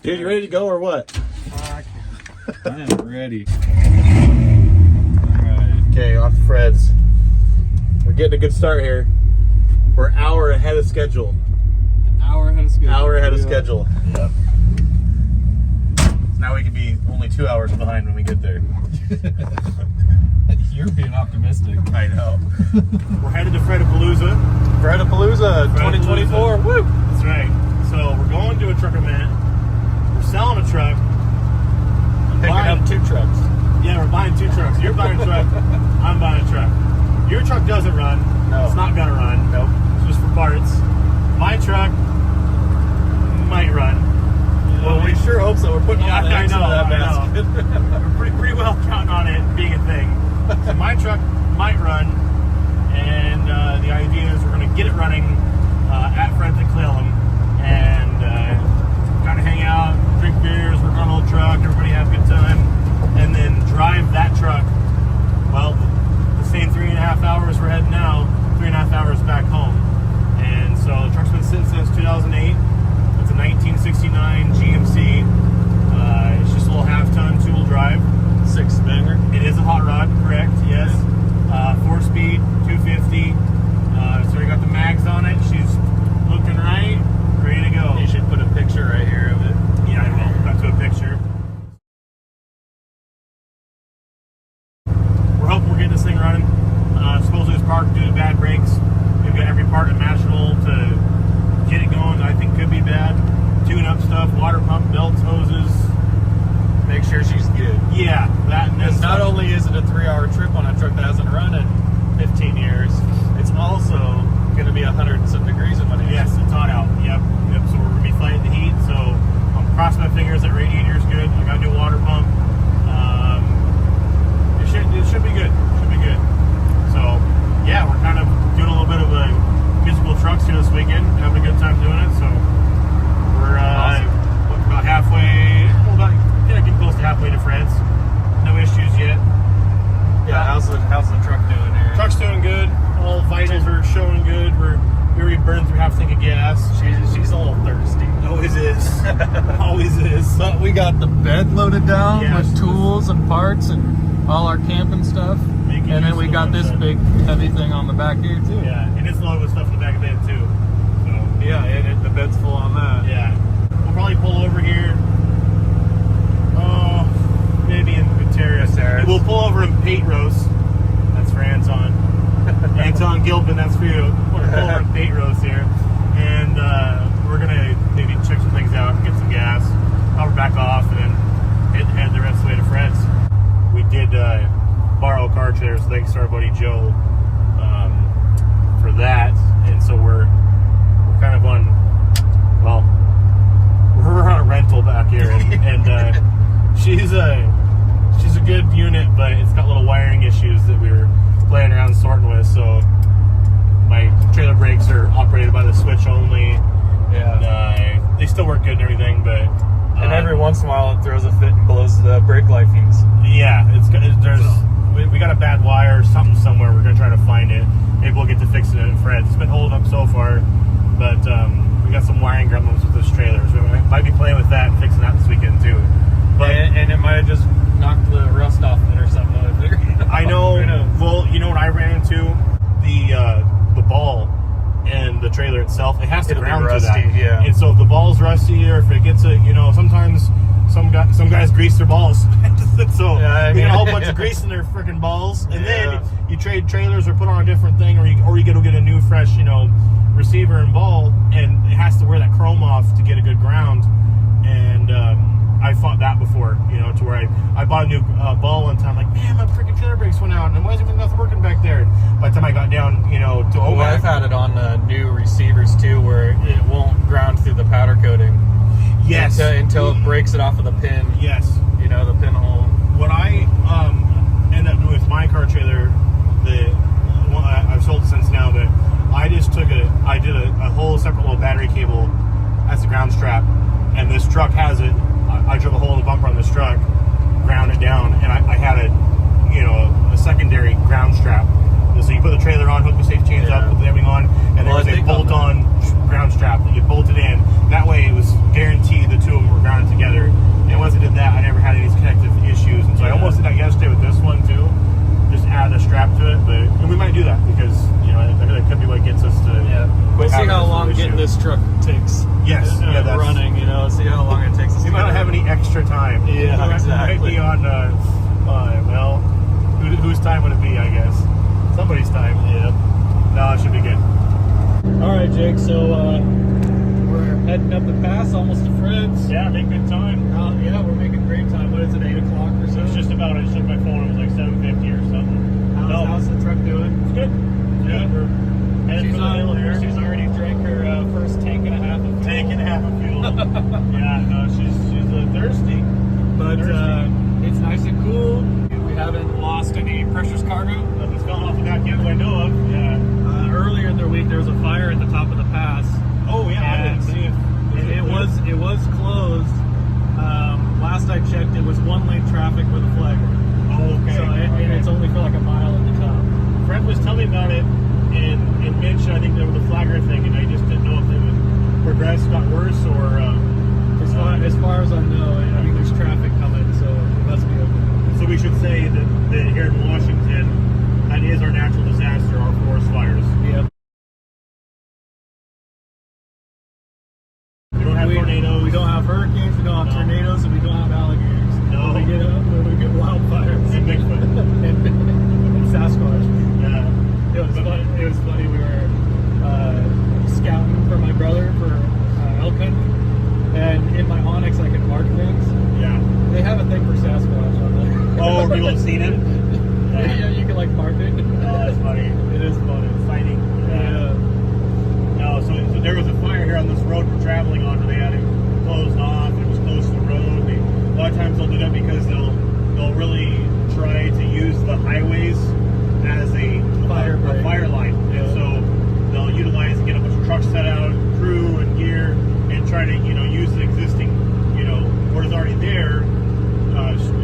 Dude, you ready to go or what? I am ready. Alright. Okay, off to Fred's. We're getting a good start here. We're an hour ahead of schedule. Hour ahead of schedule. Hour ahead of schedule. Yep. So now we can be only 2 hours behind when we get there. You're being optimistic. I know. We're headed to Fredapalooza. Fredapalooza 2024. Woo! That's right. So we're going to a truck event. We're selling a truck. Picking up 2 trucks. Yeah, we're buying 2 trucks. You're buying a truck. I'm buying a truck. Your truck doesn't run. No. It's not gonna run. Nope. It's just for parts. My truck might run. Well, we sure hope so. We're putting all the eggs into that basket. We're pretty well counting on it being a thing. So my truck might run, and the idea is we're going to get it running at Fred's and Clallam, and kind of hang out, drink beers, work on an old truck, everybody have a good time, and then drive that truck, well, the same 3.5 hours we're heading now, 3.5 hours back home. And so the truck's been sitting since 2008. It's a 1969 GMC. It's just a little half-ton two-wheel drive. 6-cylinder. It is a hot rod, correct? Yes. 4-speed, 250. So we got the mags on it. She's looking right, ready to go. You should put a picture right here of it. Yeah, I will. Got to a picture. We're hoping we're getting this thing running. Supposedly this car can do the bad brakes. We've got every part imaginable to get it going. I think could be bad. Tune-up stuff, water pump, belts, hoses. Make sure she's good. Yeah, that and Because this. not only is it a 3-hour trip on a truck that hasn't run in 15 years, it's also going to be 100-some degrees in Monday. Yes, it's hot out. Yep. So we're going to be fighting the heat. So I'm crossing my fingers that radiator's good. I got a new water pump. It should be good. Should be good. So yeah, we're kind of doing a little bit of a musical trucks here this weekend. Having a good time doing it. So we're Awesome. about halfway. Well, about getting close to halfway to Fred's. No issues yet. Yeah, how's the truck doing here? Truck's doing good. All vitals are showing good. We already burned through half a tank of gas. She's a little thirsty. Always is. Always is. But we got the bed loaded down Yes. with tools and parts and all our camping stuff. Making And then use we of got the this website. big heavy thing on the back here too. Yeah, and it's loaded with stuff in the back of the bed too. So Yeah, and the bed's full on that. yeah, we'll probably pull over here. Oh, maybe in Gutierrez. We'll pull over in Paytros. That's for Anton. Anton Gilpin, that's for you. We're gonna pull over in Paytros here, and we're gonna maybe check some things out and get some gas. I'll back off and then head the rest of the way to Fred's. We did borrow a car trailer, so thanks to our buddy Joe for that. And so we're kind of on, well, we're on a rental back here, and she's a good unit, but it's got little wiring issues that we were playing around sorting with. So my trailer brakes are operated by the switch only. Yeah. And they still work good and everything, but And every once in a while it throws a fit and blows the brake lights. yeah, we got a bad wire, something somewhere. We're gonna try to find it. Maybe we'll get to fixing it at Fred's. It's been holding up so far, but we got some wiring gremlins with this trailer, so we might be playing with that and fixing that this weekend too. But And it might have just knocked the rust off it or something. I know. Who knows? Well, you know what I ran into? The ball and the trailer itself. It has to It'll be ground rusty, to that. yeah. And so if the ball's rusty, or if it gets sometimes some guys grease their balls. So Yeah, we got a whole bunch of grease in their freaking balls, and Yeah. then you trade trailers or put on a different thing, or you go get a new fresh receiver and ball, and it has to wear that chrome off to get a good ground. And I fought that before, to where I bought a new ball one time. Like, man, my freaking trailer brakes went out, and why isn't nothing working back there? By the time I got down, to Well, OMAC. I've had it on new receivers too, where it won't ground through the powder coating. Yes. Until it breaks it off of the pin. Yes. The pinhole. What I ended up doing with my car trailer, I've sold it since now, but I just did a whole separate little battery cable as the ground strap, and this truck has it. I drilled a hole in the bumper on this truck, ground it down, and I had a secondary ground strap. So you put the trailer on, hook the safety chains up, put everything on, and there was a bolt-on ground strap that you bolted in. That way it was guaranteed the two of them were grounded got it together. And once I did that, I never had any connective issues. And so I almost did that yesterday with this one too. Just add a strap to it, and we might do that because I know that could be what gets us to. Yeah. We'll see how long getting this truck takes. Yes. Yeah, that's running. See how long it takes us. We might not have any extra time. Yeah, exactly. Might be on. Well, whose time would it be? I guess somebody's time. Yeah. No, it should be good. All right, Jake. So we're heading up the pass, almost to Fred's. Yeah, make good time. Yeah, we're making great time. What is it, 8 o'clock or so? It's just about. I just checked my phone. It was like 7:50 or something. How's the truck doing? It's good. Yeah, we're headed for the hill here. She's already drank her first tank and a half of fuel. Tank and a half of fuel. Yeah, no, she's thirsty. But it's nice and cool. We haven't lost any precious cargo. Nothing's fallen off the back yet that I know of. Yeah. Earlier in the week, there was a fire at the top of the pass. Oh yeah, I didn't see it. It was closed. Last I checked, it was one-lane traffic with a flagger. Oh, okay. So and it's only for like a mile at the top. Fred was telling me about it and mentioned I think there was a flagger thing, and I just didn't know if it was progressed, got worse, or as far as I know, I mean there's traffic coming, so it must be open. So we should say that here in Washington, that is our natural disaster, our forest fires. Yep. We don't have tornadoes. We don't have hurricanes. We don't have tornadoes, and we don't have alligators. No. We get wildfires And Bigfoot. and Sasquatch. Yeah. It was funny. We were scouting for my brother for elk hunting, and in my Onyx I can mark things. Yeah. They have a thing for Sasquatch on there. Oh, people have seen it? Yeah, you can like mark it. Oh, that's funny. It is funny. Fighting. Yeah. No, so there was a fire here on this road we're traveling on, where they had it closed off. It was close to the road. A lot of times they'll do that because they'll really try to use the highways as a fire line. Yeah. And so they'll utilize and get a bunch of trucks set out, crew and gear, and try to use the existing what is already there,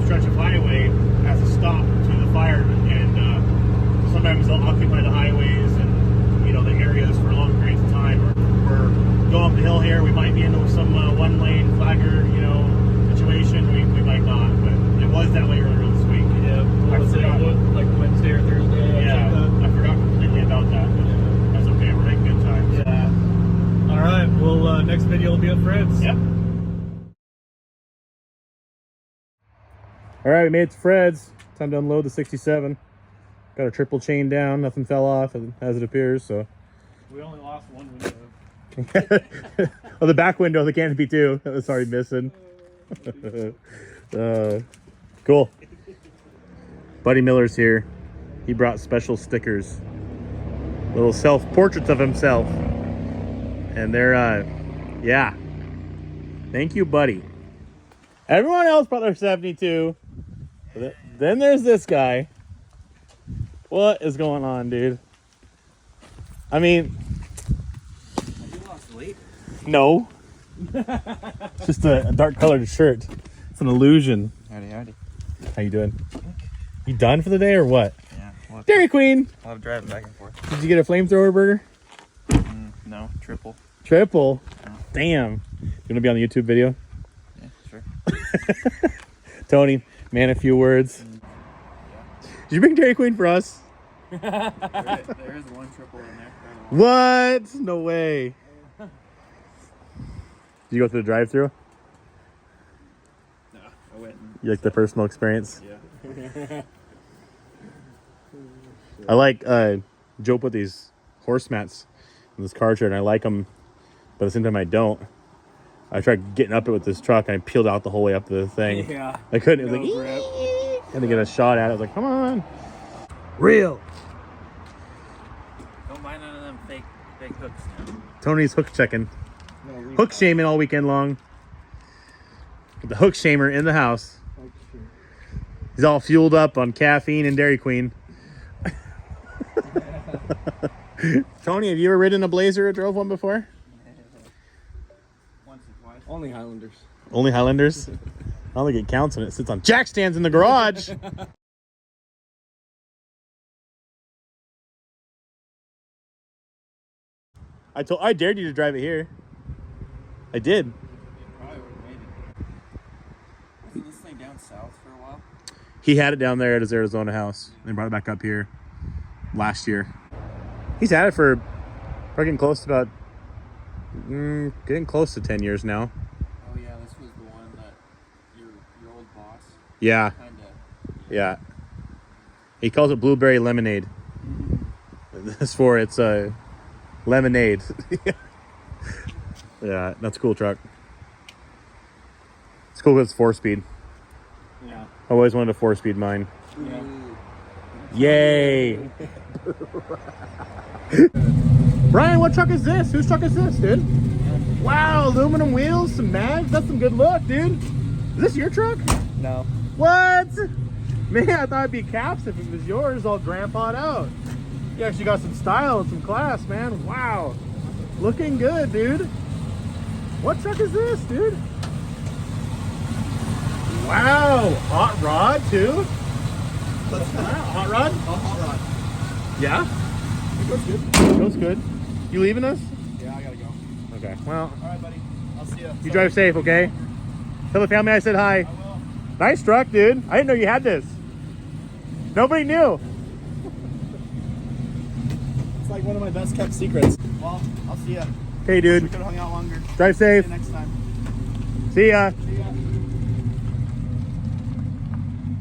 stretch of highway as a stop to the fire. And sometimes they'll occupy the highways and the areas for long periods of time. Or go up the hill here, we might be into some one-lane flagger situation. We might not, but it was that way earlier this week. Yeah. I forgot. Like Wednesday or Thursday. Yeah, I forgot completely about that. But that's okay. We're making good time. Yeah. All right. Well, next video will be at Fred's. Yep. All right, we made it to Fred's. Time to unload the 67. Got a triple chain down. Nothing fell off as it appears. So We only lost one window. oh, the back window, the canopy too. That was already missing. Cool. Buddy Miller's here. He brought special stickers, little self-portraits of himself, and they're yeah. Thank you, buddy. Everyone else brought their 72. Then there's this guy. What is going on, dude? I mean, Have you lost weight? no. It's just a dark colored shirt. It's an illusion. Howdy. How you doing? You done for the day or what? Yeah. We'll have, Dairy Queen. we'll have driving back and forth. Did you get a flamethrower burger? No, triple. Triple. Oh. Damn. You gonna be on the YouTube video? Yeah, sure. Tony, man, a few words. Did you bring Dairy Queen for us? There is one triple in there. What? No way. Did you go through the drive-thru? No, I went and You like the personal experience? yeah. I like Joe put these horse mats in this car chair, and I like them, but at the same time I don't. I tried getting up it with this truck, and I peeled out the whole way up to the thing. Yeah. I couldn't. It was No like, grip. "Eee." Had to get a shot at it. I was like, come on. Real. Don't buy none of them fake hooks now. Tony's hook checking. Hook shaming all weekend long. Get the hook shamer in the house. He's all fueled up on caffeine and Dairy Queen. Tony, have you ever ridden a Blazer or drove one before? Once or twice. Only Highlanders. Only Highlanders? I don't think it counts when it sits on jack stands in the garage. I dared you to drive it here. I did. Probably would have made went south for a while. He had it down there at his Arizona house. They brought it back up here last year. He's had it for getting close to about getting close to 10 years now. Oh yeah, this was the one that your old boss. Yeah, Kinda. yeah. He calls it blueberry lemonade. That's for it's lemonade. Yeah, that's a cool truck. It's cool because it's 4-speed. Yeah. I always wanted a 4-speed mine. Yeah. Yay! Brian, what truck is this? Whose truck is this, dude? Wow, aluminum wheels, some mags. That's some good look, dude. Is this your truck? No. What? Man, I thought it'd be caps if it was yours, all grandpa'd out. You actually got some style and some class, man. Wow. Looking good, dude. What truck is this, dude? Wow. Hot rod, too? Wow, hot rod? Hot rod. Yeah? It goes good. It goes good. You leaving us? Yeah, I gotta go. Okay. Well, All right, buddy. I'll see you. you drive safe, okay? Tell the family I said hi. I will. Nice truck, dude. I didn't know you had this. Nobody knew. It's like one of my best kept secrets. Well, I'll see you. Hey, We dude. could have hung out longer. Drive See safe. you next time. See ya. See ya.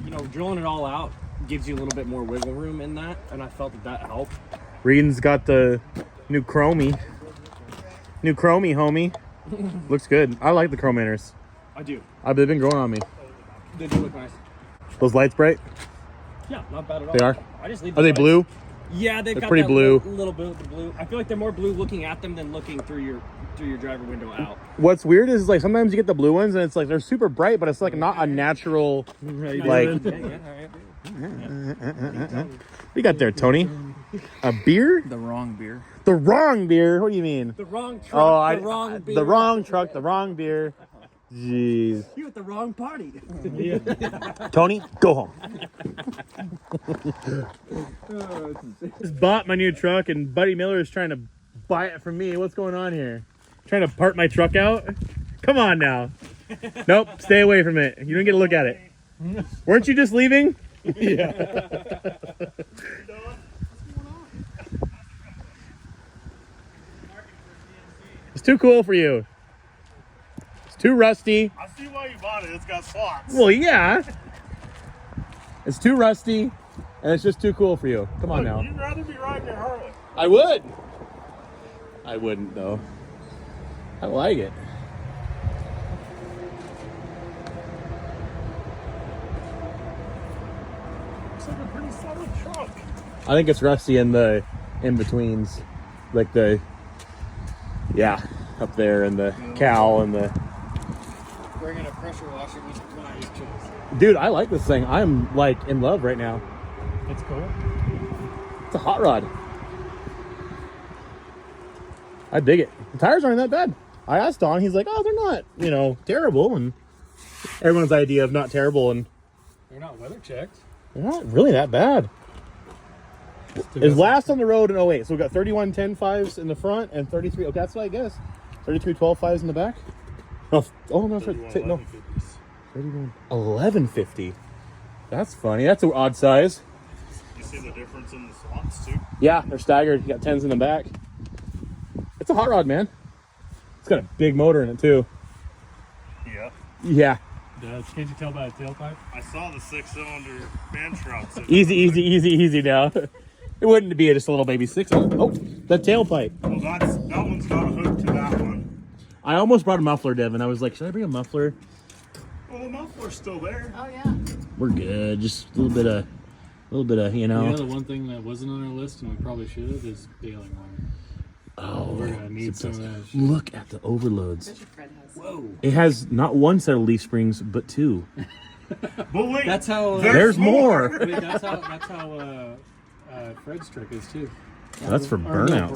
You know, drilling it all out gives you a little bit more wiggle room in that, and I felt that helped. Reedon's got the new chromie. New chromie, homie. Looks good. I like the chrome inners. I do. They've been growing on me. They do look nice. Those lights bright? Yeah, not bad at all. They are? I just leave. Are they the lights- blue? Yeah, they've They're got pretty that blue. Little bit of blue. I feel like they're more blue looking at them than looking through your driver window out. What's weird is like sometimes you get the blue ones and it's like they're super bright, but it's like not a natural like. What you got there, Tony? A beer? The wrong beer. The wrong beer? What do you mean? The wrong truck. Oh, the wrong beer. the wrong truck, the wrong beer. Jeez. You at the wrong party. Tony, go home. Just bought my new truck and Buddy Miller is trying to buy it from me. What's going on here? Trying to part my truck out? Come on now. Nope, stay away from it. You don't get to look at it. Weren't you just leaving? Yeah. It's too cool for you. It's too rusty. I see why you bought it. It's got slots. Well, yeah. It's too rusty, and it's just too cool for you. Come on Look, now. You'd rather be riding your Harley. I would. I wouldn't, though. I like it. It's like a pretty solid truck. I think it's rusty in the in-betweens. Like the, yeah, up there and the cowl and the... Bringing a pressure washer was a wise choice. Dude, I like this thing. I'm, like, in love right now. It's cool. It's a hot rod. I dig it. The tires aren't that bad. I asked Don, he's like, oh, they're not, you know, terrible. And everyone's idea of not terrible, and They're not weather checked. they're not really that bad. It's last on the road in 08. So we've got 31 10.5s in the front and 33. Okay, that's what I guess. 33 12.5s in the back. Oh, no, 31 1150. That's funny. That's an odd size. You see the difference in the slots too? Yeah, they're staggered. You got 10s in the back. It's a hot rod, man. It's got a big motor in it, too. Yeah. Yeah. Can't you tell by the tailpipe? I saw the 6-cylinder fan shrouds. Easy now. It wouldn't be just a little baby 6. Oh, the tailpipe. Well, that one's got a hook to that one. I almost brought a muffler, Devin. I was like, should I bring a muffler? Well, the muffler's still there. Oh yeah. We're good. Just a little bit of, you know. Yeah, the one thing that wasn't on our list and we probably should have is baling wire. Oh, We're gonna need some of that shit. look at the overloads. That's what Fred has. Whoa. It has not one set of leaf springs, but 2. But wait, That's how. There's more. Wait, that's how Fred's trick is too. That's for Or no, burnouts.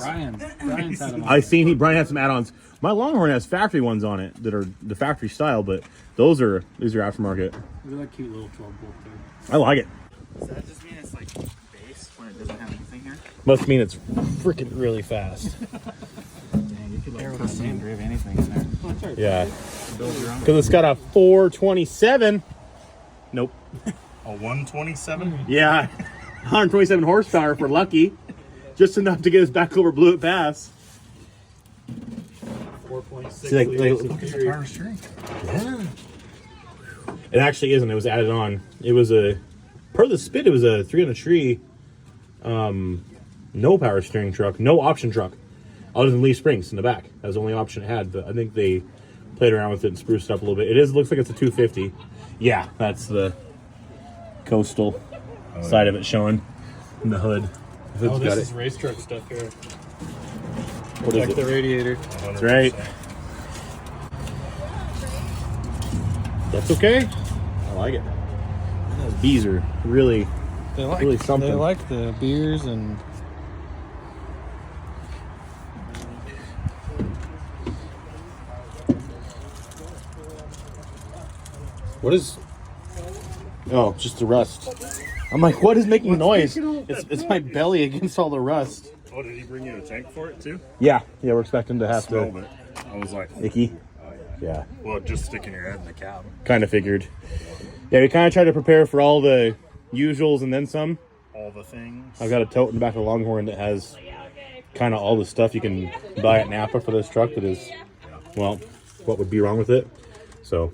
Brian's had them. I seen Brian had some add-ons. My Longhorn has factory ones on it that are the factory style, but these are aftermarket. Look at that cute little 12 bolt there. I like it. Does that just mean it's like base when it doesn't have anything here? Must mean it's freaking really fast. Dang, you could like put a name drive anything in there. Yeah, Build your own. because it's got a 427. Nope. A 127? Yeah, 127 horsepower for Lucky. Just enough to get us back over Blewett Pass. 4.6 See, like, liters look of Look at the fury. power steering. Yeah. It actually isn't. It was added on. It was per the spit, it was a 3 on a tree, no power steering truck, no option truck, other than leaf springs in the back. That was the only option it had, but I think they played around with it and spruced it up a little bit. Looks like it's a 250. Yeah, that's the coastal side of it showing in the hood. The hood's Oh, got this is it. race truck stuff here. What is Protect the it? radiator. That's right. That's okay. I like it. Those bees are really They like really something. They like the beers and. What is? Oh, just the rust. I'm like, what is making noise? It's my belly against all the rust. Oh, did he bring you a tank for it too? Yeah, we're expecting to have Smelled to. it. I was like, Icky. Yeah, well, just sticking your head in the cab. kind of figured. Yeah, we kind of tried to prepare for all the usuals and then some. All the things. I've got a tote in the back of the Longhorn that has kind of all the stuff you can buy at Napa for this truck that is, well, what would be wrong with it. So,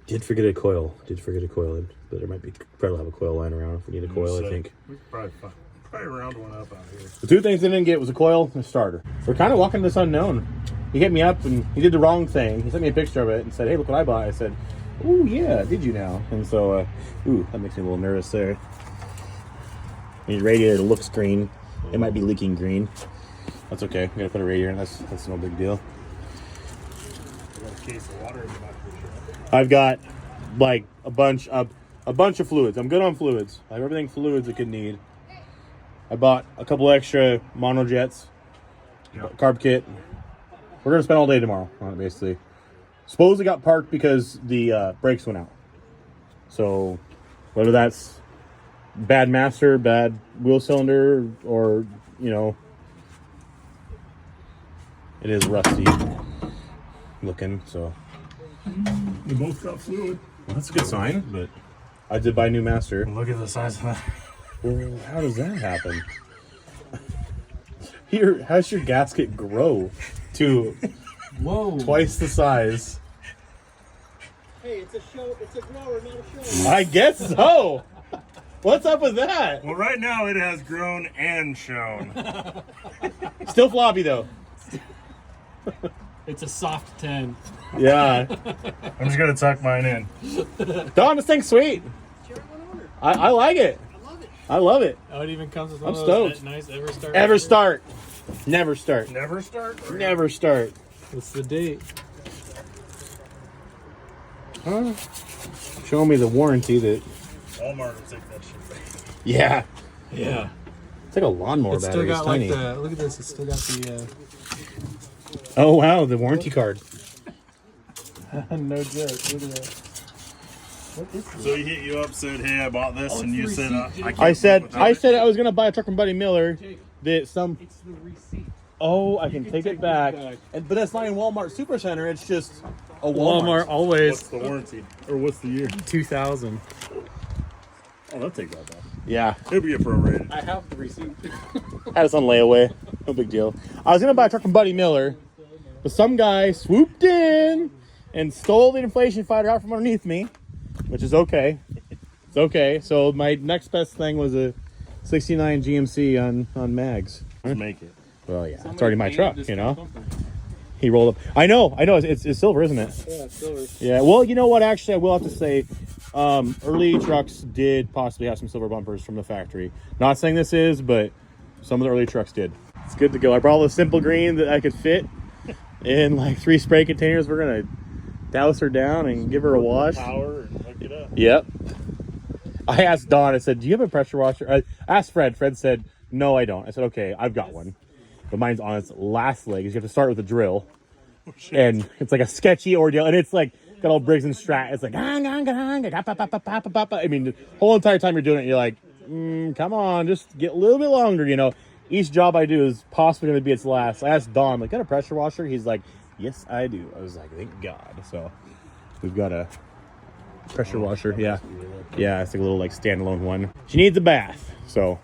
did forget a coil. In, but there might be, probably have a coil lying around if we need a coil, I think. We could probably round one up out here. The two things I didn't get was a coil and a starter. We're kind of walking this unknown. He hit me up and he did the wrong thing. He sent me a picture of it and said, hey, look what I bought. I said, ooh, yeah, did you now? And so, ooh, that makes me a little nervous there. The radiator looks green. It might be leaking green. That's okay. I'm going to put a radiator in. That's no big deal. I got a case of water in the back of the truck. I've got, like, a bunch of fluids. I'm good on fluids. I have everything fluids I could need. I bought a couple extra monojets, carb kit. We're going to spend all day tomorrow on it, basically. Suppose it got parked because the brakes went out. So, whether that's bad master, bad wheel cylinder, or, you know, it is rusty looking, so. We both got fluid. Well, that's a good sign, but I did buy a new master. Look at the size of that. Well, how does that happen? Here, how's your gasket grow to Whoa! twice the size? Hey, it's a show. It's a grower, not a show. I guess so. What's up with that? Well, right now it has grown and shown. Still floppy though. It's a soft 10. Yeah. I'm just gonna tuck mine in. Don, this thing's sweet. I like it. I love it. Oh, it even comes with I'm one of those stoked. nice Ever Start. Ever start. Never start. Never start. Never start. What's the date? Huh? Show me the warranty that. Walmart will take that shit. Yeah. Yeah. It's like a lawnmower It's still battery. It's got like tiny. the. Look at this. It's still got the. Oh wow, the warranty card. No joke. Look at that. What is this? So he hit you up, said, "Hey, I bought this," and you said, "I can't." I said live without I it." said I was gonna buy a truck from Buddy Miller. That some. It's the receipt. Oh, I can take it back. But that's not in Walmart Supercenter. It's just a Walmart. always What's the warranty? Or what's the year? 2000. Oh, they'll take that back. Yeah, It'll be prorated. I have the receipt. had us on layaway. No big deal. I was gonna buy a truck from Buddy Miller, but some guy swooped in and stole the inflation fighter out from underneath me, which is okay. It's okay. So my next best thing was a 69 GMC on mags. Just make it. Well, yeah, it's already my truck, you know. He rolled up. I know. It's silver, isn't it? Yeah, it's silver. Yeah. Well, you know what? Actually, I will have to say, early trucks did possibly have some silver bumpers from the factory. Not saying this is, but some of the early trucks did. It's good to go. I brought all the simple green that I could fit in like 3 spray containers. We're gonna douse her down and give her a wash. Power and hook it up. Yep. I asked Don. I said, "Do you have a pressure washer?" I asked Fred. Fred said, "No, I don't." I said, "Okay, I've got one." But mine's on its last leg. You have to start with a drill. And it's like a sketchy ordeal. And it's like, got all Briggs and Strat. It's like, I mean, the whole entire time you're doing it, you're like, come on, just get a little bit longer, you know. Each job I do is possibly going to be its last. I asked Don, like, got a pressure washer? He's like, yes, I do. I was like, thank God. So we've got a Pressure washer, yeah. Yeah, it's like a little like standalone one. She needs a bath, so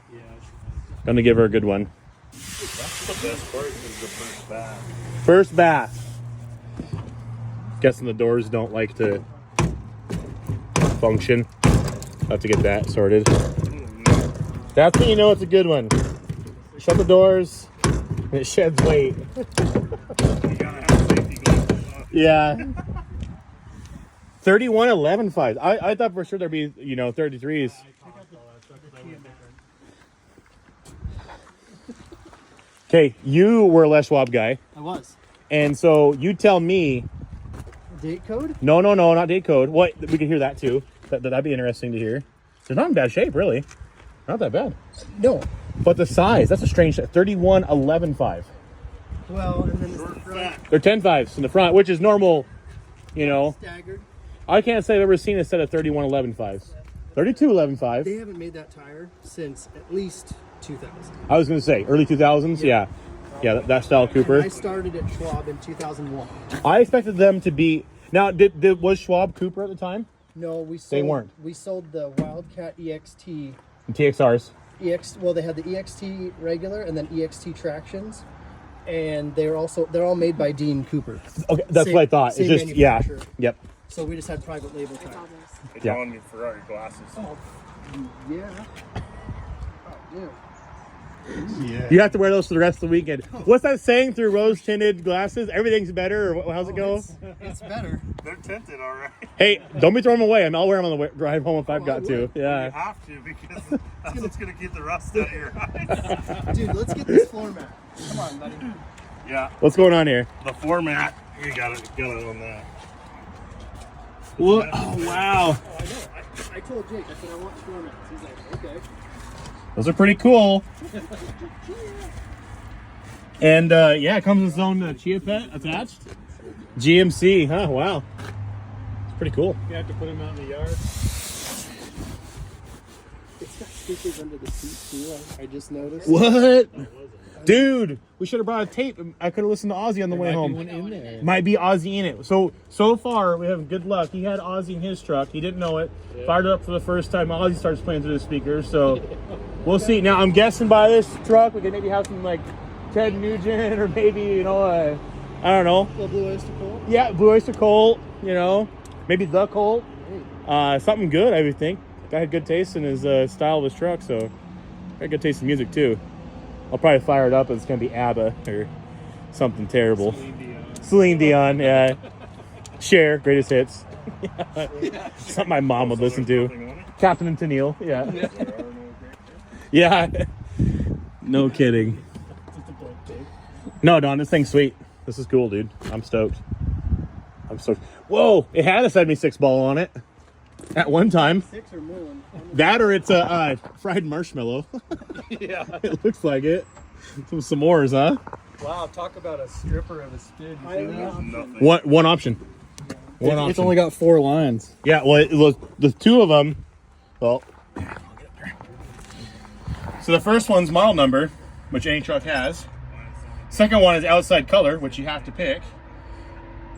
gonna give her a good one. That's the best part is the first bath. First bath. Guessing the doors don't like to function. Have to get that sorted. That's when you know it's a good one. Shut the doors, and it sheds weight. You gotta have safety glasses on. Yeah. 31.11.5. I thought for sure there'd be, 33s. Okay, you were a Les Schwab guy, I was. and so you tell me. Date code? No, not date code. What? We can hear that too. That'd be interesting to hear. They're not in bad shape, really. Not that bad. No. But the size, that's a strange. 31.11.5. Well, and then the front They're 10.5s in the front, which is normal. staggered. I can't say I've ever seen a set of 31.11.5s. 32.11.5. They haven't made that tire since at least 2000. I was going to say early 2000s. Yeah, that style Cooper. I started at Schwab in 2001. I expected them to be. Now, was Schwab Cooper at the time? No, we sold. They weren't. We sold the Wildcat EXT. And TXRs. Well, they had the EXT regular and then EXT tractions, and they're all made by Dean Cooper. Okay, that's Same- what I thought. It's same just manufacturer. Yep. So we just had private label tires. It's Yeah. on your Ferrari glasses. Oh, yeah. Oh, yeah. Yeah. You have to wear those for the rest of the weekend. What's that saying through rose-tinted glasses? Everything's better, or how's it go? It's better. They're tinted, all right. Hey, don't be throwing them away. I'll wear them on the drive home if I've I got to. would. You Yeah. have to because that's what's gonna keep the rust out of your eyes. Dude, let's get this floor mat. Come on, buddy. Yeah, What's going on here? the format. You got it on that. What? Oh, wow. Oh, I know. I told Jake, I said, I want floor mats. He's like, okay. Those are pretty cool. And yeah, it comes with its own Chia Pet attached. GMC, huh? Wow. It's pretty cool. You have to put them out in the yard. It's got stickers under the seat, too. I just noticed. What? Dude, we should have brought a tape. I could have listened to Ozzy on the way home. One in there. Might be Ozzy in it. So far, we have good luck. He had Ozzy in his truck. He didn't know it. Fired it up for the first time. Ozzy starts playing through the speakers. So we'll see. Now, I'm guessing by this truck, we could maybe have some like Ted Nugent or maybe, I don't know. Little Blue Oyster Cult. Yeah, Blue Oyster Colt, maybe the Colt. Something good, I would think. Guy had good taste in his style of his truck, so got good taste in music too. I'll probably fire it up. It's gonna be ABBA or something terrible. Celine Dion, yeah. Cher, greatest hits. Something my mom would listen to. Captain and Tennille, yeah. Yeah. No kidding. No, Don, this thing's sweet. This is cool, dude. I'm stoked. Whoa, it had a 76 ball on it at one time. 6 or more. That or it's a fried marshmallow. Yeah. It looks like it. Some s'mores, huh? Wow, talk about a stripper of a skid. You see that? Nothing. One option. One option. It's only got 4 lines. Yeah, well, it was the two of them. Well, so the first one's model number, which any truck has. Second one is outside color, which you have to pick.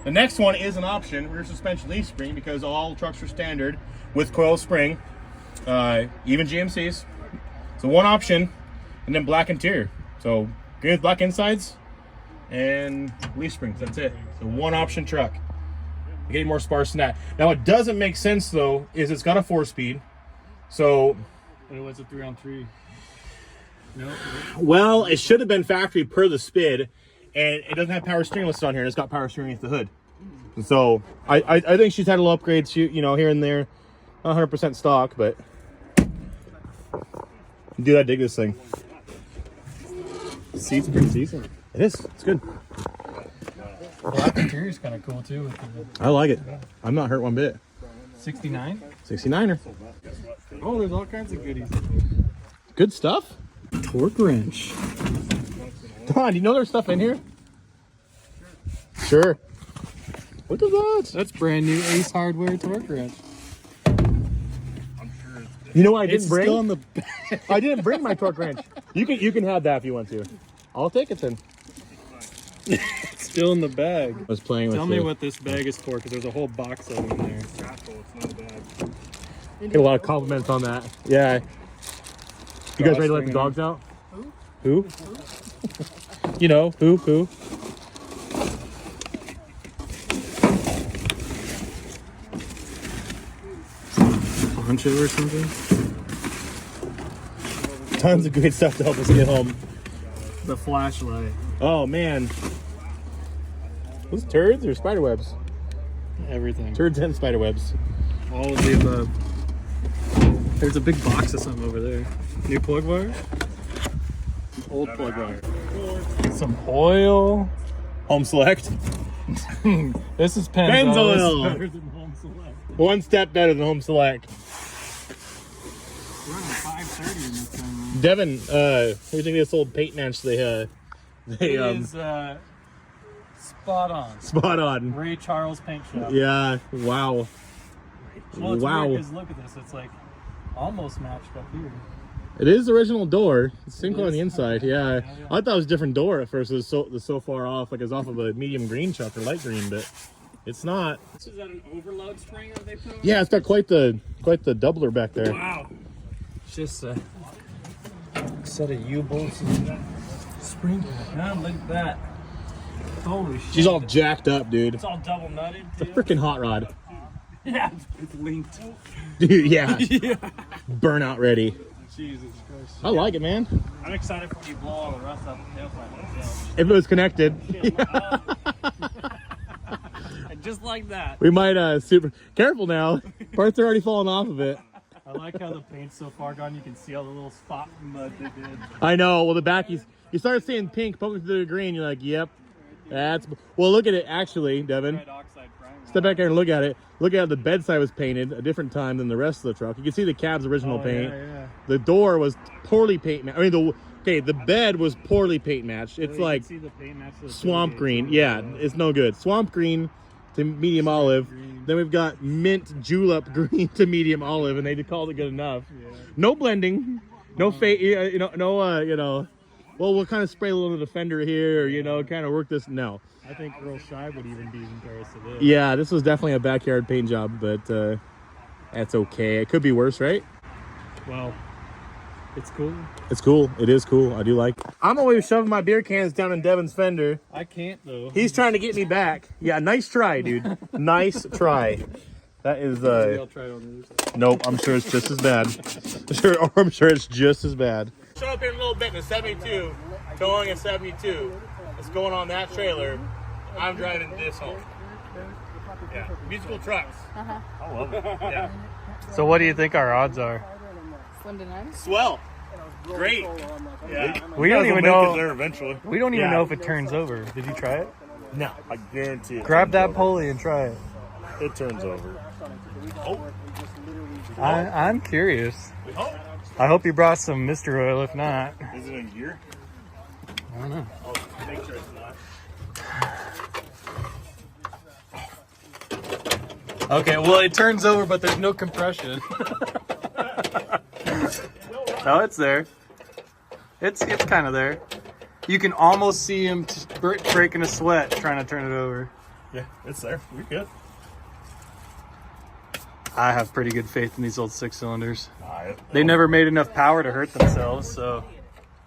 The next one is an option, rear suspension leaf spring, because all trucks are standard with coil spring, even GMCs. So one option, and then black interior. So green with black insides and leaf springs. That's it. So one option truck. You're getting more sparse than that. Now, what doesn't make sense though is it's got a 4-speed. So, But it was a 3-on-3. No. well, it should have been factory per the SPID, and it doesn't have power steering listed on here. And it's got power steering at the hood. So I think she's had a little upgrades, here and there, 100% stock, but dude, I dig this thing. The seat's pretty decent. It is. It's good. Black interior's kind of cool too. With I like it. I'm not hurt one bit. the 69. 69er. Oh, there's all kinds of goodies. Good stuff. Torque wrench. Don, do you know there's stuff in here? Sure. What is that? That's brand new Ace Hardware torque wrench. You know what I It's didn't bring? still in the. I didn't bring my torque wrench. You can have that if you want to. I'll take it then. It's still in the bag. I was playing with Tell me what this bag is for, because there's a whole box of them in there. It's not bad. Get a lot of compliments on that. Yeah. You guys ready to let the dogs out? Who? You know, who? Poncho or something? Tons of great stuff to help us get home. The flashlight. Oh man. Those turds or spider webs? Everything. Turds and spider webs. All of the above. There's a big box of something over there. New plug wire? Old plug wire. Some oil. Home Select. This is Pennzoil. Pennzoil. Better than Home Select. One step better than Home Select. We're running 530 in this thing. Devin, what do you think of this old paint match they It is spot on. spot on? Ray Charles Paint Shop. Yeah, wow. Well, it's Wow. weird 'cause look at this. It's like almost matched up here. It is the original door. It's sink on is. the inside, yeah. Yeah. I thought it was a different door at first. It was so far off, like it was off of a medium green truck or light green, but it's not. Is that an overload string that they put on? Yeah, it's got quite the doubler back there. Wow. It's just a set of U-bolts and spring. Man, look at that. Holy shit. She's all jacked up, dude. It's all double nutted. It's a freaking hot rod. Yeah, it's linked. Dude, yeah. Burnout ready. Jesus Christ. I like it, man. I'm excited for you to blow all the rust out the tailpipe myself. If it was connected. And just like that. We might super careful now. Parts are already falling off of it. I like how the paint's so far gone, you can see all the little spot mud they did. I know. Well, the back, you start seeing pink poking through the green. You're like, yep, that's. Well, look at it actually, Devin. Red oxide primer. Step back there and look at it. Look at how the bedside was painted a different time than the rest of the truck. You can see the cab's original paint. Yeah. The door was poorly paint matched. I mean, the bed was poorly paint matched. It's You like can see the paint match to the swamp tailgate. green. Yeah, it's no good. Swamp green to medium olive. green. Then we've got mint julep green to medium olive, and they called it good enough. Yeah. No blending, no fade. Well, we'll kind of spray a little of the fender here, or kind of work this. No. I think Earl Scheib would even be in comparison to this. Yeah, this was definitely a backyard paint job, but that's okay. It could be worse, right? Well, it's cool. It's cool. It is cool. I do like it. I'm always shoving my beer cans down in Devin's fender. I can't though. He's trying to get me back. Yeah, nice try, dude. Nice try. That is Maybe I'll try it on the other side. nope. I'm sure it's just as bad. I'm sure it's just as bad. Show up here in a little bit in a 72, towing a 72. It's going on that trailer. I'm driving this home. Yeah, musical trucks. Uh-huh. I love it. Yeah, So what do you think our odds are? Slim to none. swell. Great. Yeah, We don't even know. there eventually. We don't even Yeah. know if it turns over. Did you try it? no, I guarantee it. Grab that pulley and try it. It turns over. I'm curious. We hope. I hope you brought some Mr. Oil. If not, Is it in gear? I don't know. I'll make sure it's not. Okay, well it turns over, but there's no compression. No, it's there. It's kind of there. You can almost see him breaking a sweat trying to turn it over. Yeah, it's there. We're good. I have pretty good faith in these old 6-cylinders. Alright. They never made enough power to hurt themselves, so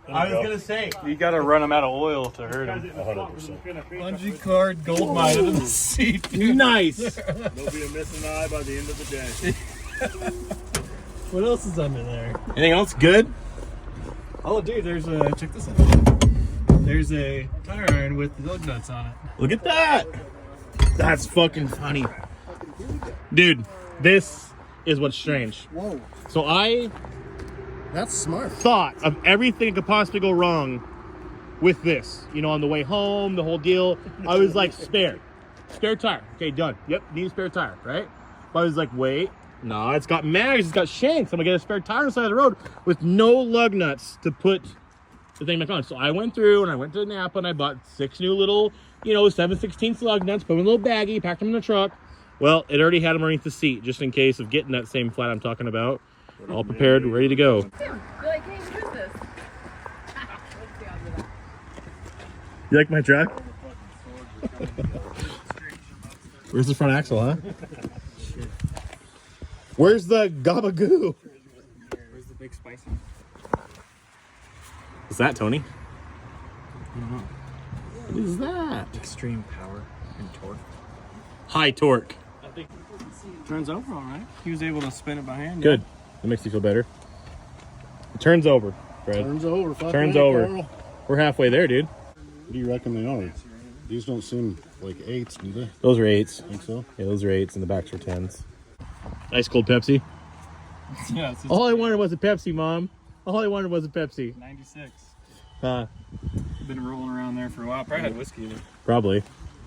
I was gonna say. you got to run them out of oil to hurt them. 100%. Bungee cord, gold mine in the seat. Nice. There'll be a missing eye by the end of the day. What else is under there? Anything else good? Oh, dude, there's a check this out. There's a tire iron with lug nuts on it. Look at that. That's fucking funny. Dude, this is what's strange. Whoa, So I that's smart. thought of everything that could possibly go wrong with this. On the way home, the whole deal. I was like, spare tire. Okay, done. Yep, need a spare tire, right? But I was like, wait, no, it's got mags, it's got shanks. I'm gonna get a spare tire on the side of the road with no lug nuts to put the thing back on. So I went through and I went to Napa and I bought 6 new little, 7/16 lug nuts, put them in a little baggie, packed them in the truck. Well, it already had them underneath the seat, just in case of getting that same flat I'm talking about. All prepared, ready to go. You're like, hey, who's this? Let's see, I'll do that. You like my truck? Where's the front axle, huh? Where's the gabagoo? Where's the big spicy? What's that, Tony? What is that? Extreme power and torque. High torque. I think turns over all right. He was able to spin it by hand. Good. That makes you feel better. It turns over, Fred. Turns over. Fuck Turns right, over. Carl. We're halfway there, dude. What do you reckon they are? These don't seem like 8s, do they? Those are 8s. Think so? Yeah, those are 8s, and the backs are 10s. Ice cold Pepsi. Yeah, it's All I wanted was a Pepsi, Mom. All I wanted was a Pepsi. 96. Been rolling around there for a while. Probably had whiskey in it. Probably.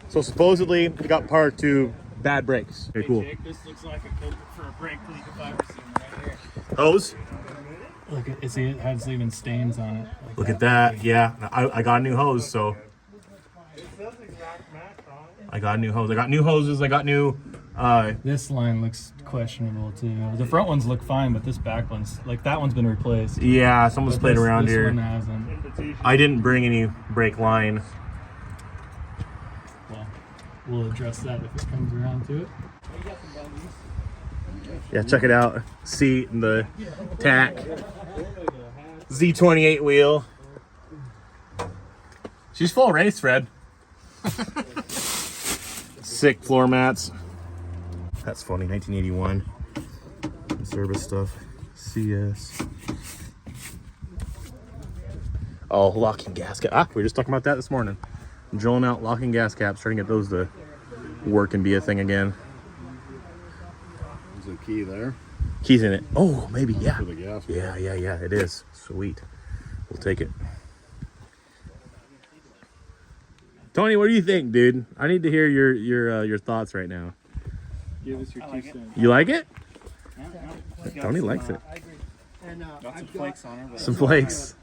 So supposedly, it got parked to bad brakes. Very cool. Jake, this looks like a culprit for a brake leak if I've ever seen right here. Hose? Look, it has even stains on it. Like Look at that. Yeah, I got a new hose, so. I got a new hose. I got new hoses. I got new. this line looks questionable too. The front ones look fine, but this back one's like that one's been replaced. Yeah, someone's But played around this here. one hasn't. I didn't bring any brake line. Well, we'll address that if it comes around to it. Yeah, check it out. Seat and the tack. Z28 wheel. She's full race, Fred. Sick floor mats. That's funny. 1981. Service stuff. CS. Oh, locking gas cap. We were just talking about that this morning. Drilling out locking gas caps, trying to get those to work and be a thing again. Is the key there? Keys in it. Oh, maybe, yeah. For the gas. Yeah, it is. Sweet. We'll take it. Tony, what do you think, dude? I need to hear your thoughts right now. Give us your 2 cents. You like it? Tony likes it. Got some flakes on her. But Some flakes.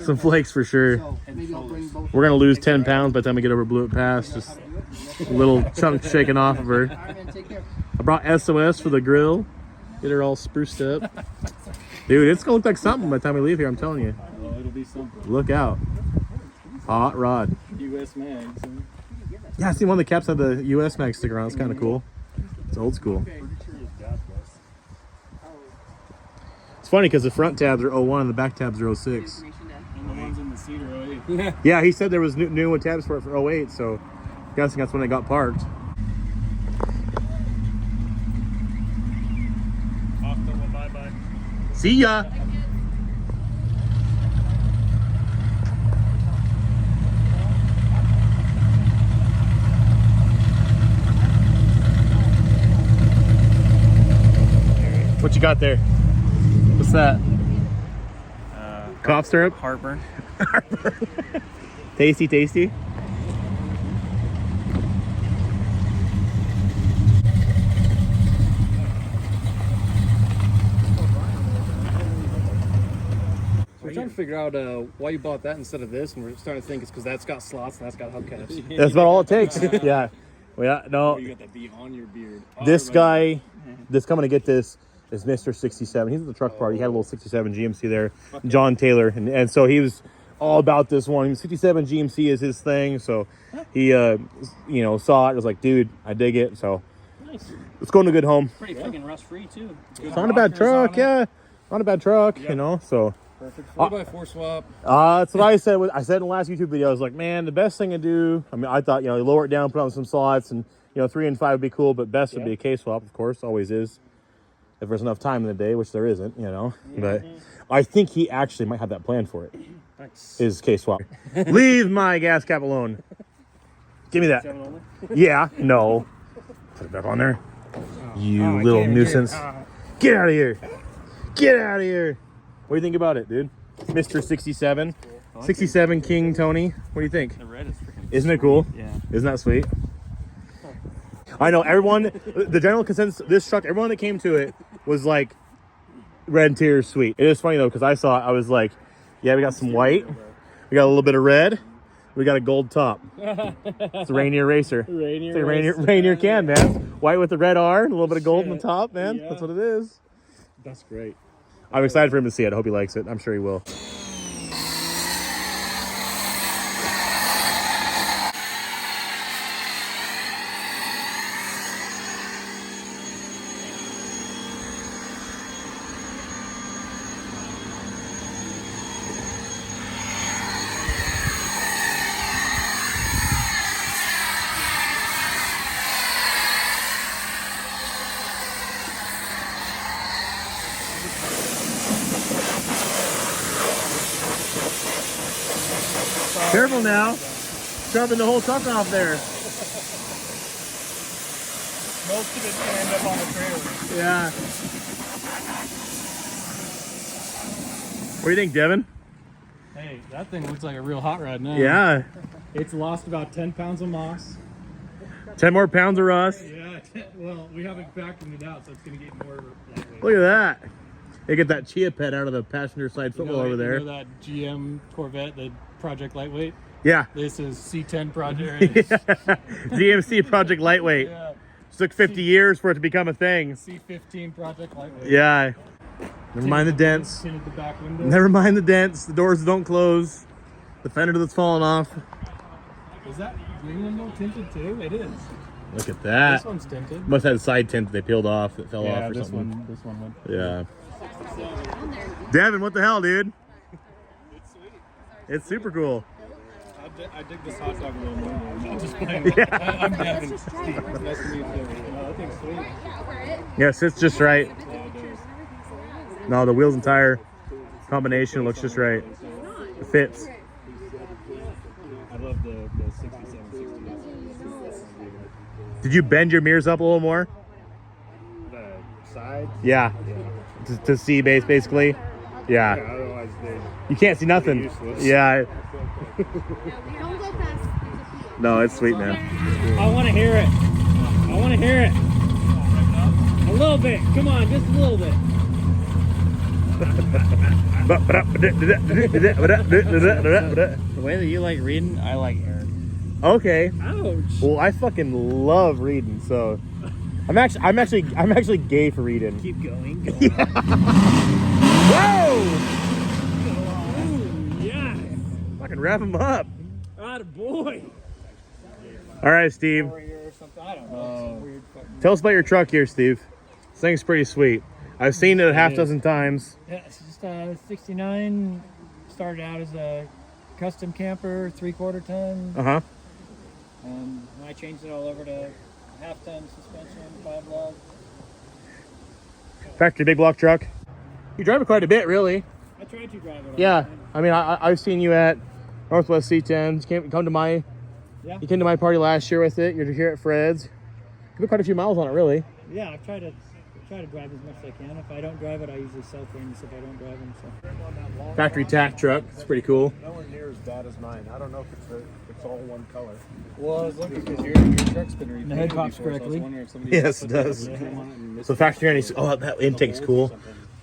Some flakes for sure. We're gonna lose 10 pounds by the time we get over Blewett Pass. Just a little chunk shaken off of her. I brought SOS for the grill. Get her all spruced up. Dude, it's gonna look like something by the time we leave here, I'm telling you. Well, it'll be something. Look out. Hot rod. US mags. Yeah, I see one of the caps had the US mag sticker on. It's kind of cool. It's old school. It's funny because the front tabs are 01 and the back tabs are 06. and the ones in the seat are 08. Yeah, he said there was new tabs for it for 08, so I'm guessing that's when they got parked. Bye-bye. See ya! What you got there? What's that? Cough syrup? Heartburn. Tasty, tasty. We're trying to figure out why you bought that instead of this, and we're starting to think it's because that's got slots and that's got hubcaps. That's about all it takes. Yeah. Well, yeah, no. You got that B on your beard. Oh, This everybody- guy that's coming to get this is Mr. 67. He's at the truck party. He had a little 67 GMC there. John Taylor. And so he was all about this one. 67 GMC is his thing. So he, saw it. Was like, dude, I dig it. So Nice. let's go into a good home. Pretty fucking rust free too. Good It's not a bad rockers truck. on it. Yeah. Not a bad truck, So Perfect 4x4 swap. that's what I said. I said in the last YouTube video, I was like, man, the best thing to do, I mean, I thought, you lower it down, put on some slots, and, 3 and 5 would be cool, but best would be a K-swap, of course, always is. If there's enough time in the day, which there isn't, But I think he actually might have that plan for it, Nice. is K-swap. Leave my gas cap alone. Give me that. Yeah, no. Put it back on there. You little nuisance. Get out of here. Get out of here. What do you think about it, dude? Mr. 67. 67 King Tony. What do you think? The red is freaking. Isn't it cool? Yeah. Isn't that sweet? I know everyone, the general consensus, this truck, everyone that came to it was like, red interior sweet. It is funny though, because I saw it, I was like, yeah, we got some white, we got a little bit of red, we got a gold top. It's a Rainier Racer. It's a Rainier can, man. White with the red R, and a little bit of gold on the top, man. Yeah. That's what it is. That's great. I'm excited for him to see it. I hope he likes it. I'm sure he will. careful now. Shoving the whole truck off there. Most of it's gonna end up on the trailer. Yeah. What do you think, Devin? Hey, that thing looks like a real hot rod now. Yeah. It's lost about 10 pounds of moss. 10 more pounds of rust. Yeah, well, we haven't vacuumed it out, so it's going to get more lightweight. Look at that. They get that chia pet out of the passenger side footwell over there. You know that GM Corvette, the Project Lightweight? Yeah. This is C10 Project. GMC Project Lightweight. Yeah. It took 50 years for it to become a thing. C15 Project Lightweight. Yeah. Never mind the dents. Tinted the back window. Never mind the dents. The doors don't close. The fender that's falling off. Is that green window tinted too? It is. Look at that. This one's tinted. Must have had side tint that they peeled off that fell off or this something. This one went. Yeah. Devin, what the hell, dude? It's sweet. It's super cool. I dig this hot dog a little more. I'm just playing. Yeah. I'm Devin. Steve. Nice to meet you. No, I think sweet. Yes, it's just right. No, the wheels and tire combination looks just right. It fits. I love the 67, 68. Did you bend your mirrors up a little more? The side? Yeah. To see basically? Yeah. Otherwise, You can't see nothing. useless. Yeah. Don't go past. No, it's sweet, man. I want to hear it. I want to hear it. A little bit. Come on, just a little bit. The way that you like reading, I like hearing. Okay. Ouch. Well, I fucking love reading, so I'm actually gay for reading. Keep going. Whoa! Ooh, yes. Fucking wrap him up. Atta boy. All right, Steve. Or something. I don't know. Some weird fucking... Tell us about your truck here, Steve. This thing's pretty sweet. I've seen it a half dozen times. Yeah, it's just a 69. Started out as a custom camper, 3/4 ton. Uh-huh. And I changed it all over to half-ton suspension, 5 lug. Factory big block truck. You drive it quite a bit, really. I tried to drive it. Yeah. I mean, I've seen you at Northwest C10s. You came to my party last year with it. You're here at Fred's. You put quite a few miles on it, really. Yeah, I try to drive as much as I can. If I don't drive it, I usually sell things if I don't drive them. So. Factory tack truck. It's pretty cool. Nowhere near as bad as mine. I don't know if it's all one color. Well, I was looking because your truck's been repainted The head pops before, so I was correctly. wondering if somebody Yes, it does. So factory, oh, that intake's cool.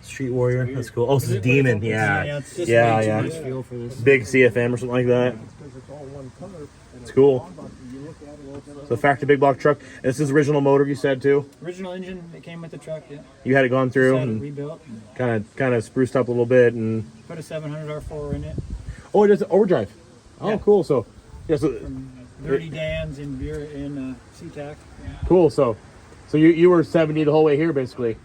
Street Warrior, that's cool. Oh, this is Demon, yeah. It's just Yeah, way too yeah. much fuel for this. Big CFM or something like that. It's cool. So factory big block truck. And this is original motor, you said too. Original engine that came with the truck. Yeah. You had it gone through Just had it and rebuilt. kind of spruced up a little bit and. Put a 700 R4 in it. Oh, it does overdrive. Oh, Yeah. Cool. So, yeah, so Dirty Dan's in SeaTac. cool. So you were 70 the whole way here, basically.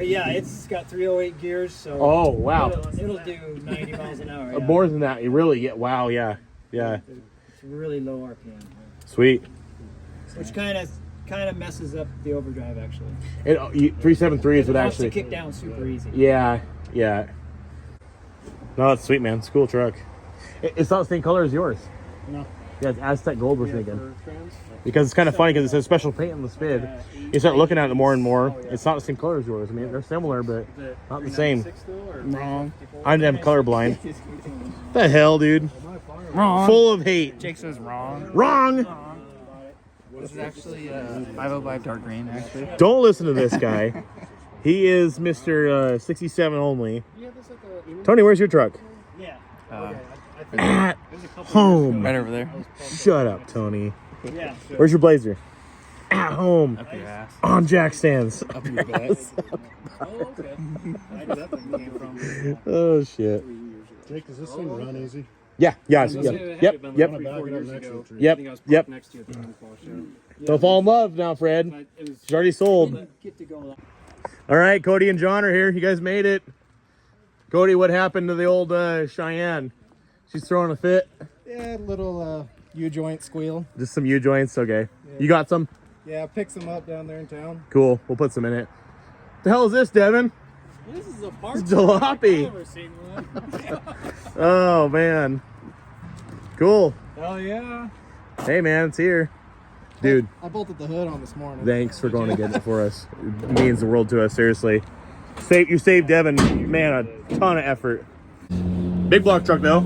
Yeah, it's got 308 gears, so Oh, wow. it'll do 90 miles an hour. Yeah. More than that, you really get. Wow, yeah. It's really low RPM, Sweet. which kind of messes up the overdrive actually. And 373s would It wants actually. to kick down super easy. Yeah. No, it's sweet, man. It's a cool truck. It's not the same color as yours. No. Yeah, it's Aztec Gold we're thinking. Because it's kind of funny because it says special paint on the spid. You start looking at it more and more. It's not the same color as yours. I mean, they're similar, but not the same. Wrong. I'm colorblind. The hell, dude? Wrong. Full of hate. Jake says wrong. Wrong. This is actually 505 dark green, actually. Don't listen to this guy. He is Mr. 67 only. Tony, where's your truck? Yeah. At home. Right over there. Shut up, Tony. Yeah. Where's your Blazer? At home. Up your ass. On jack stands. Up your butt. Oh, okay. I know that thing came from. Oh, shit. Jake, does this thing run easy? Yeah. Yep. I'm gonna back it up next to the tree. Yep. Don't fall in love now, Fred. She's already sold. All right, Cody and John are here. You guys made it. Cody, what happened to the old Cheyenne? She's throwing a fit. Yeah, little U-joint squeal. Just some U-joints. Okay. You got some? Yeah, pick some up down there in town. Cool. We'll put some in it. The hell is this, Devin? This is a part. It's jalopy. I've never seen one. Oh, man. Cool. Hell yeah. Hey, man, it's here. Dude, I bolted the hood on this morning. thanks for going to get it for us. It means the world to us, seriously. You saved Devin, man, a ton of effort. Big block truck, though.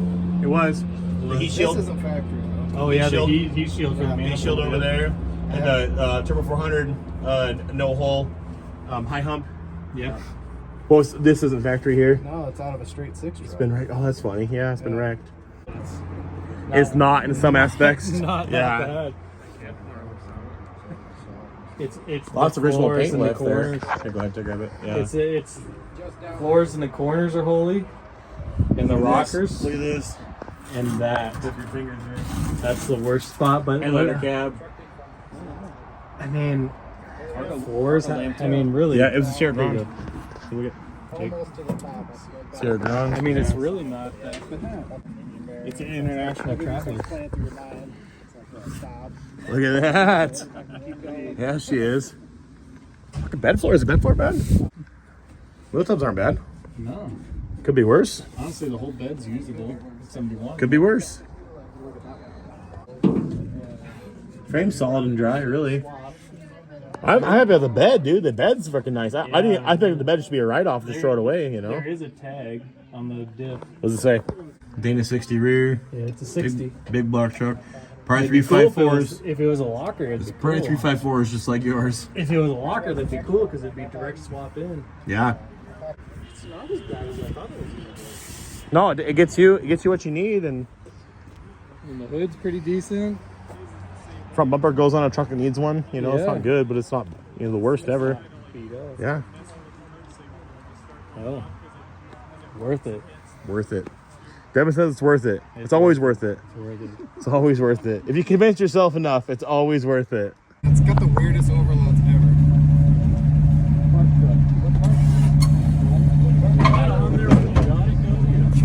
It was. The heat shield. This isn't factory though. Oh yeah, shield. the heat shield for the Heat shield over there. And the Turbo 400, no hole, high hump. Yeah. Well, this isn't factory here. No, it's out of a straight 6 It's truck. been wrecked. Oh, that's funny. Yeah, it's been wrecked. It's not in some aspects. Not that bad. It's Lots the of original floors paint and the left there. corners. Hey, go ahead, take grab it. Yeah. It's floors and the corners are holy, and the rockers Look at this. and that. Dip your fingers here. That's the worst spot. But And leather cab. I mean, floors. I mean, really. Yeah, it was a Sierra There you Grand. go. Look Almost to the top. at Sierra Grand. I mean, it's really not that. It's an international traveler. Look at that. Yeah, she is. Look at bed floor. Is the bed floor bad? Wheel tubs aren't bad. No, Could be worse. honestly, the whole bed's usable. If somebody wants. Could be worse. Frame's solid and dry, really. I'm happy with the bed, dude. The bed's freaking nice. I think the bed should be a write-off. Just throw it away, you know. There is a tag on the diff. What does it say? Dana 60 rear. Yeah, it's a 60. Big block truck. Probably It'd be cool if it 354s. was- If it was a locker, it'd be Probably cool. 354s, just like yours. If it was a locker, that'd be cool because it'd be direct swap in. Yeah. It's not as bad as I thought it was gonna be. No, it gets you what you need, and And the hood's pretty decent. front bumper goes on a truck that needs one. You know, it's Yeah. not good, but it's not the worst ever. Beat up. Yeah, Oh, worth it. worth it. Devin says it's worth it. It's always worth it. It's worth it. It's always worth it. If you convince yourself enough, it's always worth it. It's got the weirdest overloads ever.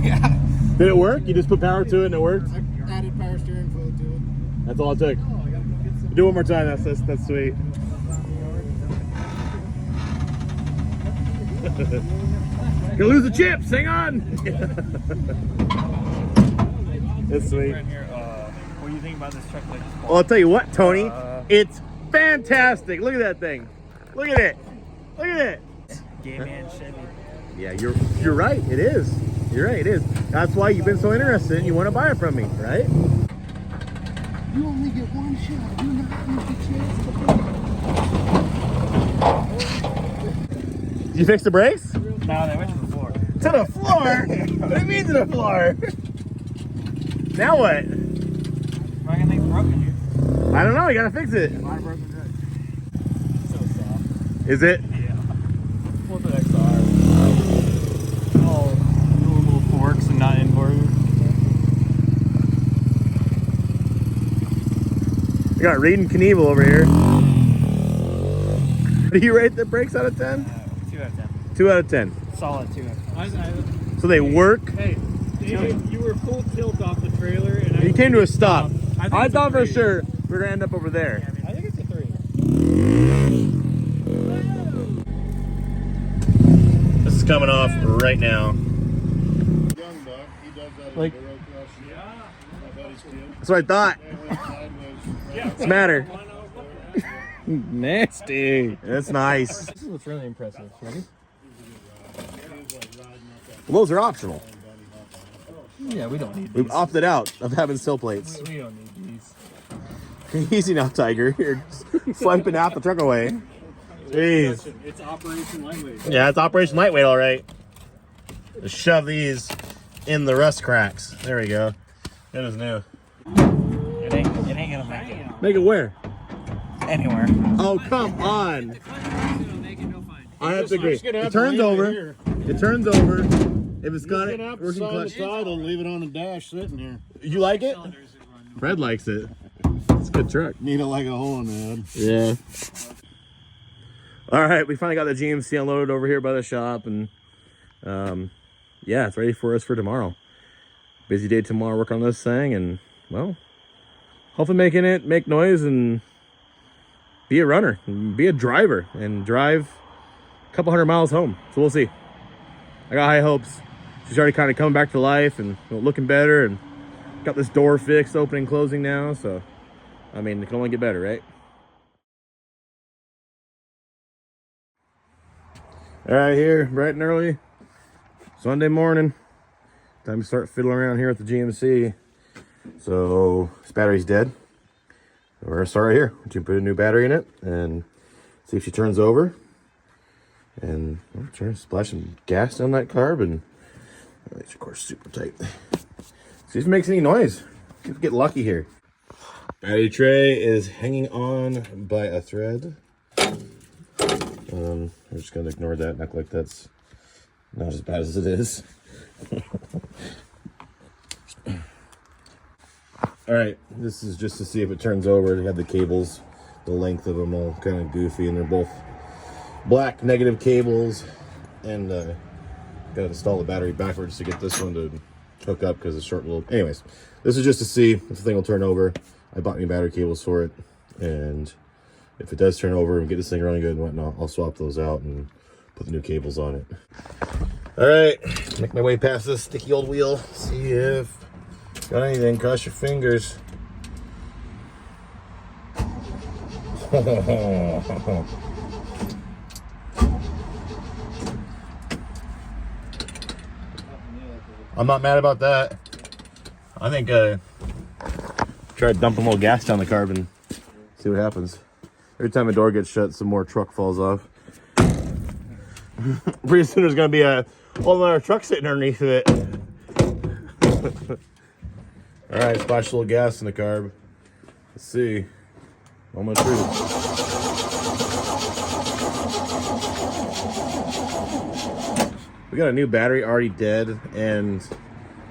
Yeah. Did it work? You just put power to it and it worked? I added power steering fluid to it. That's all it took. Do it one more time. That's sweet. You'll lose the chips. Hang on. It's sweet. What do you think about this truck that I just bought? Well, I'll tell you what, Tony. It's fantastic. Look at that thing. Look at it. Look at it. Gay man Chevy. Yeah, you're right. It is. You're right. It is. That's why you've been so interested and you want to buy it from me, right? You only get one shot. Do not use the chance to Did you fix the brakes? No, they went to the floor. To the floor? What do you mean to the floor? Now what? Am I gonna think broken here? I don't know. You gotta fix it. My broken truck. So soft. Is it? Yeah. What's the XR? All normal forks and not inboard. We got Reed and Knievel over here. Do you rate the brakes out of 10? 2 out of 10. 2 out of 10. Solid 2 out of 10. So they work. Hey, you were full tilt off the trailer, and You came to a stop. I think I it's a thought for 3. sure we were gonna end up over there. I think it's a 3. This is coming off right now. Young buck, he does that Like- at the road crush. My buddy's kid. That's what I thought. Went sideways. What's the matter? Nasty. That's nice. This is what's really impressive. Ready? Well, those are optional. Yeah, we don't need We've these. opted out of having sill plates. We don't need these. Easy now, Tiger. You're swiping half the truck away. Jeez. It's Operation Lightweight. Yeah, it's Operation Lightweight, all right. Just shove these in the rust cracks. There we go. It is new. It ain't gonna make it. Make it where? Anywhere. Oh, come on. I have to agree. It turns over. It turns over. If it's got it, Get up, working sign the clutch. title, and leave it on the dash sitting here. You like it? Fred likes it. It's a good truck. Need it like a hole in the head. Yeah. All right, we finally got the GMC unloaded over here by the shop, and yeah, it's ready for us for tomorrow. Busy day tomorrow, work on this thing, and well, hopefully making it make noise and be a runner, and be a driver, and drive a couple 100 miles home. So we'll see. I got high hopes. She's already kind of coming back to life and looking better, and Got this door fixed, opening, closing now. So, I mean, it can only get better, right? All right, here, bright and early, Sunday morning. Time to start fiddling around here at the GMC. So this battery's dead. We're gonna start right here. We're gonna put a new battery in it and see if she turns over. And I'm trying to splash some gas down that carb, and it's of course super tight. See if it makes any noise. See if we get lucky here. Battery tray is hanging on by a thread. I'm just gonna ignore that and act like that's not as bad as it is. All right, this is just to see if it turns over. They have the cables, the length of them all kind of goofy, and they're both black negative cables. And gotta install the battery backwards to get this one to hook up because it's short little. Anyways, this is just to see if the thing will turn over. I bought new battery cables for it, and if it does turn over and get this thing running good and whatnot, I'll swap those out and put the new cables on it. All right, make my way past this sticky old wheel. See if got anything. Cross your fingers. I'm not mad about that. I think try dumping a little gas down the carb and see what happens. Every time a door gets shut, some more truck falls off. Pretty soon there's gonna be a whole other truck sitting underneath of it. All right, splash a little gas in the carb. Let's see. Moment of truth. We got a new battery already dead and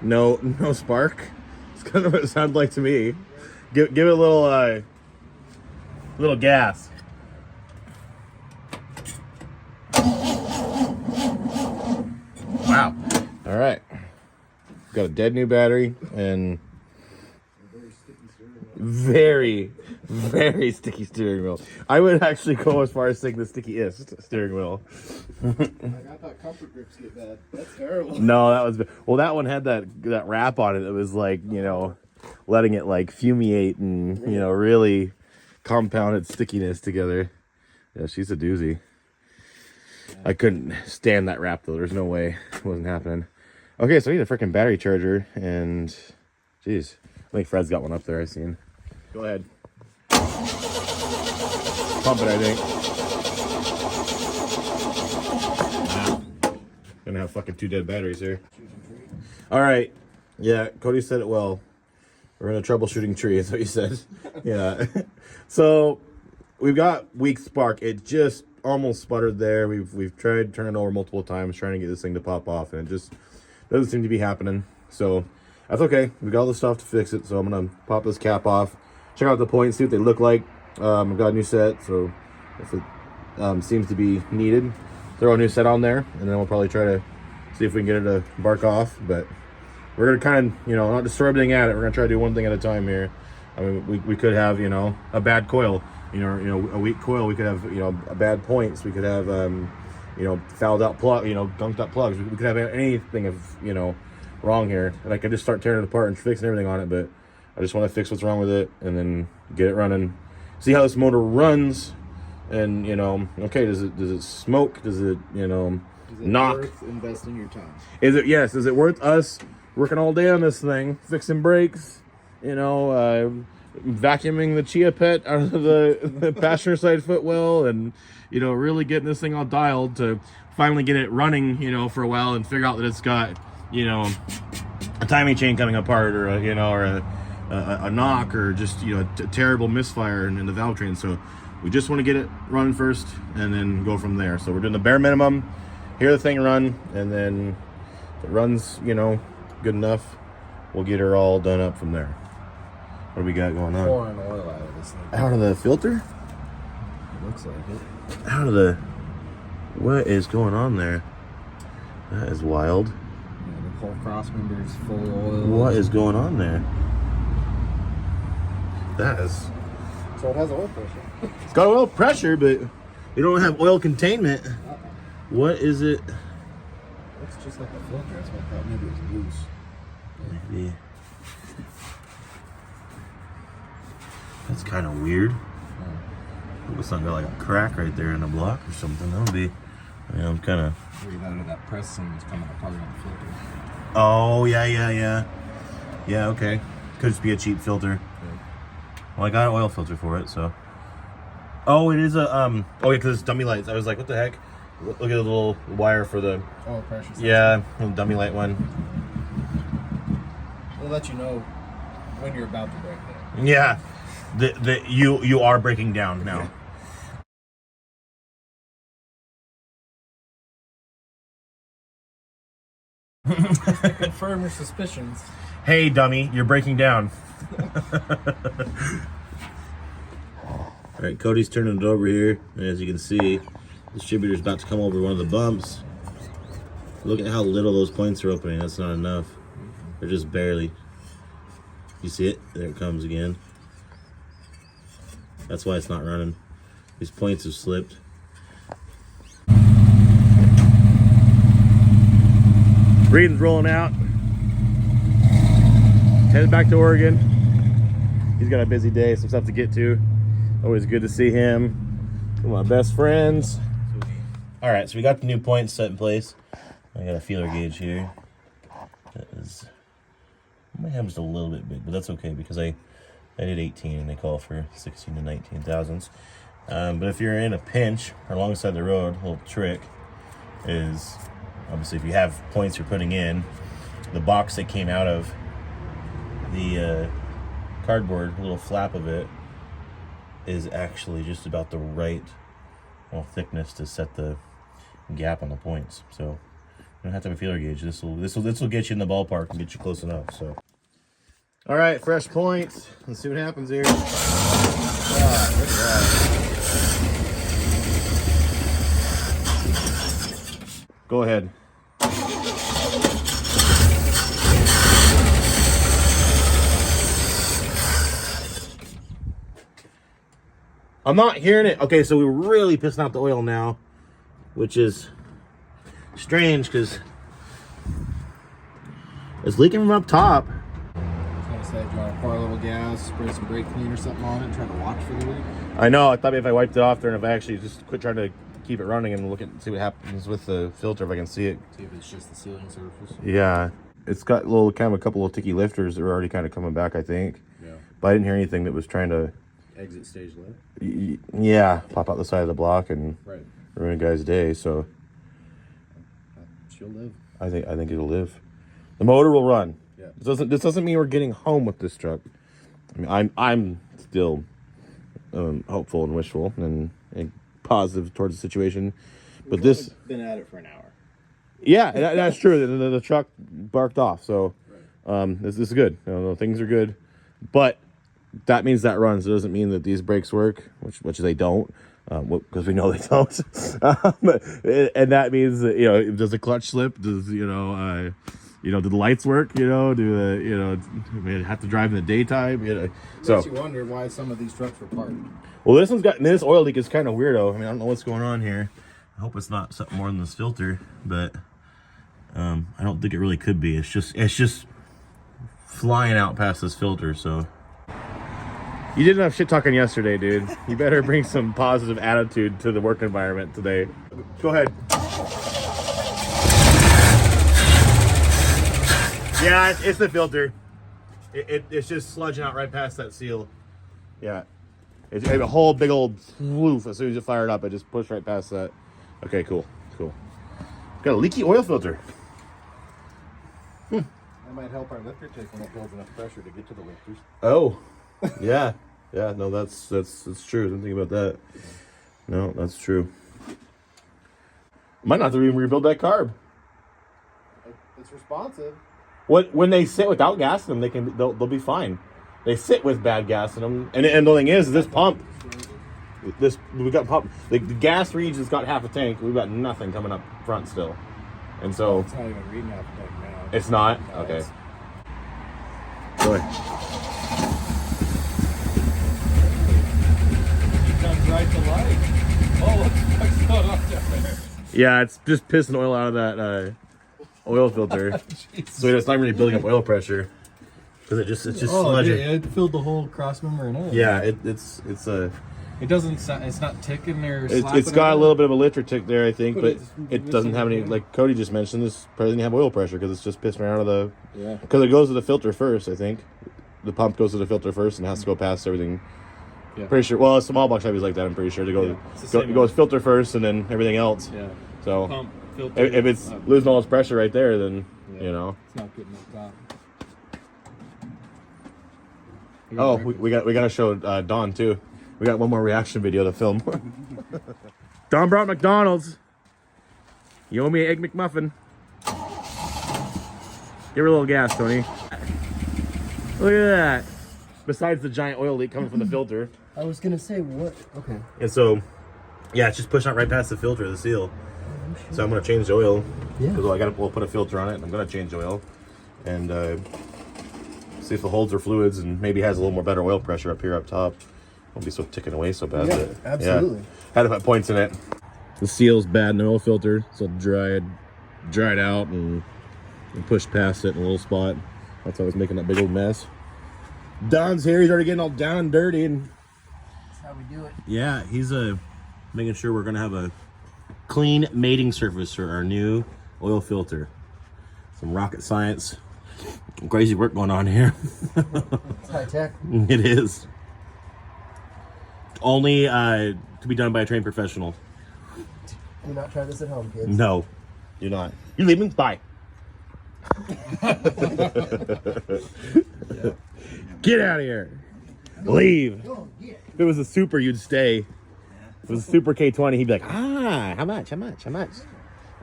no spark. It's kind of what it sounds like to me. Give it a little gas. Wow. All right. Got a dead new battery and very sticky steering wheel. I would actually go as far as saying the stickiest steering wheel. I thought comfort grips get bad. That's terrible. No, that was well. That one had that wrap on it that was like, you know, letting it like fumigate and, you know, really compounded stickiness together. Yeah, she's a doozy. I couldn't stand that wrap though. There's no way. It wasn't happening. Okay, so I need a freaking battery charger, and geez, I think Fred's got one up there. I seen. Go ahead. Pump it, I think. Wow. Gonna have fucking 2 dead batteries here. All right. Yeah, Cody said it well. We're in a troubleshooting tree, is what you said. Yeah. So we've got weak spark. It just almost sputtered there. We've tried turning it over multiple times, trying to get this thing to pop off, and it just doesn't seem to be happening. So that's okay. We got all the stuff to fix it. So I'm gonna pop this cap off, check out the points, see what they look like. I've got a new set, so if it seems to be needed, throw a new set on there, and then we'll probably try to see if we can get it to bark off. But we're gonna kind of, you know, not destroy everything at it. We're gonna try to do one thing at a time here. I mean, we could have, you know, a bad coil, you know, a weak coil. We could have, you know, a bad points. We could have, you know, fouled out plug, you know, gunked up plugs. We could have anything of, you know, wrong here. And I could just start tearing it apart and fixing everything on it. But I just want to fix what's wrong with it and then get it running. See how this motor runs, and, you know, okay, does it smoke? Does it, you know, knock? Worth investing your time? Is it, yes, is it worth us working all day on this thing, fixing brakes, you know, vacuuming the Chia Pet out of the passenger side footwell, and, you know, really getting this thing all dialed to finally get it running, you know, for a while and figure out that it's got, you know, a timing chain coming apart, or a, you know, or a knock, or just, you know, a terrible misfire in the valve train. So we just want to get it running first and then go from there. So we're doing the bare minimum, hear the thing run, and then if it runs, you know, good enough, we'll get her all done up from there. What do we got going on? Pouring oil out of this thing. Out of the filter? It looks like it. Out of the... What is going on there? That is wild. Yeah, the whole cross member is full of oil. What is going on there? That is... So it has oil pressure. It's got oil pressure, but you don't have oil containment. What is it? It's just like a filter. That's what I thought. Maybe it's loose. Maybe. That's kind of weird. Hope it's not got like a crack right there in the block or something. That would be, I mean, I'm kind of... That press thing is coming apart on the filter. Oh, yeah. Yeah, okay. Could just be a cheap filter. Well, I got an oil filter for it, so... Oh, it is a, oh yeah, because it's dummy lights. I was like, what the heck? Look at the little wire for the... Oh, pressure sensor. Yeah, little dummy light one. It'll let you know when you're about to break down. Yeah. You are breaking down now. Confirm your suspicions. Hey, dummy, you're breaking down. All right, Cody's turning it over here, and as you can see, the distributor's about to come over one of the bumps. Look at how little those points are opening. That's not enough. They're just barely. You see it? There it comes again. That's why it's not running. These points have slipped. Breeding's rolling out. Headed back to Oregon. He's got a busy day, some stuff to get to. Always good to see him. One of my best friends. All right, so we got the new points set in place. I got a feeler gauge here. That is, my ham's just a little bit big, but that's okay because I did 18 and they call for 16 to 19 thousandths. But if you're in a pinch or alongside the road, a little trick is obviously if you have points you're putting in, the box that came out of the cardboard, a little flap of it, is actually just about the right thickness to set the gap on the points. So you don't have to have a feeler gauge. This will get you in the ballpark and get you close enough. So all right, fresh points. Let's see what happens here. Wow, look at that. Go ahead. I'm not hearing it. Okay, so we're really pissing out the oil now, which is strange because it's leaking from up top. I was gonna say, do you want to pour a little gas, spray some brake clean or something on it, and try to watch for the leak? I know. I thought maybe if I wiped it off there and if I actually just quit trying to keep it running and look at see what happens with the filter if I can see it. See if it's just the sealing surface. Yeah, it's got a couple of ticky lifters that are already kind of coming back, I think. Yeah. But I didn't hear anything that was trying to. Exit stage light. Yeah, pop out the side of the block and ruin a guy's day. So she'll live. I think it'll live. The motor will run. Yeah. This doesn't mean we're getting home with this truck. I mean, I'm still hopeful and wishful and positive towards the situation. But this been at it for an hour. Yeah, that's true. The truck barked off. So this is good. Things are good, but. That means that runs. It doesn't mean that these brakes work, which they don't, because we know they don't. And that means that does the clutch slip? Does do the lights work? Do the have to drive in the daytime? So Makes you wonder why some of these trucks were parked. Well, this oil leak is kind of weirdo. I mean, I don't know what's going on here. I hope it's not something more than this filter, but I don't think it really could be. It's just flying out past this filter. So. You did enough shit talking yesterday, dude. You better bring some positive attitude to the work environment today. Go ahead. Yeah, it's the filter. It's just sludging out right past that seal. Yeah. It's a whole big old floof. As soon as you fire it up, it just pushed right past that. Okay, cool. Got a leaky oil filter. That might help our lifter take when it builds enough pressure to get to the lifters. Oh. Yeah, no, that's true. I didn't think about that. No, that's true. Might not have to even rebuild that carb. It's responsive. When they sit without gas in them, they'll be fine. They sit with bad gas in them, and the thing is, this pump, we got pump. The gas reads has got half a tank. We've got nothing coming up front still, and so it's not even reading half a tank now. It's not. No, okay. Go ahead. Right to light. Oh, what's going on down there? Yeah, it's just pissing oil out of that oil filter. So it's not really building up oil pressure. because it's just Oh, sludgy. it filled the whole cross member and everything. Yeah, it's a. It doesn't sound, it's not ticking or It's got a little bit of a lifter tick there, I think, but it's it doesn't have any, like Cody just mentioned, this probably doesn't have oil pressure because it's just pissing around of the, Yeah. because it goes to the filter first, I think. The pump goes to the filter first and has to go past everything. Yeah. Pretty sure, well, small box Chevy's like that, I'm pretty sure. They go, it goes filter first and then everything else. Yeah. So, Pump, filter, if it's losing all its pressure right there, then, you know. It's not getting up top. Oh, we got to show Don too. We got one more reaction video to film. Don brought McDonald's. You owe me an Egg McMuffin. Give her a little gas, Tony. Look at that. Besides the giant oil leak coming from the filter. I was gonna say what? Okay. And so, yeah, it's just pushing out right past the filter, the seal. So I'm gonna change the oil. Yeah. Because we'll put a filter on it. And I'm gonna change the oil, and see if it holds our fluids and maybe has a little more better oil pressure up here up top. Won't be so ticking away so bad. Yeah, absolutely. Yeah. Had to put points in it. The seal's bad in the oil filter, so dried out and pushed past it in a little spot. That's why I was making that big old mess. Don's here. He's already getting all down and dirty, and That's how we do it. yeah, he's making sure we're gonna have a clean mating surface for our new oil filter. Some rocket science, some crazy work going on here. It's high tech. It is. Only to be done by a trained professional. Do not try this at home, kids. No, you're not. You leaving? Bye. Get out of here. Leave. If it was a super, you'd stay. If it was a super K20, he'd be like, how much? I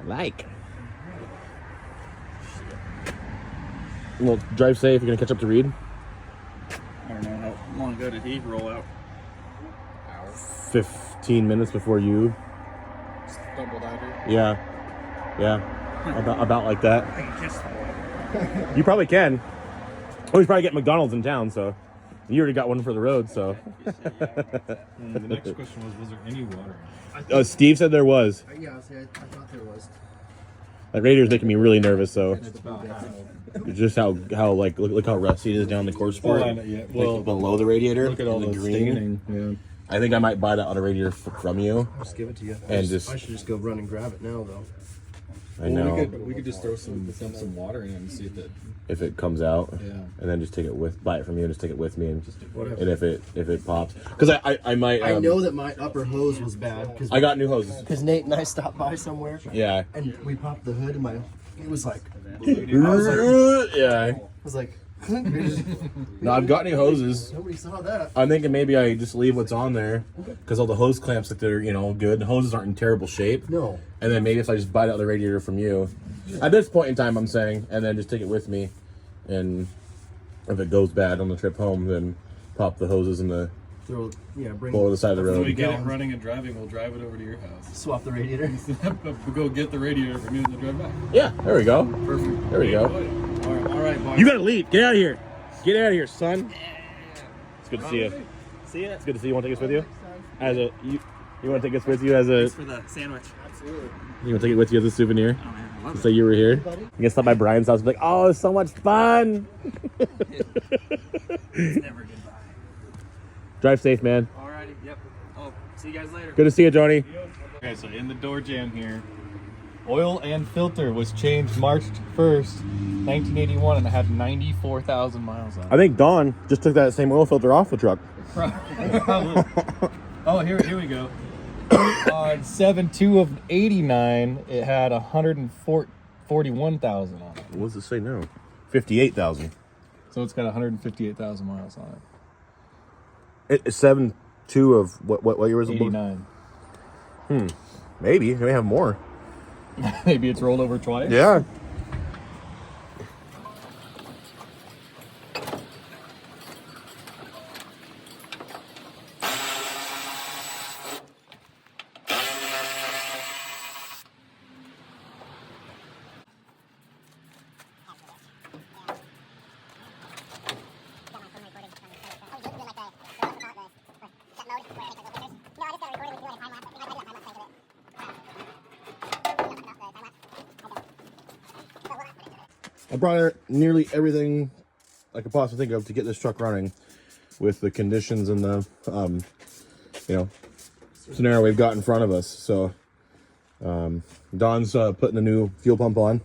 like. Well, drive safe. You're going to catch up to Reed. I don't know how long ago did he roll out? 15 minutes before you. Stumbled out here. Yeah. About like that. You probably can. Oh, he's probably getting McDonald's in town, so you already got one for the road, so. The next question was there any water? Steve said there was. Yeah, I thought there was. That radiator's making me really nervous, so. It's about half. Just how like look how rusty it is down the core sport. Yeah. Well, like below the radiator. look at all the the green. staining. Yeah. I think I might buy that on a radiator from you. Just give it to you. And I just- should just go run and grab it now, though. I know. We could just throw some water in it and see if it. If it comes out, Yeah. and then just take it buy it from you, and just take it with me, and Whatever. and if it pops, because I might. I know that my upper hose was bad because I got new hoses. Nate and I stopped by somewhere. Yeah. And we popped the hood, and it was like, Yeah. I was like, No, I've got new hoses. nobody saw that. I'm thinking maybe I just leave what's on there because all the hose clamps that they're good. The hoses aren't in terrible shape. No. And then maybe if I just buy the other radiator from you, at this point in time, I'm saying, and then just take it with me, and if it goes bad on the trip home, then pop the hoses in the Bring over the side of the When we road. get it running and driving, we'll drive it over to your house. swap the radiator. We'll go get the radiator from you and then drive back. Yeah, there we go. Perfect. There we go. All right, boys. You gotta leave. Get out of here. Get out of here, son. It's good to see you. See ya. It's good to see you. You want to take us with you? As a you want to take us with you as a? Thanks for the sandwich. Absolutely. You want to take it with you as a souvenir? Oh man, I love To it. say you were here. You can stop by Brian's house and be like, "Oh, it's so much fun." It's never goodbye. Drive safe, man. Alrighty, yep. Oh, see you guys later. Good to see you, Tony. Okay, so in the door jam here, oil and filter was changed March 1st, 1981, and it had 94,000 miles on it. I think Dawn just took that same oil filter off the truck. Oh, here we go. On 7/2 of 89, it had 141,000 on it. What does it say now? 58,000. So it's got 158,000 miles on it. It's 7/2 of what year was it? 89. Maybe it may have more. Maybe it's rolled over twice. Yeah. I brought nearly everything I could possibly think of to get this truck running with the conditions and the, you know, scenario we've got in front of us. So, Don's putting a new fuel pump on.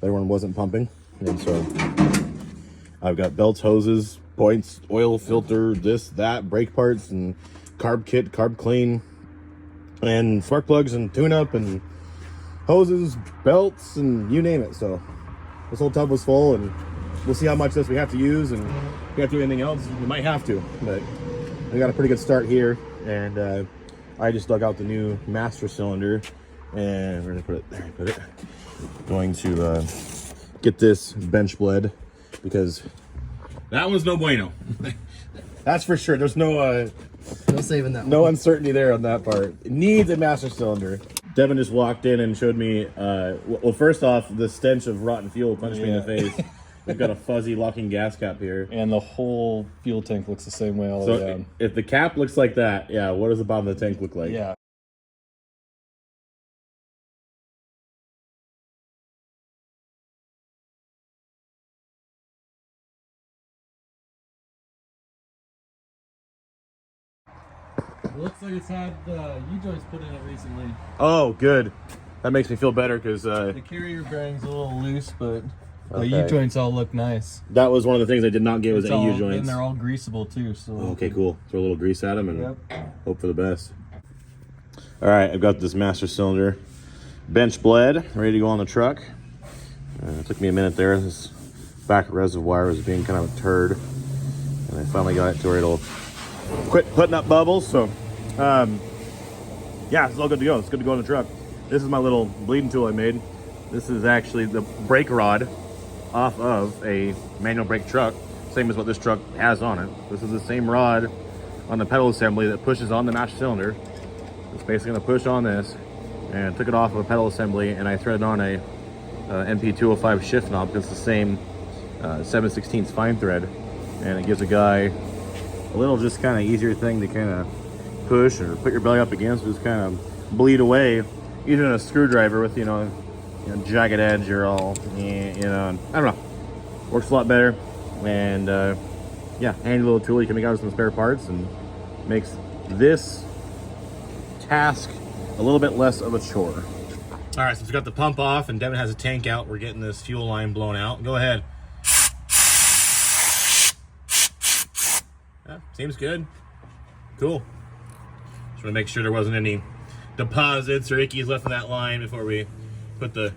The other one wasn't pumping. And so I've got belts, hoses, points, oil filter, this, that, brake parts, and carb kit, carb clean, and spark plugs, and tune-up, and hoses, belts, and you name it. So this whole tub was full, and we'll see how much of this we have to use, and if we have to do anything else, we might have to. But we got a pretty good start here, and I just dug out the new master cylinder, and we're gonna put it there. Put it. Going to get this bench bled, because that one's no bueno. That's for sure. There's no saving that. no uncertainty there on that part. It needs a master cylinder. Devin just walked in and showed me, well, first off, the stench of rotten fuel punched me in the face. We've got a fuzzy locking gas cap here. And the whole fuel tank looks the same way all the way down. If the cap looks like that, yeah, what does the bottom of the tank look like? Yeah. It looks like it's had U-joints put in it recently. Oh, good. That makes me feel better, because The carrier bearing's a little loose, but the Okay. U-joints all look nice. that was one of the things I did not get was any U-joints. And they're all greasable too. So Okay, cool. Throw a little grease at them and hope for the best. All right, I've got this master cylinder bench bled, ready to go on the truck. It took me a minute there. This back reservoir was being kind of a turd, and I finally got it to where it'll quit putting up bubbles. So, yeah, it's all good to go. It's good to go on the truck. This is my little bleeding tool I made. This is actually the brake rod off of a manual brake truck, same as what this truck has on it. This is the same rod on the pedal assembly that pushes on the master cylinder. It's basically gonna push on this, and I took it off of a pedal assembly, and I threaded on a MP205 shift knob, because it's the same 7/16 fine thread, and it gives a guy a little just kind of easier thing to kind of push or put your belly up against, just kind of bleed away, even a screwdriver with, you know, jagged edge or all, you know, I don't know, works a lot better. And yeah, handy little tool. You can make out some spare parts and makes this task a little bit less of a chore. All right, since we got the pump off and Devin has a tank out, we're getting this fuel line blown out. Go ahead. Yeah, seems good. Cool. Just want to make sure there wasn't any deposits or ickies left in that line before we put the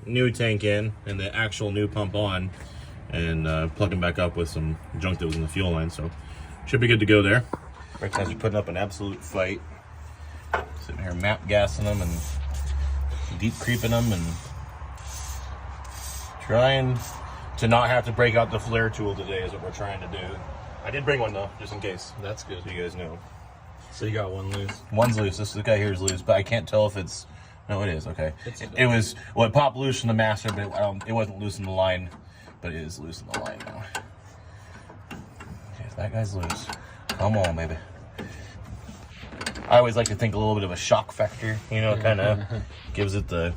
new tank in and the actual new pump on, and plug them back up with some junk that was in the fuel line. So should be good to go there. Right, guys are putting up an absolute fight. Sitting here map gassing them and deep creeping them and trying to not have to break out the flare tool today is what we're trying to do. I did bring one though, just in case. that's good. So you guys know. So you got one loose. One's loose. This guy here is loose, but I can't tell if it's. No, it is. Okay. It was. Well, it popped loose in the master, but it wasn't loose in the line. But it is loose in the line now. Okay, that guy's loose. Come on, baby. I always like to think a little bit of a shock factor. You know, kind of gives it the.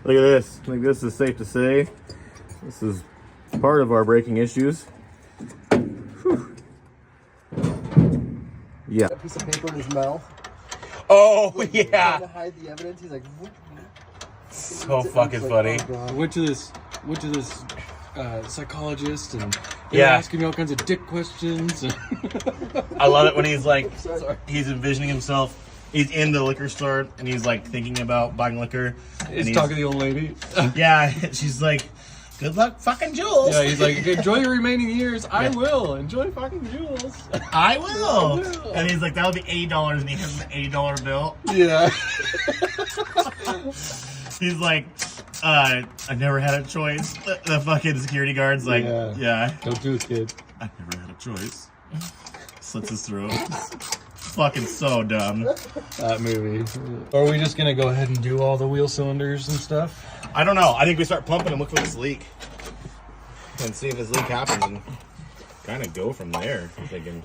Look at this. I think this is safe to say. This is part of our braking issues. Whew. Yeah. A piece of paper in his mouth. Oh, Trying yeah. to hide the evidence. He's like, whoop. So fucking funny. Oh, God. Went to this psychologist, and Yeah. asking me all kinds of dick questions. I love it when he's like, he's envisioning himself. He's in the liquor store and he's like thinking about buying liquor. He's talking to the old lady. Yeah, she's like, good luck fucking Jules. Yeah, he's like, enjoy your remaining years. I will. Enjoy fucking Jules. I will. And he's like, that'll be $80, and he has an $80 bill. Yeah. He's like, I never had a choice. The fucking security guard's like, yeah. Don't do it, kid. I never had a choice. Slits his throat. Fucking so dumb. That movie. Are we just gonna go ahead and do all the wheel cylinders and stuff? I don't know. I think we start pumping and look for this leak. And see if this leak happens and kind of go from there. I'm thinking.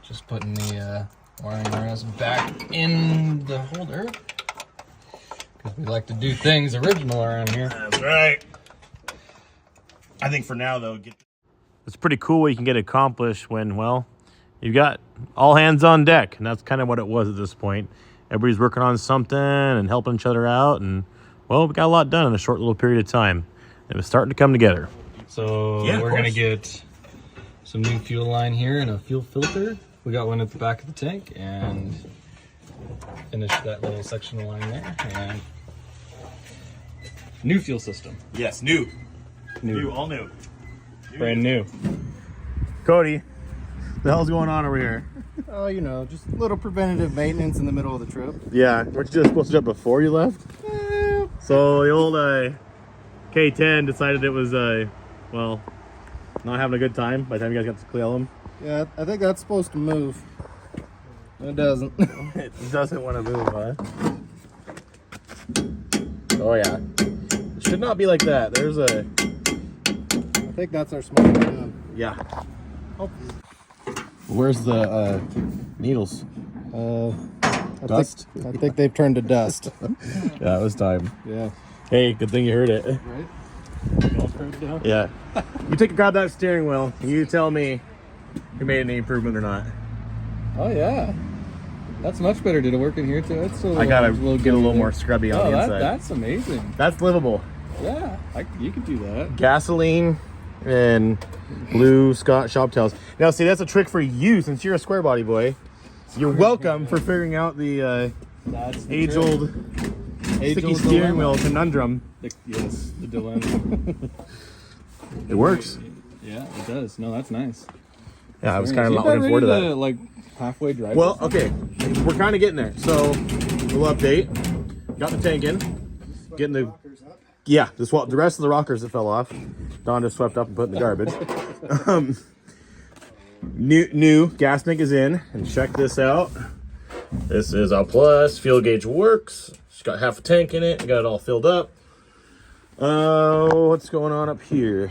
Just putting the wiring harness back in the holder. Because we like to do things original around here. That's right. I think for now, though, it's pretty cool what you can get accomplished when, well, you've got all hands on deck. And that's kind of what it was at this point. Everybody's working on something and helping each other out. And, well, we got a lot done in a short little period of time. It was starting to come together. So we're going to get some new fuel line here and a fuel filter. We got one at the back of the tank and finish that little section of line there. And new fuel system. Yes, new, all new. Brand new. Cody, the hell's going on over here? Oh, you know, just a little preventative maintenance in the middle of the trip. Yeah, weren't you just supposed to do it before you left? So the old K10 decided it was, well, not having a good time by the time you guys got to Cleveland. Yeah, I think that's supposed to move. It doesn't. It doesn't want to move, huh? Oh yeah. It should not be like that. There's a... I think that's our small gun. Yeah. Where's the needles? Dust? I think they've turned to dust. Yeah, it was time. Yeah. Hey, good thing you heard it. Right? Yeah. You take a grab that steering wheel and you tell me if you made any improvement or not. Oh yeah. That's much better. Did it work in here too? It's I gotta get a little more scrubby on the inside. That's amazing. That's livable. Yeah, you could do that. Gasoline and blue Scott shop tails. Now see, that's a trick for you since you're a square body boy. You're welcome for figuring out the age-old sticky steering wheel conundrum. Yes, the dilemma. It works. Yeah, it does. No, that's nice. Yeah, I was kind of not looking forward to that. Like halfway drive. Well, okay, we're kind of getting there. So, little update. Got the tank in. Getting the... Yeah, the rest of the rockers that fell off, Don just swept up and put in the garbage. New gas tank is in, and check this out. This is a plus. Fuel gauge works. It's got half a tank in it. We got it all filled up. What's going on up here?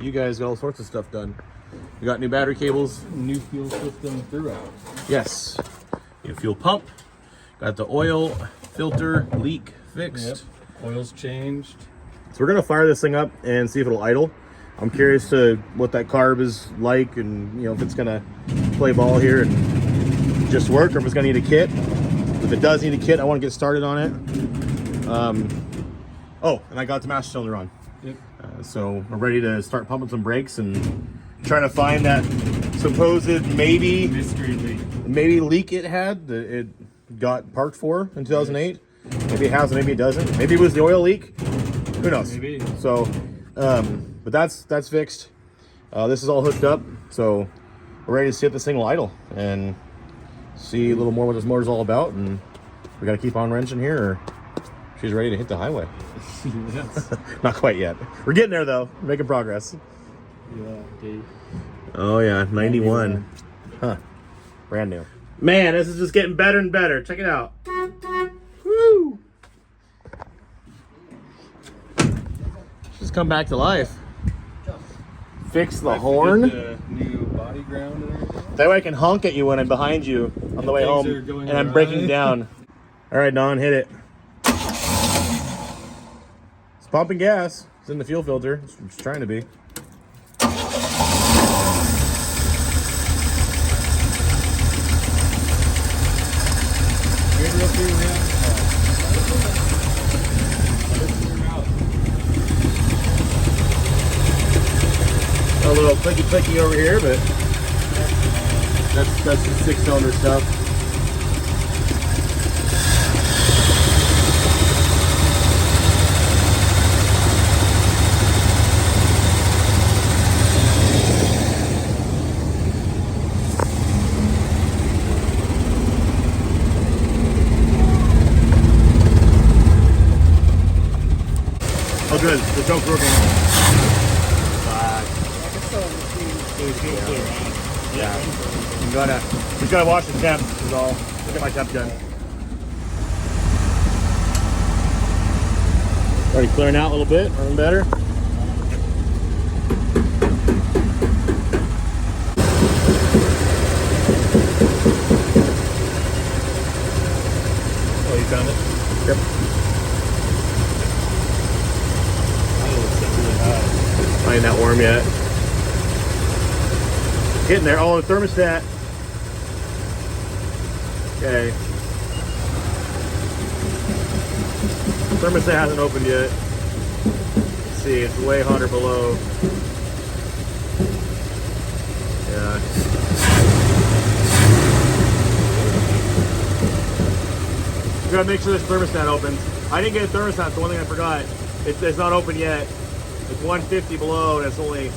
You guys got all sorts of stuff done. We got new battery cables. New fuel system throughout. Yes. New fuel pump. Got the oil filter leak fixed. Yep. Oil's changed. So we're gonna fire this thing up and see if it'll idle. I'm curious to what that carb is like, and if it's gonna play ball here and just work, or if it's gonna need a kit. If it does need a kit, I want to get started on it. Oh, and I got the master cylinder on. Yep. So we're ready to start pumping some brakes and trying to find that supposed maybe leak it had that it got parked for in 2008. Maybe it has, maybe it doesn't. Maybe it was the oil leak. Who knows? Maybe. So, but that's fixed. This is all hooked up, so we're ready to see if this thing will idle and see a little more what this motor's all about. And we got to keep on wrenching here, or she's ready to hit the highway. Yes. Not quite yet. We're getting there though. We're making progress. Yeah, Dave. Oh yeah, 91. Huh. Brand new. Man, this is just getting better and better. Check it out. Woo! Just come back to life. Fix the horn. The new body ground and everything. That way I can honk at you when I'm behind you on the way home and I'm breaking down. All right, Don, hit it. It's pumping gas. It's in the fuel filter. It's trying to be. A little clicky over here, but that's the 6-cylinder stuff. good. The choke's working. Yeah. Just gotta watch the temp is all. Look at my temp gun. Already clearing out a little bit, running better. Oh, you found it? Yep. Not even that warm yet. Getting there. Oh, the thermostat. Okay. Thermostat hasn't opened yet. Let's see, it's way hotter below. Yeah. We gotta make sure this thermostat opens. I didn't get a thermostat, the one thing I forgot. It's not open yet. It's 150 below and it's only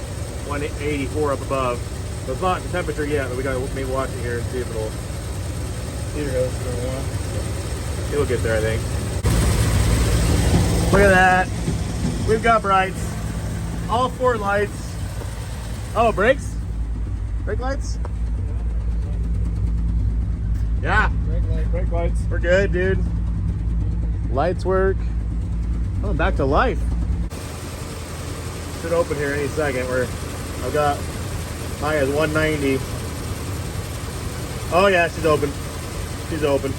184 up above. So it's not the temperature yet, but we gotta maybe watch it here and see if it'll. Heater goes for one. It'll get there, I think. Look at that. We've got brights. All 4 lights. Oh, brakes? Brake lights? Yeah. Brake lights. We're good, dude. Lights work. Oh, back to life. Should open here any second. I've got mine is 190. Oh yeah, she's open. She's open.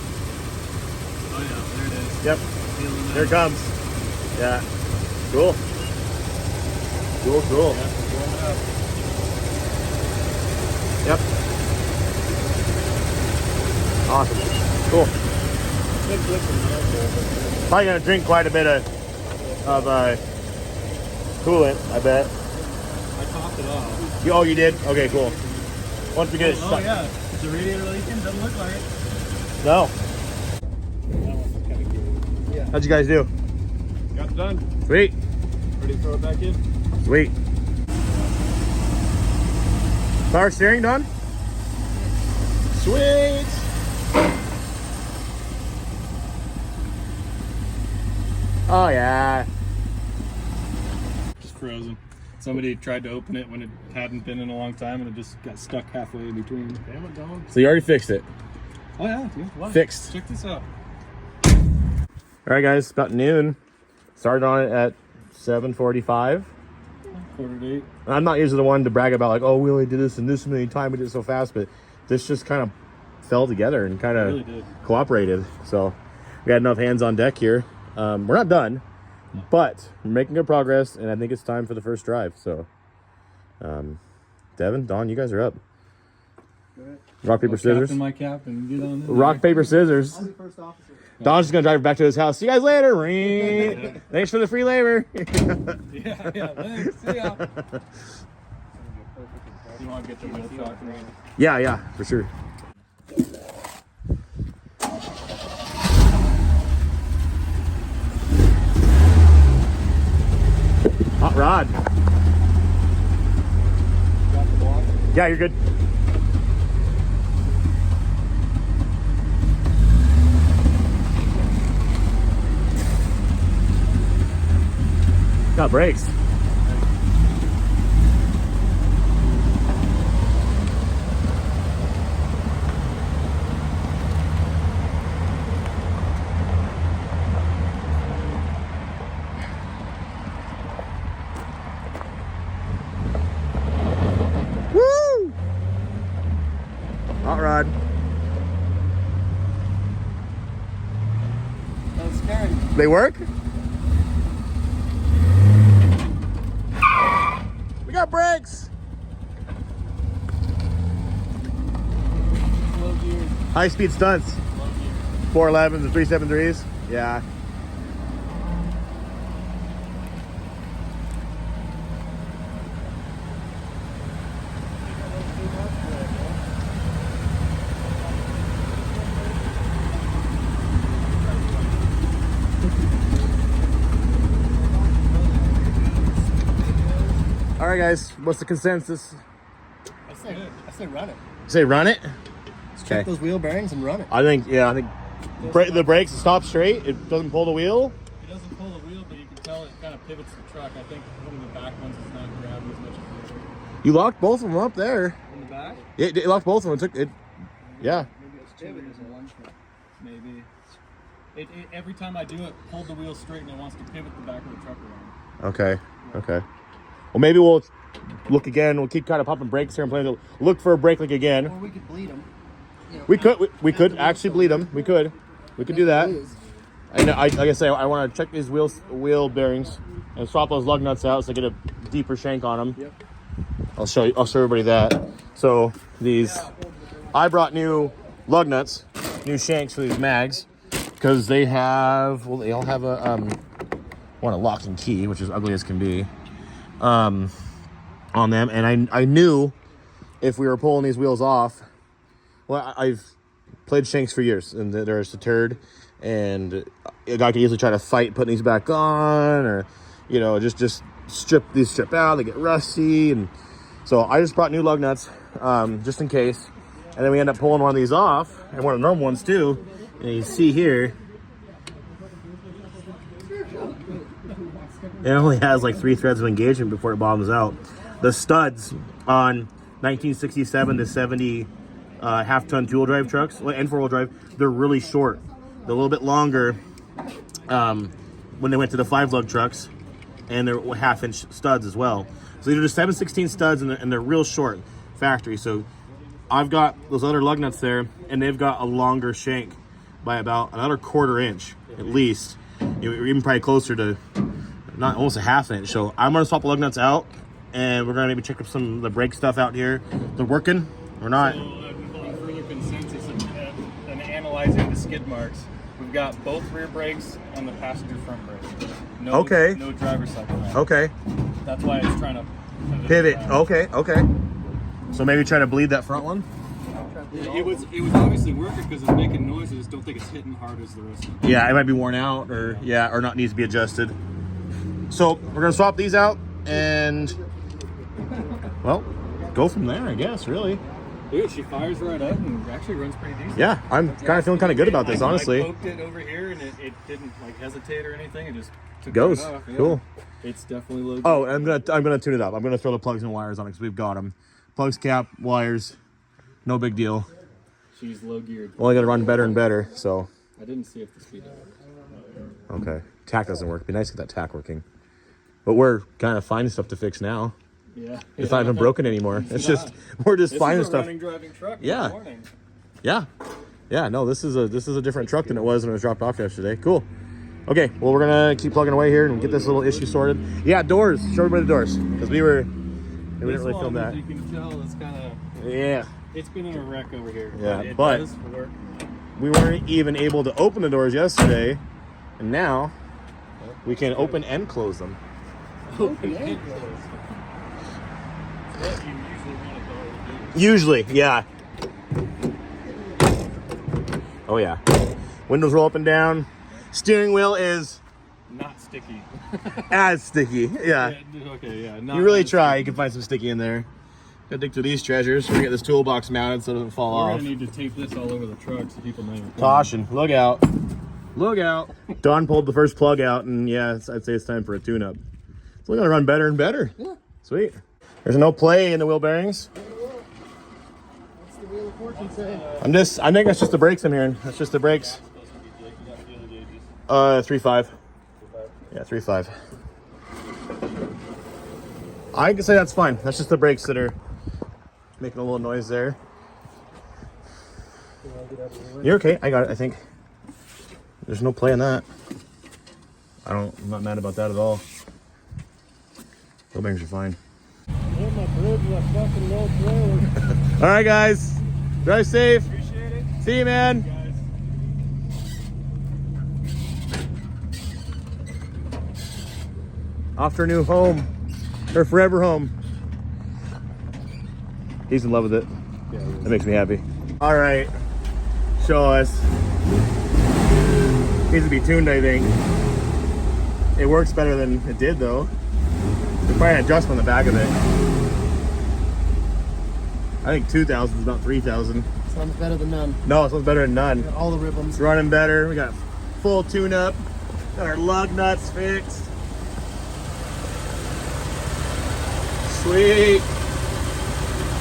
Oh yeah, there it is. Yep. Here it comes. Yeah. Cool. Cool, cool. Yeah, warm it up. Yep. Awesome. Cool. Probably gonna drink quite a bit of coolant, I bet. I topped it off. Oh, you did? Okay, cool. Once we get it Oh stuck. yeah, is the radiator leaking? Doesn't look like it. No. That one's kind of good. Yeah. How'd you guys do? Got it done. Sweet. Ready to throw it back in? Sweet. Power steering done? Sweet. Oh yeah. Just frozen. Somebody tried to open it when it hadn't been in a long time and it just got stuck halfway in between. Damn it, dog. So you already fixed it. Oh yeah, dude. What? Fixed. Check this out. All right, guys. About noon. Started on it at 7:45. 7:45. I'm not usually the one to brag about like, oh, we only did this and this many times, we did it so fast, but this just kind of fell together and kind of really cooperated. So we got enough hands on deck here. We're not done, but we're making good progress, and I think it's time for the first drive. So, Devin, Don, you guys are up. Rock, paper, scissors. My cap and get on Rock, paper, scissors. I'll be first officer. Don's just gonna drive back to his house. See you guys later. Thanks for the free labor. Yeah, thanks. See ya. You want to get the wheel shock? Yeah, for sure. Hot rod. Yeah, you're good. Got brakes. Woo! Hot rod. That's scary. They work? We got brakes. Low gear. High speed stunts. 411s and 373s. Yeah. All right, guys. What's the consensus? I say run it. Say run it. Check those wheel bearings and run it. I think the brakes stop straight. It doesn't pull the wheel. It doesn't pull the wheel, but you can tell it kind of pivots the truck. I think one of the back ones is not grabbing as much as the other. You locked both of them up there. In the back? Yeah, it locked both of them. It took it. Yeah. Maybe it's two reasons. Maybe. Every time I do it, hold the wheel straight and it wants to pivot the back of the truck around. Okay. Okay. Well, maybe we'll look again. We'll keep kind of popping brakes here and planning to look for a brake leak again. Or we could bleed them. We could actually bleed them. We could do that. And like I say, I want to check these wheel bearings and swap those lug nuts out so I get a deeper shank on them. Yep. I'll show everybody that. So I brought new lug nuts, new shanks for these mags because they all have a lock and key, which is ugly as can be, on them. And I knew if we were pulling these wheels off, well, I've played shanks for years and they're deterred, and a guy could easily try to fight putting these back on, or just strip out. They get rusty, and so I just brought new lug nuts just in case. And then we end up pulling one of these off, and one of the normal ones too. And you see here, it only has like 3 threads of engagement before it bottoms out. The studs on 1967 to 70 half-ton two-wheel drive trucks and four-wheel drive, they're really short. They're a little bit longer when they went to the 5-lug trucks, and they're half-inch studs as well. So these are just 7/16 studs, and they're real short factory. So I've got those other lug nuts there, and they've got a longer shank by about another 1/4 inch at least, even probably closer to not almost a 1/2 inch. So I'm gonna swap the lug nuts out, and we're gonna maybe check up some of the brake stuff out here. They're working or not? So further consensus and analyzing the skid marks, we've got both rear brakes on the passenger front brake. No driver's side brake. Okay. That's why it's trying to Pivot. Okay. So maybe try to bleed that front one. It was obviously working because it's making noise. I just don't think it's hitting hard as the rest of it. Yeah, it might be worn out, or not needs to be adjusted. So we're gonna swap these out and, well, go from there, I guess. Really. Dude, she fires right up and actually runs pretty decent. Yeah, I'm kind of feeling kind of good about this, honestly. I poked it over here and it didn't hesitate or anything. It just took goes. it off. Yeah. Cool. It's definitely low. Oh, I'm gonna tune it up. I'm gonna throw the plugs and wires on it because we've got them. Plugs, cap, wires, no big deal. She's low geared. Only got to run better and better. So. I didn't see if the speed worked. Okay, tack doesn't work. It'd be nice to get that tack working. But we're kind of finding stuff to fix now. Yeah. It's not even broken anymore. It's just we're just finding stuff. Running, driving truck. Yeah. Yeah. No, this is a different truck than it was when it was dropped off yesterday. Cool. Okay. Well, we're gonna keep plugging away here and get this little issue sorted. Yeah, doors. Show everybody the doors because we didn't really film that. As you can tell, it's kind of. Yeah. It's been in a wreck over here. Yeah, but does work. We weren't even able to open the doors yesterday, and now we can open and close them. Open and close. Usually, yeah. Oh yeah. Windows roll up and down. Steering wheel is not sticky. As sticky, yeah. Okay, yeah. You really try. You can find some sticky in there. Gotta dig through these treasures. We're gonna get this toolbox mounted so it doesn't fall off. We're gonna need to tape this all over the truck so people know. Caution! Look out! Look out! Don pulled the first plug out, and yeah, I'd say it's time for a tune-up. So we're gonna run better and better. Yeah. Sweet. There's no play in the wheel bearings. What's the wheel of fortune say? I think that's just the brakes I'm hearing. That's just the brakes. 3.5. Yeah, 3.5. I can say that's fine. That's just the brakes that are making a little noise there. You're okay. I got it, I think. There's no play in that. I'm not mad about that at all. Wheel bearings are fine. All right, guys. Drive safe. Appreciate it. See you, man. Off to our new home. Her forever home. He's in love with it. Yeah, that makes me happy. All right. Show us. Needs to be tuned, I think. It works better than it did, though. There's probably an adjustment on the back of it. I think 2,000 is not 3,000. Sounds better than none. No, it sounds better than none. Got all the ribbons. It's running better. We got full tune-up. Got our lug nuts fixed. Sweet.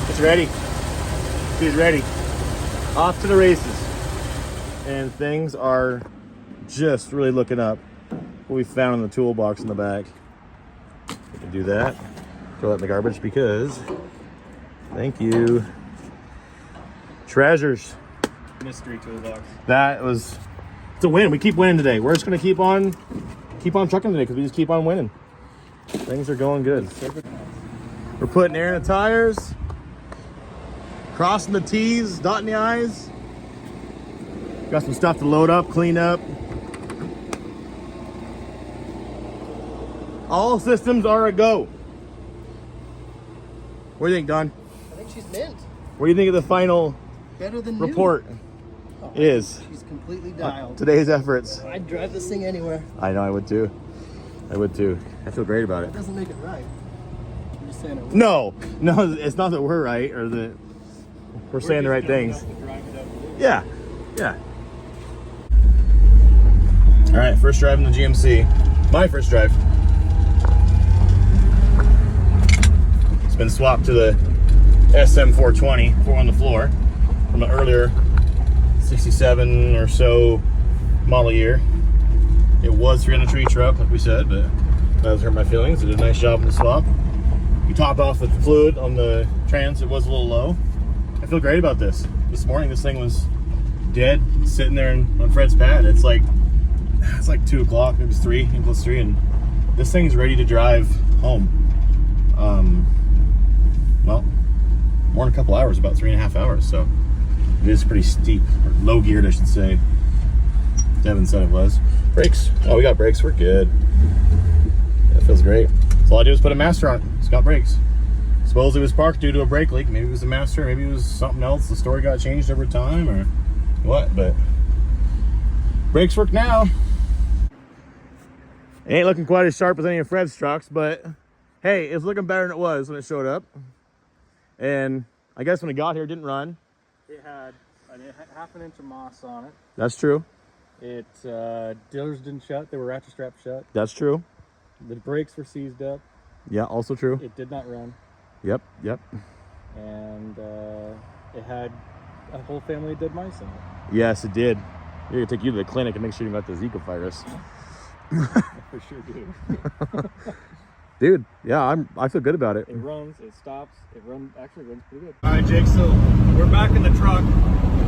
It's ready. He's ready. Off to the races. And things are just really looking up. What we found in the toolbox in the back. We can do that. Throw that in the garbage because, thank you. Treasures. Mystery toolbox. That was, it's a win. We keep winning today. We're just gonna keep on trucking today because we just keep on winning. Things are going good. We're putting air in the tires, crossing the T's, dotting the I's. Got some stuff to load up, clean up. All systems are a go. What do you think, Don? I think she's mint. What do you think of the final Better than report? Oh, It is. She's completely dialed. Today's efforts. I'd drive this thing anywhere. I know, I would too. I would too. I feel great about it. That doesn't make it right. I'm just saying it. No, it's not that we're right or that we're saying the right things. Yeah, yeah. All right, first drive in the GMC. My first drive. It's been swapped to the SM420, 4 on the floor, from the earlier 67 or so model year. It was 300 tree truck, like we said, but that doesn't hurt my feelings. It did a nice job in the swap. We topped off the fluid on the trans. It was a little low. I feel great about this. This morning, this thing was dead, sitting there on Fred's pad. It's like 2 o'clock, maybe it's 3, close to 3, and this thing's ready to drive home. Well, more than a couple hours, about 3.5 hours, so it is pretty steep, or low geared, I should say. Devin said it was. Brakes. Oh, we got brakes. We're good. That feels great. So all I do is put a master on it. It's got brakes. Suppose it was parked due to a brake leak. Maybe it was a master. Maybe it was something else. The story got changed over time or what, but brakes work now. It ain't looking quite as sharp as any of Fred's trucks, but hey, it's looking better than it was when it showed up. And I guess when it got here, it didn't run. It had half an inch of moss on it. That's true. It dealers didn't shut. They were ratchet strapped shut. That's true. The brakes were seized up. Yeah, also true. It did not run. Yep. And it had a whole family of dead mice in it. Yes, it did. We're gonna take you to the clinic and make sure you got the Zika virus. For sure do. Dude, yeah, I feel good about it. It runs, it stops, actually runs pretty good. All right, Jake, so we're back in the truck,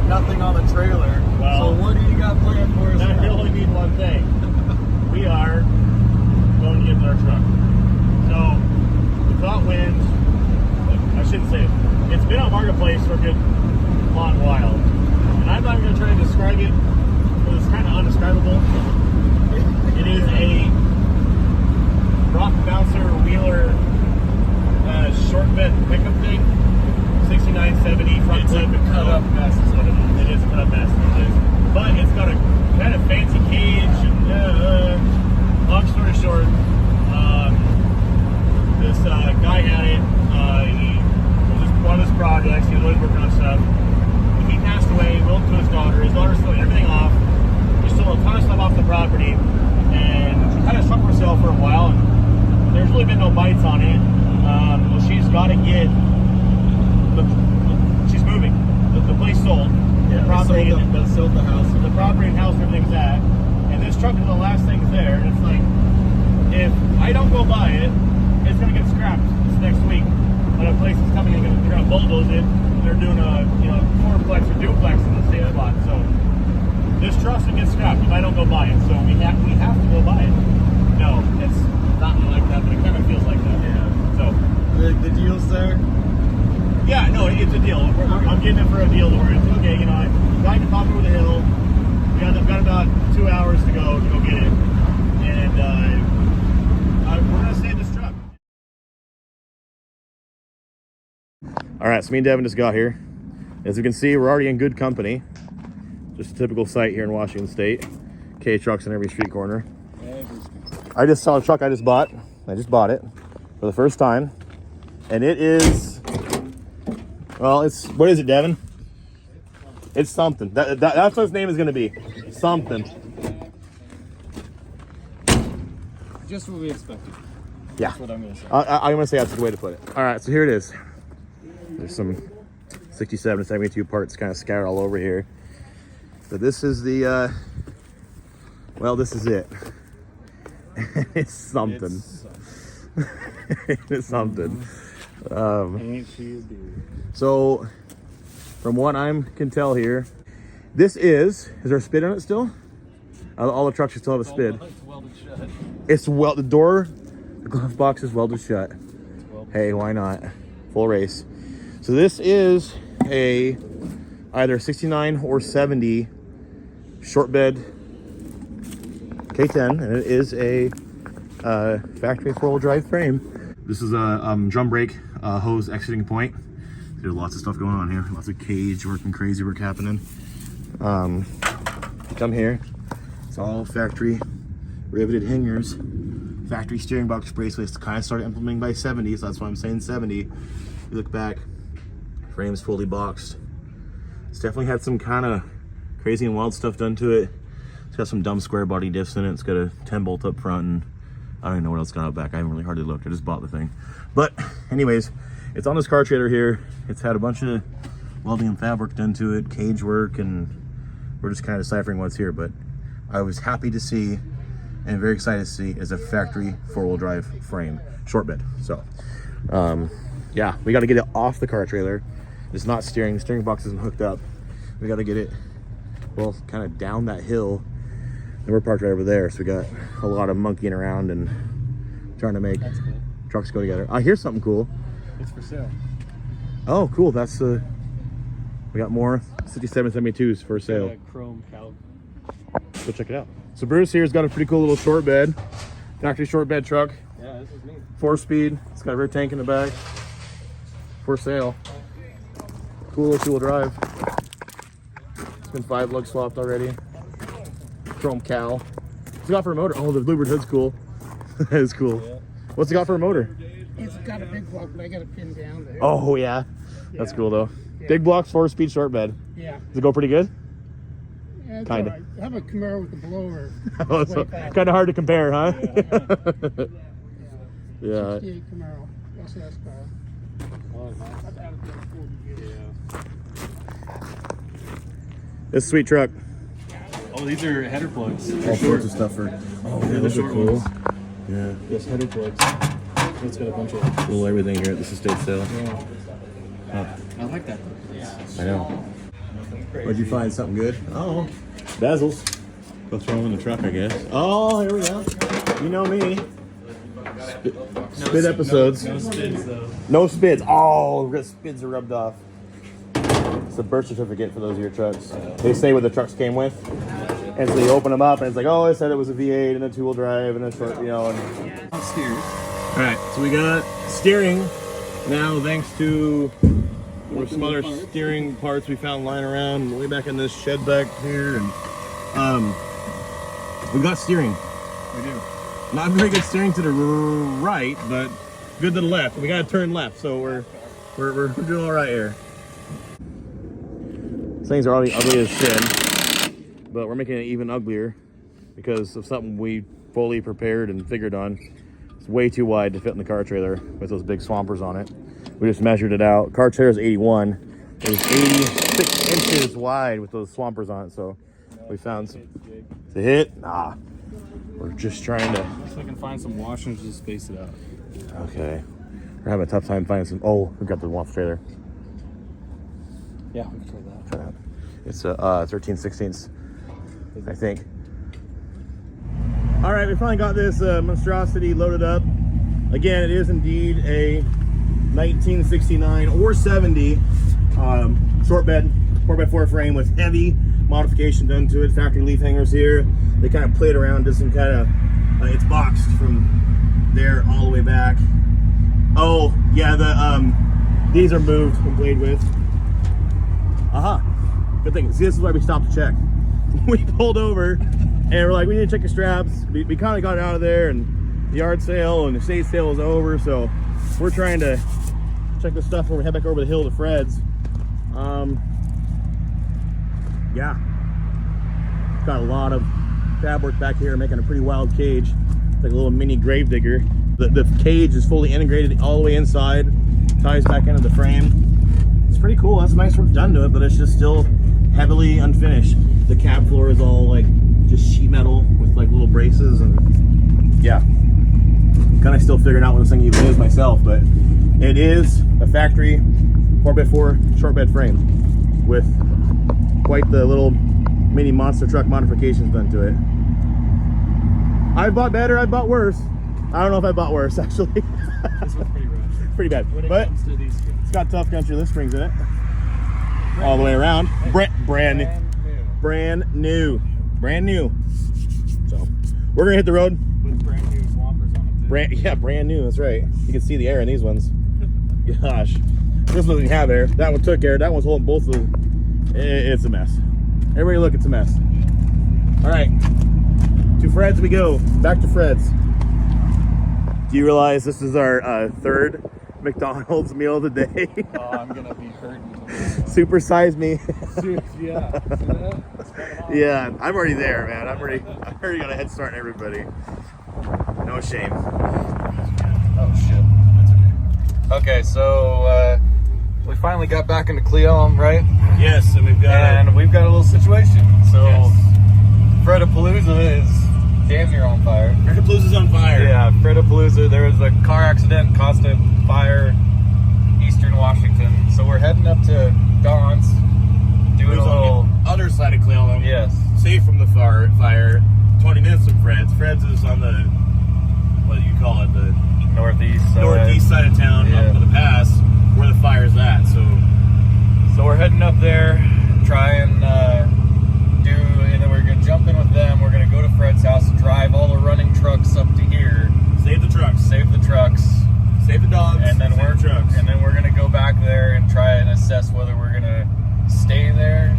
nothing on the trailer. Well, so what do you got planned for us we now? only need one thing. We are going to get in our truck. So, we caught wind. I shouldn't say it. It's been on Marketplace for a good long while. And I'm not even going to try to describe it because it's kind of undescribable. It is a rock bouncer wheeler short bed pickup thing. 6970 front clip. It's a cut up mess is what it is. It is a cut up mess. It is. But it's got a kind of fancy cage. And, long story short, this guy had it. He was just one of his projects. He was always working on stuff. He passed away, willed to his daughter. His daughter stole everything off. He stole a ton of stuff off the property. And she kind of stuck herself for a while. And there's really been no bites on it. Well, she's got to get. She's moving. The place sold. Yeah, the property. they sold the house. The property and house and everything's at. And this truck is the last thing's there. And it's like, if I don't go buy it, it's going to get scrapped this next week. When a place is coming in, they're going to bulldoze it. They're doing a fourplex or duplex in the same spot. So this truck's going to get scrapped if I don't go buy it. So we have to go buy it. No, it's not like that, but it kind of feels like that. Yeah. So The deal's there? yeah, no, it's a deal. I'm getting it for a deal where it's okay. I can pop over the hill. We got about 2 hours to go get it, and we're gonna save this truck. All right, so me and Devin just got here. As you can see, we're already in good company. Just a typical site here in Washington State. K trucks in every street corner. I just saw a truck I just bought. I just bought it for the first time. And it is, well, what is it, Devin? It's something. That's what its name is going to be. Something. Just what we expected. Yeah. That's what I'm gonna say. I'm gonna say that's the way to put it. All right, so here it is. There's some 67 to 72 parts kind of scattered all over here. But this is the, well, this is it. It's something. It's something. Ain't she a dude? So, from what I can tell here, this is there a spid on it still? All the trucks still have a spid. It's welded shut. It's the door, the glove box is welded shut. Hey, why not? Full race. So this is a either 69 or 70 short bed K10, and it is a factory 4-wheel drive frame. This is a drum brake hose exiting point. There's lots of stuff going on here. Lots of cage work and crazy work happening. You come here, it's all factory riveted hangers. Factory steering box bracelets kind of started implementing by 70, so that's why I'm saying 70. You look back, frame's fully boxed. It's definitely had some kind of crazy and wild stuff done to it. It's got some dumb square body diffs in it. It's got a 10 bolt up front, and I don't even know what else got out back. I haven't really hardly looked. I just bought the thing. But anyways, it's on this car trailer here. It's had a bunch of welding and fab work done to it, cage work, and we're just kind of deciphering what's here. But I was happy to see and very excited to see is a factory 4-wheel drive frame, short bed. So yeah, we got to get it off the car trailer. It's not steering. The steering box isn't hooked up. We got to get it, well, kind of down that hill. And we're parked right over there, so we got a lot of monkeying around and trying to make trucks go together. I hear something cool. It's for sale. Oh, cool. That's we got more 6772s for sale. Chrome cow. Go check it out. So Bruce here's got a pretty cool little short bed, factory short bed truck. Yeah, this is neat. 4-speed. It's got a rear tank in the back. For sale. Cool little 2-wheel drive. It's been 5 lugs swapped already. Chrome cow. What's it got for a motor? Oh, the bluebird hood's cool. That is cool. Yeah. What's it got for a motor? It's got a big block, but I got it pinned down there. Oh yeah, that's cool though. Yeah. Big blocks, 4-speed short bed. Yeah. Does it go pretty good? Yeah, it's Kinda. all right. I have a Camaro with the blower. Oh, so kind of hard to compare, huh? Yeah. Yeah. 68 Camaro, SS car. This sweet truck. Oh, these are header plugs. All sorts of stuff for. Oh, yeah, those are cool. Yeah. Yes, header plugs. It's got a bunch of Little everything here at this estate sale. Yeah. Huh. I like that. I know. What'd you find? Something good? Oh, bezels. What's wrong with the truck, I guess? Oh, here we go. You know me. Spid episodes. No spids though. No spids. Oh, spids are rubbed off. It's a birth certificate for those of your trucks. They say what the trucks came with. And so you open them up and it's like, oh, I said it was a V8 and a 2-wheel drive and a short, you know. And... Steers. All right, so we got steering now, thanks to some other steering parts we found lying around way back in this shed back here, and we got steering. We do. Not very good steering to the right, but good to the left. We got to turn left, so we're doing all right here. These things are already ugly as sin, but we're making it even uglier because of something we fully prepared and figured on. It's way too wide to fit in the car trailer with those big swampers on it. We just measured it out. Car trailer is 81. It was 86 inches wide with those swampers on it, so we found some. It's a hit? Nah. We're just trying to. So we can find some washers to space it out. Okay. We're having a tough time finding some. Oh, we got the waffle trailer. Yeah, we can try that. Try that. It's a 13/16, I think. All right, we finally got this monstrosity loaded up. Again, it is indeed a 1969 or 70 short bed 4x4 frame with heavy modification done to it. Factory leaf hangers here. They kind of played around, did some kind of. It's boxed from there all the way back. Oh yeah, these are moved and played with. Aha! Good thing. See, this is why we stopped to check. We pulled over and we're like, we need to check your straps. We kind of got out of there, and the yard sale and the estate sale is over, so we're trying to check the stuff when we head back over the hill to Fred's. Yeah, got a lot of fab work back here, making a pretty wild cage. It's like a little mini grave digger. The cage is fully integrated all the way inside, ties back into the frame. It's pretty cool. That's nice work done to it, but it's just still heavily unfinished. The cab floor is all like just sheet metal with like little braces, and yeah, kind of still figuring out what this thing even is myself, but it is a factory 4x4 short bed frame with quite the little mini monster truck modifications done to it. I bought better, I bought worse. I don't know if I bought worse, actually. This one's pretty rough. Pretty bad, When it but comes to these springs. it's got Tough Country lift springs in it. All the way around. Brand new. So we're gonna hit the road. With brand new swampers on it too. Brand new, that's right. You can see the air in these ones. Gosh. This one doesn't have air. That one took air. That one's holding both of them. It's a mess. Everybody look, it's a mess. All right. To Fred's we go. Back to Fred's. Do you realize this is our third McDonald's meal of the day? Oh, I'm gonna be hurting. Super size me. Yeah. Yeah, I'm already there, man. I'm already got a head start on everybody. No shame. Oh shit. That's okay. Okay, so we finally got back into Cleom, right? Yes, and we've got we've got a little situation. So Yes. Fredapalooza is damn near on fire. Fredapalooza's on fire. Yeah, Fredapalooza. There was a car accident, caused a fire, Eastern Washington. So we're heading up to Don's, doing It was a little. on the other side of Cleveland. Yes. Safe from the fire. 20 minutes from Fred's. Fred's is on the, what do you call it, the Northeast side of town, Yeah. up to the pass, where the fire's at. So we're heading up there, try and and then we're gonna jump in with them. We're gonna go to Fred's house, drive all the running trucks up to here, save the trucks, save the trucks, save the dogs, and then we're gonna go back there and try and assess whether we're gonna stay there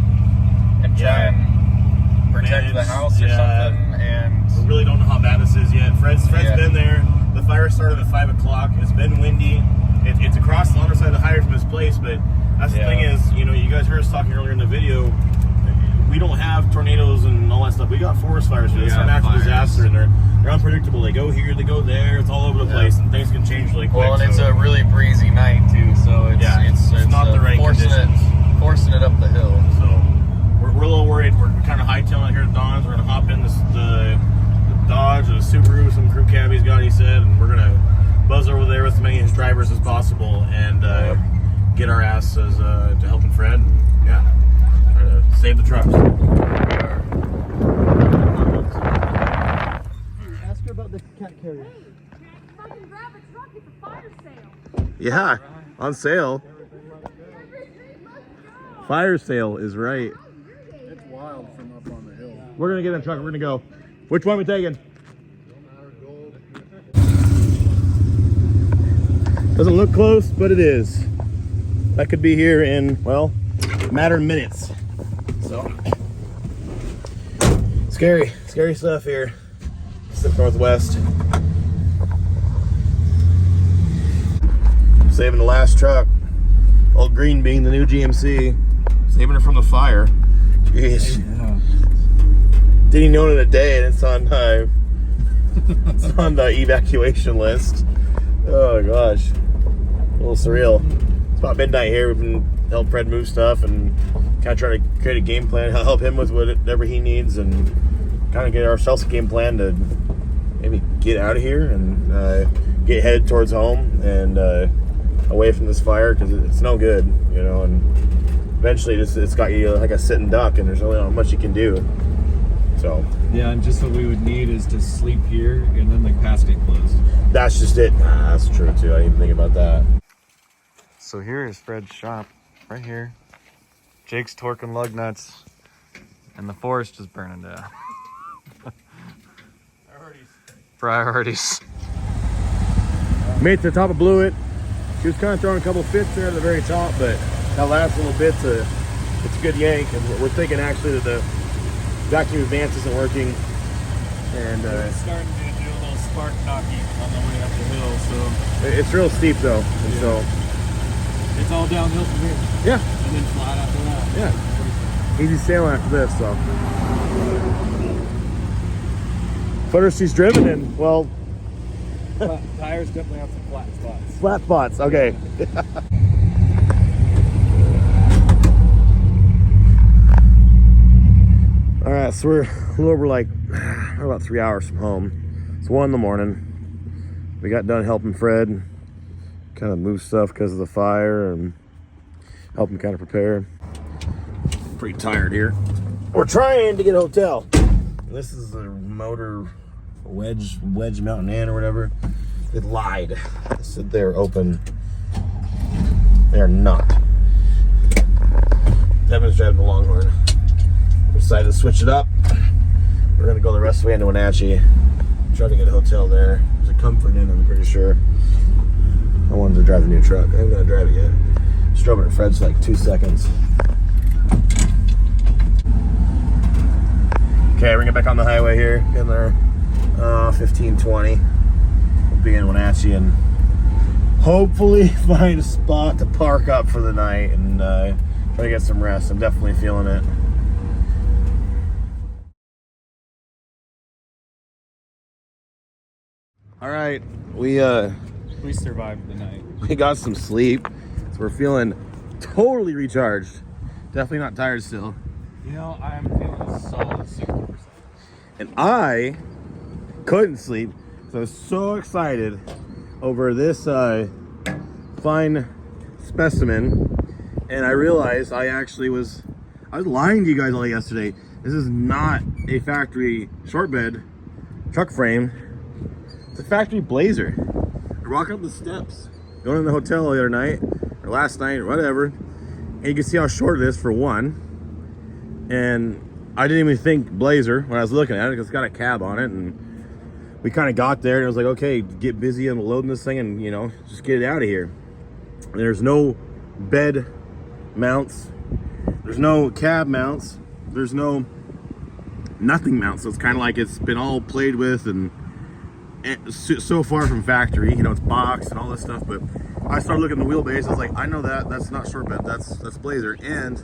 and try and protect the house or something. And we really don't know how bad this is yet. Fred's been there. The fire started at 5 o'clock. It's been windy. It's across the other side of the highway from his place, but that's the thing is, you know, you guys heard us talking earlier in the video. We don't have tornadoes and all that stuff. We got forest fires. It's a natural disaster, and they're unpredictable. They go here, they go there. It's all over the place, and things can change really quick. Well, and it's a really breezy night too, so it's not the right conditions. Forcing it up the hill. So we're a little worried. We're kind of hightailing out here to Don's. We're gonna hop in the Dodge or the Subaru, some crew cab he's got, he said, and we're gonna buzz over there with as many of his drivers as possible and get our asses to helping Fred. And, try to save the trucks. Ask her about the cat carrier. Fucking grab a truck, it's a fire sale. Yeah, on sale. Fire sale is right. It's wild from up on the hill. We're gonna get in the truck. We're gonna go. Which one are we taking? Doesn't look close, but it is. That could be here in, well, a matter of minutes. So, scary stuff here. Pacific Northwest. Saving the last truck. Old Green being the new GMC. Saving it from the fire. Jeez. Didn't even know it in a day, and it's on the evacuation list. Oh gosh, a little surreal. It's about midnight here. We've been helping Fred move stuff and kind of try to create a game plan, help him with whatever he needs, and kind of get ourselves a game plan to maybe get out of here and get headed towards home and away from this fire, because it's no good, you know. And eventually, it's got you like a sitting duck, and there's really not much you can do. So yeah, and just what we would need is to sleep here and then like pass get closed. That's just it. That's true too. I didn't even think about that. So here is Fred's shop, right here. Jake's torquing lug nuts, and the forest is burning down. Priorities. Made it to the top of Blew It. She was kind of throwing a couple fits there at the very top, but that last little bit's it's a good yank, and we're thinking actually that the vacuum advance isn't working, and It's starting to do a little spark knocking on the way up the hill, so it's real steep though, and so it's all downhill from here. Yeah. And then flat after that. Yeah. Easy sailing after this, so. Footer she's driven in, well, Tires definitely have some flat spots. Flat spots, okay. All right, so we're a little over we're about 3 hours from home. It's 1 in the morning. We got done helping Fred kind of move stuff because of the fire and help him kind of prepare. Pretty tired here. We're trying to get a hotel. This is the motor Wedge Mountain Inn or whatever. It lied. It said they're open. They're not. Devin's driving the Longhorn. We decided to switch it up. We're gonna go the rest of the way into Wenatchee. Try to get a hotel there. There's a Comfort Inn, I'm pretty sure. I wanted to drive the new truck. I'm gonna drive it yet. Just drove it at Fred's for like 2 seconds. Okay, we're gonna get back on the highway here. Getting there 15:20. We'll be in Wenatchee and hopefully find a spot to park up for the night and try to get some rest. I'm definitely feeling it. All right, we survived the night. We got some sleep, so we're feeling totally recharged. Definitely not tired still. You know, I'm feeling a solid 60%. And I couldn't sleep, so I was so excited over this fine specimen, and I realized I was lying to you guys all yesterday. This is not a factory short bed truck frame. It's a factory Blazer. We're walking up the steps, going in the hotel the other night, or last night, or whatever, and you can see how short it is for one. And I didn't even think Blazer when I was looking at it, because it's got a cab on it, and we kind of got there, and I was like, okay, get busy unloading this thing, and you know, just get it out of here. And there's no bed mounts, there's no cab mounts, there's no nothing mounts, so it's kind of like it's been all played with and so far from factory, you know, it's boxed and all this stuff. But I started looking at the wheelbase, I was like, I know that's not short bed, that's Blazer. And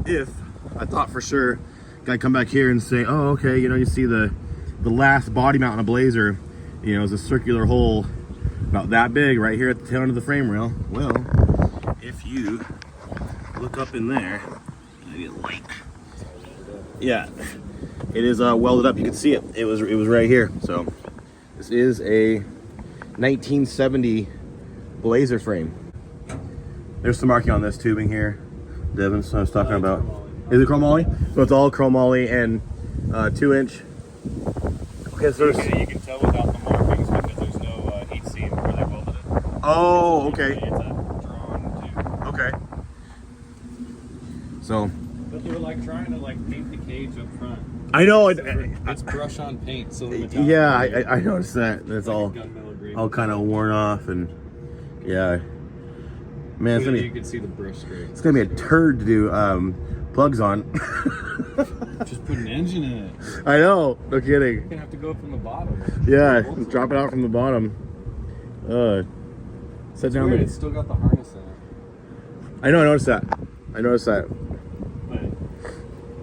if I thought for sure, gotta come back here and say, oh, okay, you know, you see the last body mount on a Blazer, you know, is a circular hole about that big right here at the tail end of the frame rail. Well, if you look up in there, maybe a light, yeah, it is welded up. You can see it. It was right here. So this is a 1970 Blazer frame. There's some marking on this tubing here, Devin, so I was talking about. Is it chromoly? So it's all chromoly and 2-inch. Okay, so you can tell without the markings because there's no heat seam where they welded it. Oh, okay. It's a drawn tube. Okay. So. But they were like trying to like paint the cage up front. I know. It's brush on paint, silver metallic. Yeah, I noticed that. It's like all kind of worn off, and yeah. Man, it's gonna be, you can see the brush straight. It's gonna be a turd to do plugs on. Just put an engine in it. I know. No kidding. You're gonna have to go from the bottom. Yeah, drop it out from the bottom. Set down. It's still got the harness in it. I know. I noticed that. But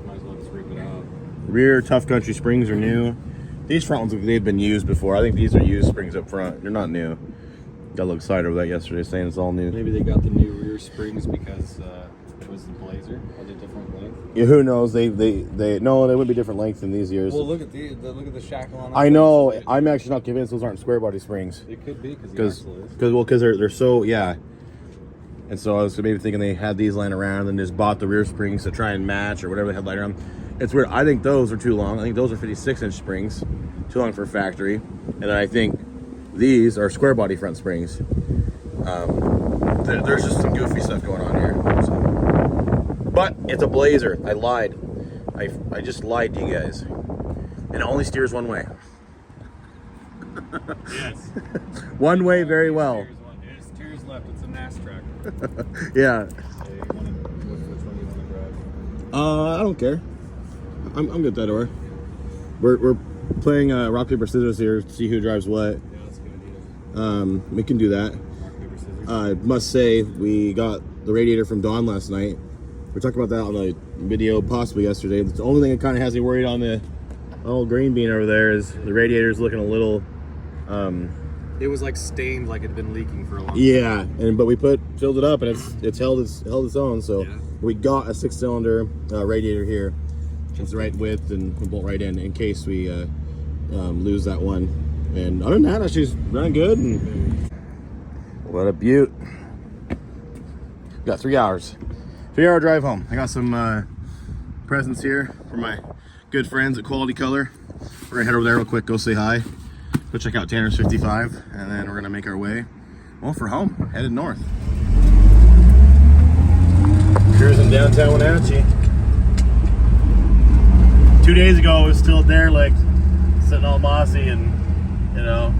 might as well just rip it out. Rear Tough Country springs are new. These front ones, they've been used before. I think these are used springs up front. They're not new. Got a little excited over that yesterday, saying it's all new. Maybe they got the new rear springs because it was the Blazer. Are they different length? Yeah, who knows? They no, they would be different length in these years. Well, look at the shackle on. I know. I'm actually not convinced those aren't square body springs. It could be because they're so, yeah. And so I was maybe thinking they had these lying around and just bought the rear springs to try and match or whatever they had lying around. It's weird. I think those are too long. I think those are 56-inch springs, too long for a factory. And then I think these are square body front springs. There's just some goofy stuff going on here. So. But it's a Blazer. I lied. I just lied to you guys. And it only steers one way. Yes. One way very well. It steers left. It's a NAS tractor. Yeah. Which one do you want to drive? I don't care. I'm good at that, or we're playing rock paper scissors here to see who drives what. Yeah, that's a good idea. We can do that. Rock paper scissors. I must say we got the radiator from Dawn last night. We talked about that on the video possibly yesterday. The only thing that kind of has me worried on the old green bean over there is the radiator's looking a little It was like stained, like it had been leaking for a long time. Yeah, but we filled it up, and it's held its own. So Yeah. we got a 6-cylinder radiator here. It's the right width, and we bolt right in case we lose that one. And other than that, she's running good. And what a beaut! Got 3 hours, 3-hour drive home. I got some presents here for my good friends at Quality Color. We're gonna head over there real quick, go say hi, go check out Tanner's 55, and then we're gonna make our way, well, for home, headed north. Cruising downtown Wenatchee. 2 days ago, I was still there, like, sitting all mossy and, you know,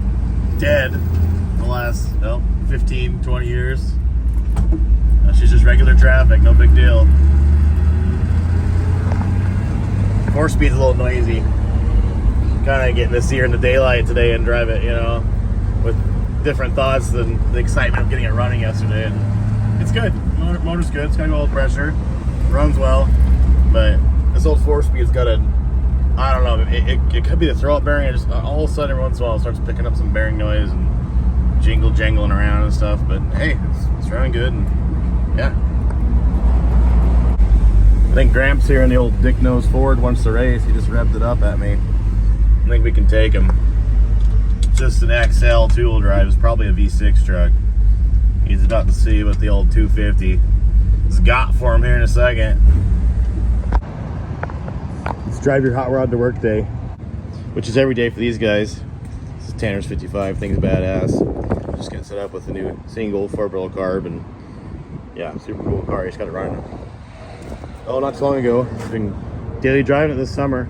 dead the last, 15, 20 years. Now she's just regular traffic, no big deal. 4-speed's a little noisy. Kind of getting to see her in the daylight today and drive it, you know, with different thoughts than the excitement of getting it running yesterday. And it's good. Motor's good. It's got good oil pressure. Runs well. But this old 4-speed's got a, I don't know, it could be the throw-up bearing. It just all of a sudden, every once in a while, it starts picking up some bearing noise and jangling around and stuff. But hey, it's running good. And yeah. I think Gramps here in the old Dick Nose Ford wants to race. He just revved it up at me. I think we can take him. Just an XL 2-wheel drive. It's probably a V6 truck. He's about to see what the old 250 has got for him here in a second. Let's drive your hot rod to work day, which is every day for these guys. This is Tanner's 55. Thing's badass. Just getting set up with a new single 4-barrel carb, and yeah, super cool car. He's got it running. Oh, not too long ago. I've been daily driving it this summer.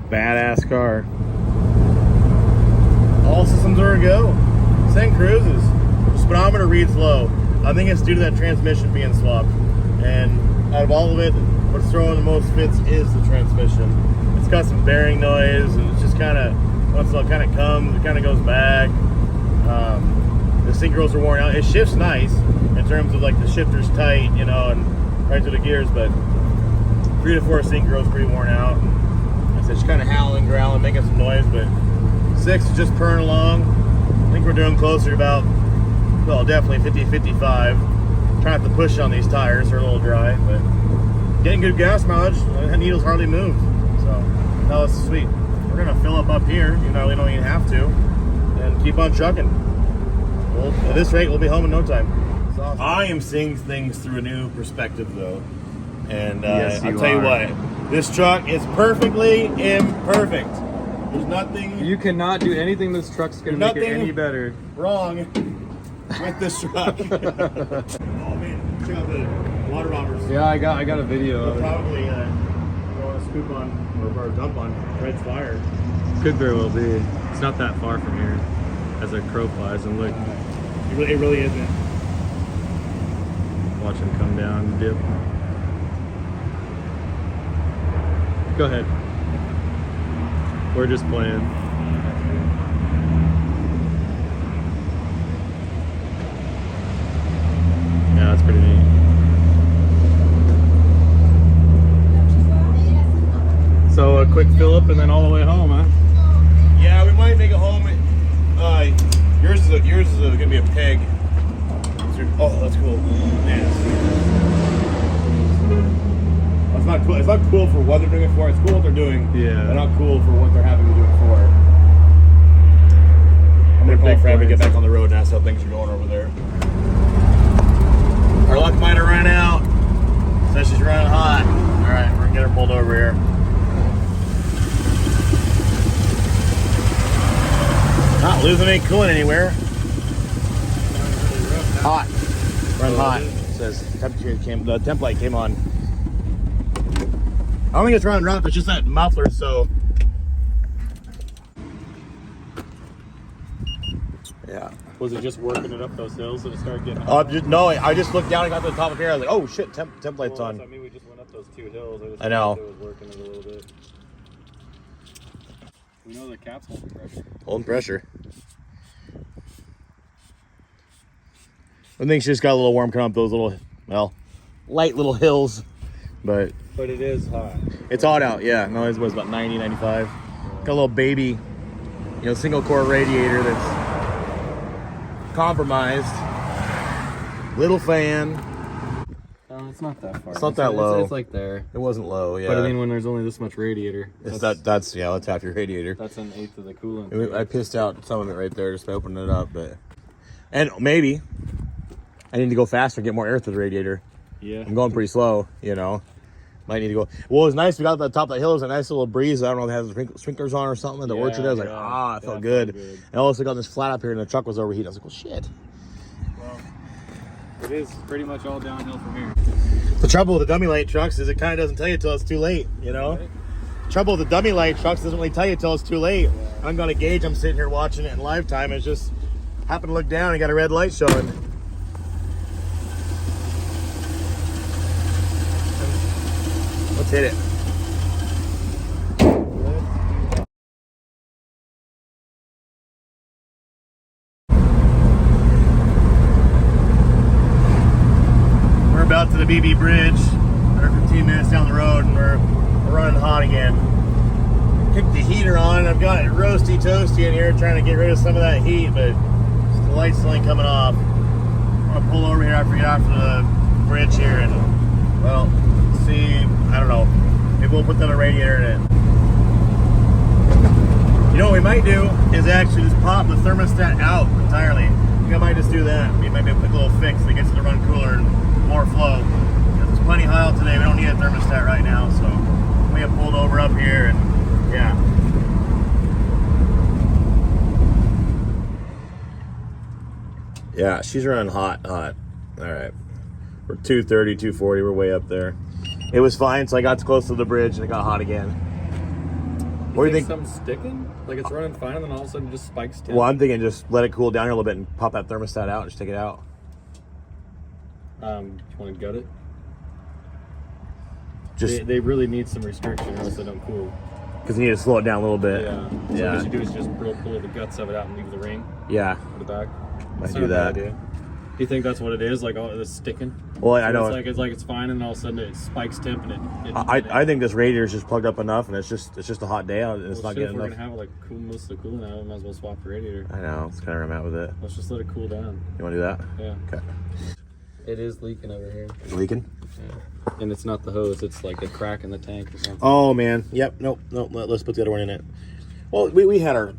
Badass car. All systems are a go. Same cruises. Speedometer reads low. I think it's due to that transmission being swapped. And out of all of it, what's throwing the most fits is the transmission. It's got some bearing noise, and it's just kind of, once in a while, kind of comes, it kind of goes back. The synchros are worn out. It shifts nice in terms of like the shifter's tight, you know, and right through the gears, but 3 to 4 synchros pretty worn out. Like I said, she's kind of howling, growling, making some noise, but 6 is just purring along. I think we're doing closer to about, well, definitely 50, 55. Trying to push on these tires, they're a little dry, but getting good gas mileage. The needle's hardly moved, so no, it's sweet. We're gonna fill up here, you know, we don't even have to, and keep on trucking. At this rate, we'll be home in no time. Awesome. I am seeing things through a new perspective, though, and Yes, I'll tell you what, this truck is perfectly imperfect. There's nothing. You cannot do anything this truck's gonna make it any better. Wrong with this truck. Oh man, check out the water bombers. Yeah, I got a video We'll of it. probably go on a scoop on or dump on Red's Fire. Could very well be. It's not that far from here, as a crow flies. And look, It really isn't. watch him come down, dip. Go ahead. We're just playing. Yeah, that's pretty neat. So a quick fill up and then all the way home, huh? Yeah, we might make it home. Yours is gonna be a peg. Oh, that's cool. Man, that's not cool. It's not cool for what they're doing it for. It's cool what they're doing. Yeah. But not cool for what they're having to do it for. I'm gonna call Fred and get back on the road and ask how things are going over there. Our luck might have run out. Says she's running hot. All right, we're gonna get her pulled over here. Not losing any coolant anywhere. Hot. Run hot. It says temperature the temp light came on. I don't think it's running rough, it's just that muffler, so. Yeah. Was it just working it up those hills that it started getting hot? No, I just looked down and got to the top of here. I was like, oh shit, temp light's on. I mean, we just went up those 2 hills. I know. It was working it a little bit. We know the cap's holding pressure. Holding pressure. I think she just got a little warm coming up those little, well, light little hills, but But it is hot. it's hot out, yeah. No, it was about 90, 95. Got a little baby you know, single core radiator that's compromised. Little fan. It's not that far. It's not that low. It's like there. It wasn't low, yeah. But I mean, when there's only this much radiator, that's half your radiator. That's an eighth of the coolant. I pissed out some of it right there just by opening it up, and maybe I need to go faster and get more air through the radiator. Yeah. I'm going pretty slow, you know. Might need to go. Well, it was nice. We got to the top of the hill. It was a nice little breeze. I don't know if it has sprinklers on or something. The orchard. I was like, it felt good. And I also got this flat up here, and the truck was overheating. I was like, well, shit. Well, it is pretty much all downhill from here. The trouble with the dummy light trucks is it kind of doesn't tell you till it's too late, you know? Right. Trouble with the dummy light trucks doesn't really tell you till it's too late. Yeah. I'm going to gauge. I'm sitting here watching it in live time. It's just happened to look down and got a red light showing. Let's hit it. We're about to the BB Bridge. We're 15 minutes down the road and we're running hot again. Kicked the heater on. I've got it roasty toasty in here trying to get rid of some of that heat, but the light's still ain't coming off. I'm gonna pull over here after we get off the bridge here and, well, see, I don't know. Maybe we'll put the radiator in it. You know what we might do is actually just pop the thermostat out entirely. I think I might just do that. We might be able to put a little fix that gets it to run cooler and more flow. It's plenty hot out today. We don't need a thermostat right now, so we have pulled over up here and yeah. Yeah, she's running hot. All right. We're 230, 240. We're way up there. It was fine, so I got close to the bridge and it got hot again. What do you think? Something's sticking? Like it's running fine and then all of a sudden it just spikes down? Well, I'm thinking just let it cool down here a little bit and pop that thermostat out and just take it out. You want to gut it? Just they really need some restriction or else they don't cool. Because you need to slow it down a little bit. Yeah. So what you do is just pull the guts of it out and leave the ring. Yeah. For the back. Might do that. Do you think that's what it is? Like all this sticking? Well, so I know. It's like it's fine, and all of a sudden it spikes temp, and I think this radiator is just plugged up enough, and it's just a hot day out, and it's not getting enough. If we're gonna have like most of the cooling out, we might as well swap the radiator. I know. That's kind of where I'm at with it. Let's just let it cool down. You want to do that? Yeah. Okay. It is leaking over here. It's leaking? Yeah. And it's not the hose; it's like a crack in the tank or something. Oh man. Yep. Nope. Let's put the other one in it. Well, we had a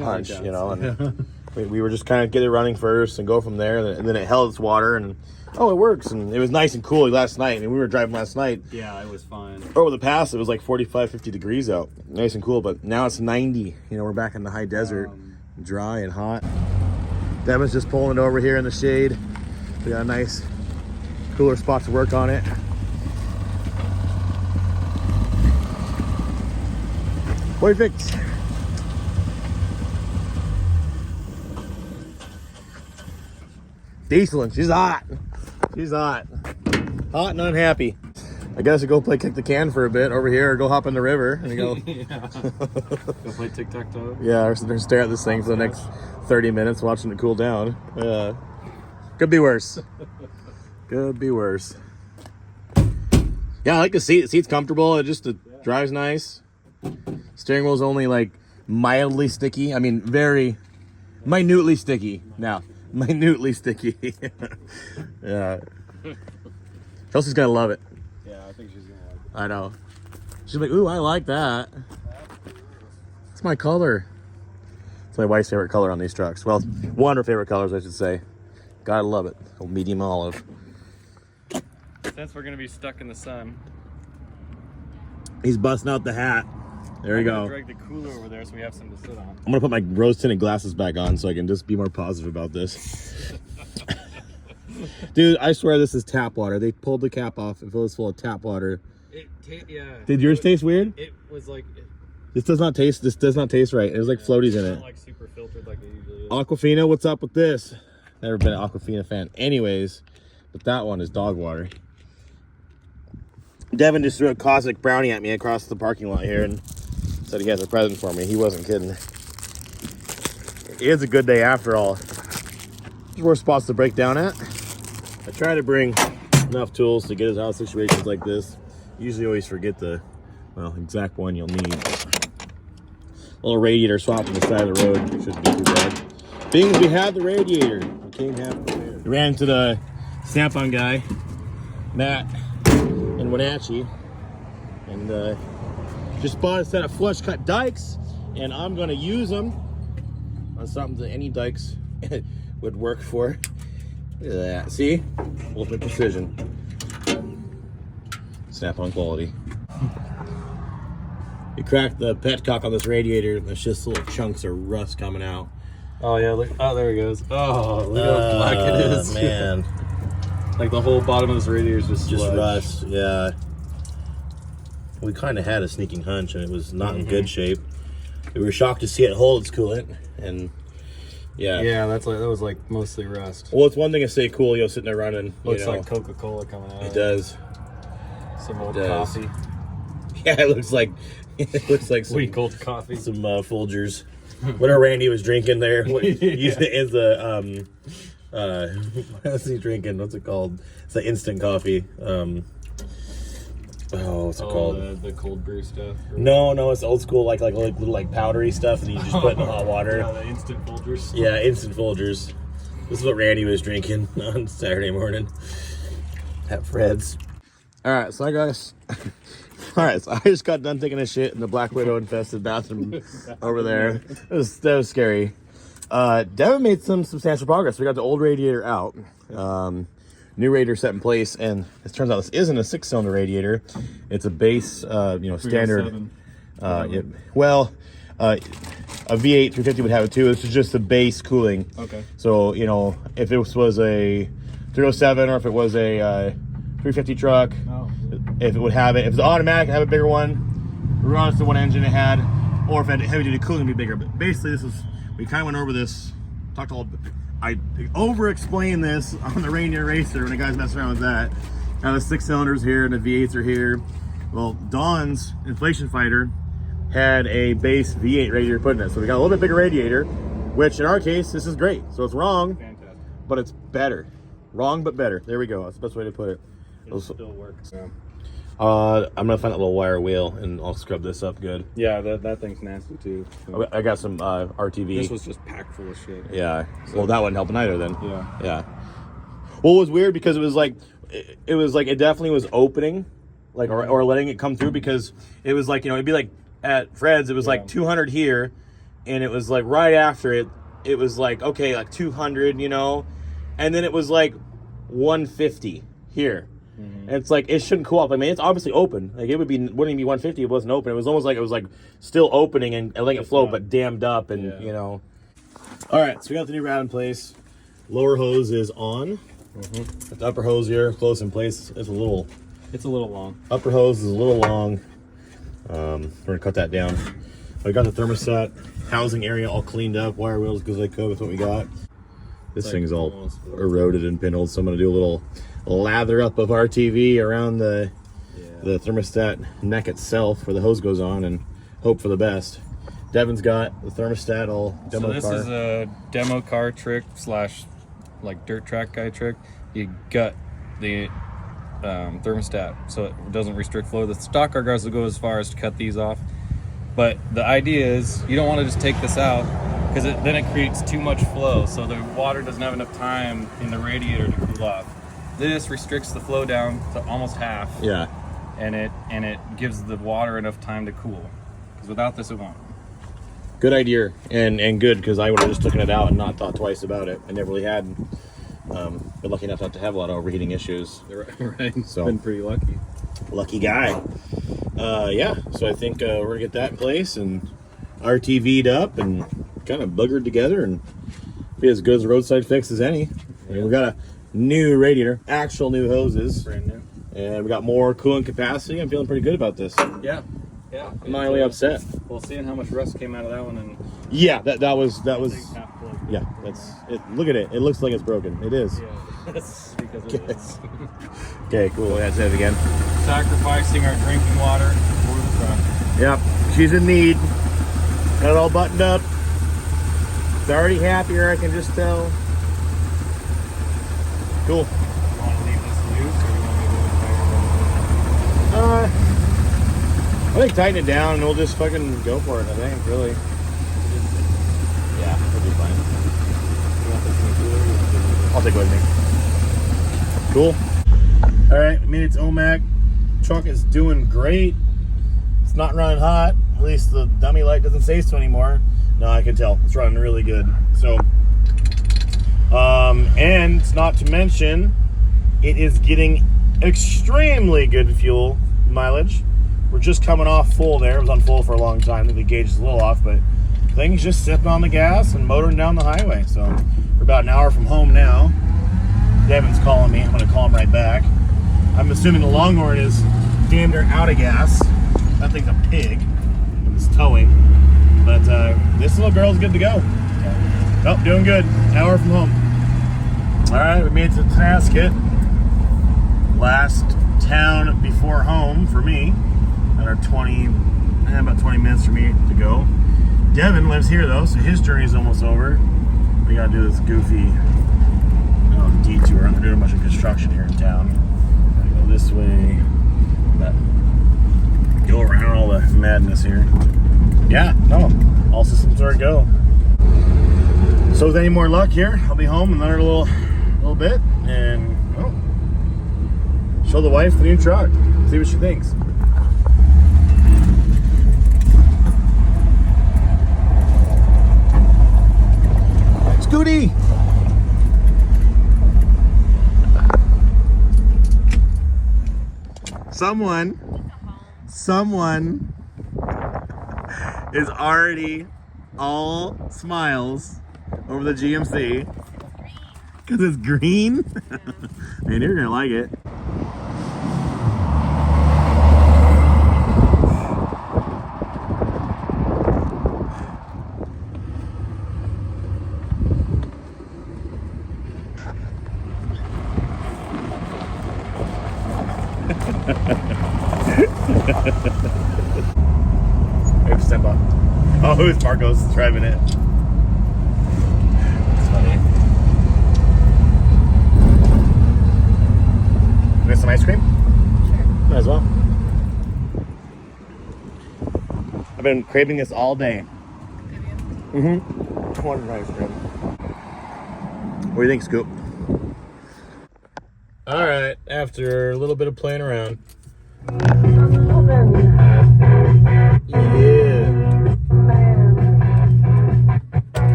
hunch, you know, and we were just kind of get it running first and go from there, and then it held its water, and it works, and it was nice and cool last night. I mean, we were driving last night. Yeah, it was fine. Over the pass, it was like 45, 50 degrees out, nice and cool. But now it's 90. You know, we're back in the high desert, dry and hot. Devin's just pulling it over here in the shade. We got a nice cooler spot to work on it. Perfect. Diesel, she's hot. She's hot. Hot and unhappy. I guess I go play kick the can for a bit over here, or go hop in the river and go. Go play tic-tac-toe. Yeah, or sit there and stare at this thing for the next 30 minutes, watching it cool down. Could be worse. Could be worse. Yeah, I like the seat. The seat's comfortable. It drives nice. Steering wheel's only like mildly sticky. I mean, very minutely sticky. Now, minutely sticky. Yeah. Chelsea's gonna love it. Yeah, I think she's gonna like it. I know. She's like, ooh, I like that. It's my color. It's my wife's favorite color on these trucks. Well, one of her favorite colors, I should say. Gotta love it. Old medium olive. Since we're gonna be stuck in the sun, he's busting out the hat. There you go. Drag the cooler over there so we have something to sit on. I'm gonna put my rose tinted glasses back on so I can just be more positive about this. Dude, I swear this is tap water. They pulled the cap off. It was full of tap water. Yeah. Did yours taste weird? It was like. This does not taste right. There's like floaties in it. Not like super filtered like it usually is. Aquafina, what's up with this? Never been an Aquafina fan. Anyways, but that one is dog water. Devin just threw a cosmic brownie at me across the parking lot here and said he has a present for me. He wasn't kidding. It is a good day after all. There's worse spots to break down at. I try to bring enough tools to get us out of situations like this. Usually always forget the, exact one you'll need. little radiator swap on the side of the road. Shouldn't be too bad. Being we had the radiator, we came half prepared. We ran into the Snap-on guy, Matt and Wenatchee, and just bought a set of flush cut dikes, and I'm gonna use them on something that any dikes would work for. Look at that. See? Ultimate precision. Snap-on quality. You crack the petcock on this radiator, there's just little chunks of rust coming out. Oh yeah, look. Oh, there he goes. Oh, look how black it is. Man. Like the whole bottom of this radiator is just sludge. Rust, yeah. We kind of had a sneaking hunch, and it was not in good shape. We were shocked to see it hold its coolant, and yeah. Yeah, that was like mostly rust. Well, it's one thing to stay cool, sitting there running. Looks like Coca-Cola coming out. It does. Some old coffee. Yeah, it looks like some weak old coffee. Some Folgers. Whatever Randy was drinking there. What is the what's he drinking? What's it called? It's the instant coffee. What's it called? The cold brew stuff. No, it's old school, like little powdery stuff that you just put in the hot water. Yeah, the instant Folgers. Yeah, instant Folgers. This is what Randy was drinking on Saturday morning at Fred's. All right, so I just got done taking a shit in the Black Widow infested bathroom over there. That was scary. Devin made some substantial progress. We got the old radiator out. New radiator set in place, and it turns out this isn't a 6-cylinder radiator. It's a base, standard. A V8 350 would have it too. This is just the base cooling. Okay. So if it was a 307 or if it was a 350 truck, if it would have it, if it's automatic, have a bigger one. Regardless of what engine it had, or if it had heavy duty cooling, it'd be bigger. But basically, we kind of went over this. I over-explained this on the Reindeer Racer when the guys messing around with that. Now the 6 cylinders here and the V8s are here. Well, Dawn's Inflation Fighter had a base V8 radiator put in it. So we got a little bit bigger radiator, which in our case, this is great. So it's wrong, but it's better. Wrong, but better. There we go. That's the best way to put it. It still works. Yeah. I'm gonna find that little wire wheel and I'll scrub this up good. Yeah, that thing's nasty too. So. I got some RTV. This was just packed full of shit. Yeah. Well, that wasn't helping either then. Yeah. Well, it was weird because it was like it definitely was opening, like or letting it come through, because it was like it'd be like at Fred's it was like 200 here, and it was like right after it was like okay like 200 and then it was like 150 here. And it's like it shouldn't cool off. I mean, it's obviously open. Like wouldn't be 150 if it wasn't open. It was almost like it was like still opening and letting it flow, but dammed up and All right, so we got the new route in place. Lower hose is on. The upper hose here close in place. It's a little long. Upper hose is a little long. We're gonna cut that down. I got the thermostat housing area all cleaned up. Wire wheels because I could with what we got. This thing's all eroded and pinholed, so I'm gonna do a little lather up of RTV around the thermostat neck itself where the hose goes on and hope for the best. Devin's got the thermostat all demo car. So this is a demo car trick / like dirt track guy trick. You gut the thermostat so it doesn't restrict flow. The stock car guys will go as far as to cut these off. But the idea is you don't want to just take this out because then it creates too much flow. So the water doesn't have enough time in the radiator to cool off. This restricts the flow down to almost half. Yeah. And it gives the water enough time to cool. Because without this, it won't. Good idea, and good, because I would have just taken it out and not thought twice about it. I never really had. Been lucky enough not to have a lot of overheating issues. Right. So been pretty lucky. Lucky guy. So I think we're gonna get that in place and RTV'd up and kind of buggered together and be as good as a roadside fix as any. I mean, we got a new radiator, actual new hoses, brand new, and we got more coolant capacity. I'm feeling pretty good about this. Yeah. I'm not really upset. Well, seeing how much rust came out of that one, and yeah, that was yeah. That's it. Look at it. It looks like it's broken. It is. Yeah, that's because it is. Okay, cool. That's it again. Sacrificing our drinking water for the truck. Yep, she's in need. Got it all buttoned up. It's already happier, I can just tell. Cool. You want to leave this loose, or you want me to do it? I think tighten it down and we'll just fucking go for it, I think, really. Yeah, it'll be fine. I'll take it with me. Cool. All right, I mean, it's OMAC. Truck is doing great. It's not running hot. At least the dummy light doesn't say so anymore. No, I can tell. It's running really good. So, and it's not to mention, it is getting extremely good fuel mileage. We're just coming off full there. It was on full for a long time. I think the gauge is a little off, but things just sipping on the gas and motoring down the highway. So we're about an hour from home now. Devin's calling me. I'm going to call him right back. I'm assuming the Longhorn is damn near out of gas. That thing's a pig. It's towing. But this little girl's good to go. Oh, doing good. An hour from home. All right, we made it to Tonasket. Last town before home for me. Another about 20 minutes for me to go. Devin lives here though, so his journey is almost over. We gotta do this goofy detour. I'm doing a bunch of construction here in town. Gotta go this way, go around all the madness here. Yeah, no, all systems are a go. So with any more luck here, I'll be home in another little bit and show the wife the new truck, see what she thinks. Scooty! Someone is already all smiles over the GMC because it's green. Man, you're gonna like it. Step up. Oh, it's Marcos driving it. It's funny. You want some ice cream? Sure. Might as well. I've been craving this all day. Have you? Mm-hmm. I wanted ice cream. What do you think, Scoop? All right, after a little bit of playing around. Yeah.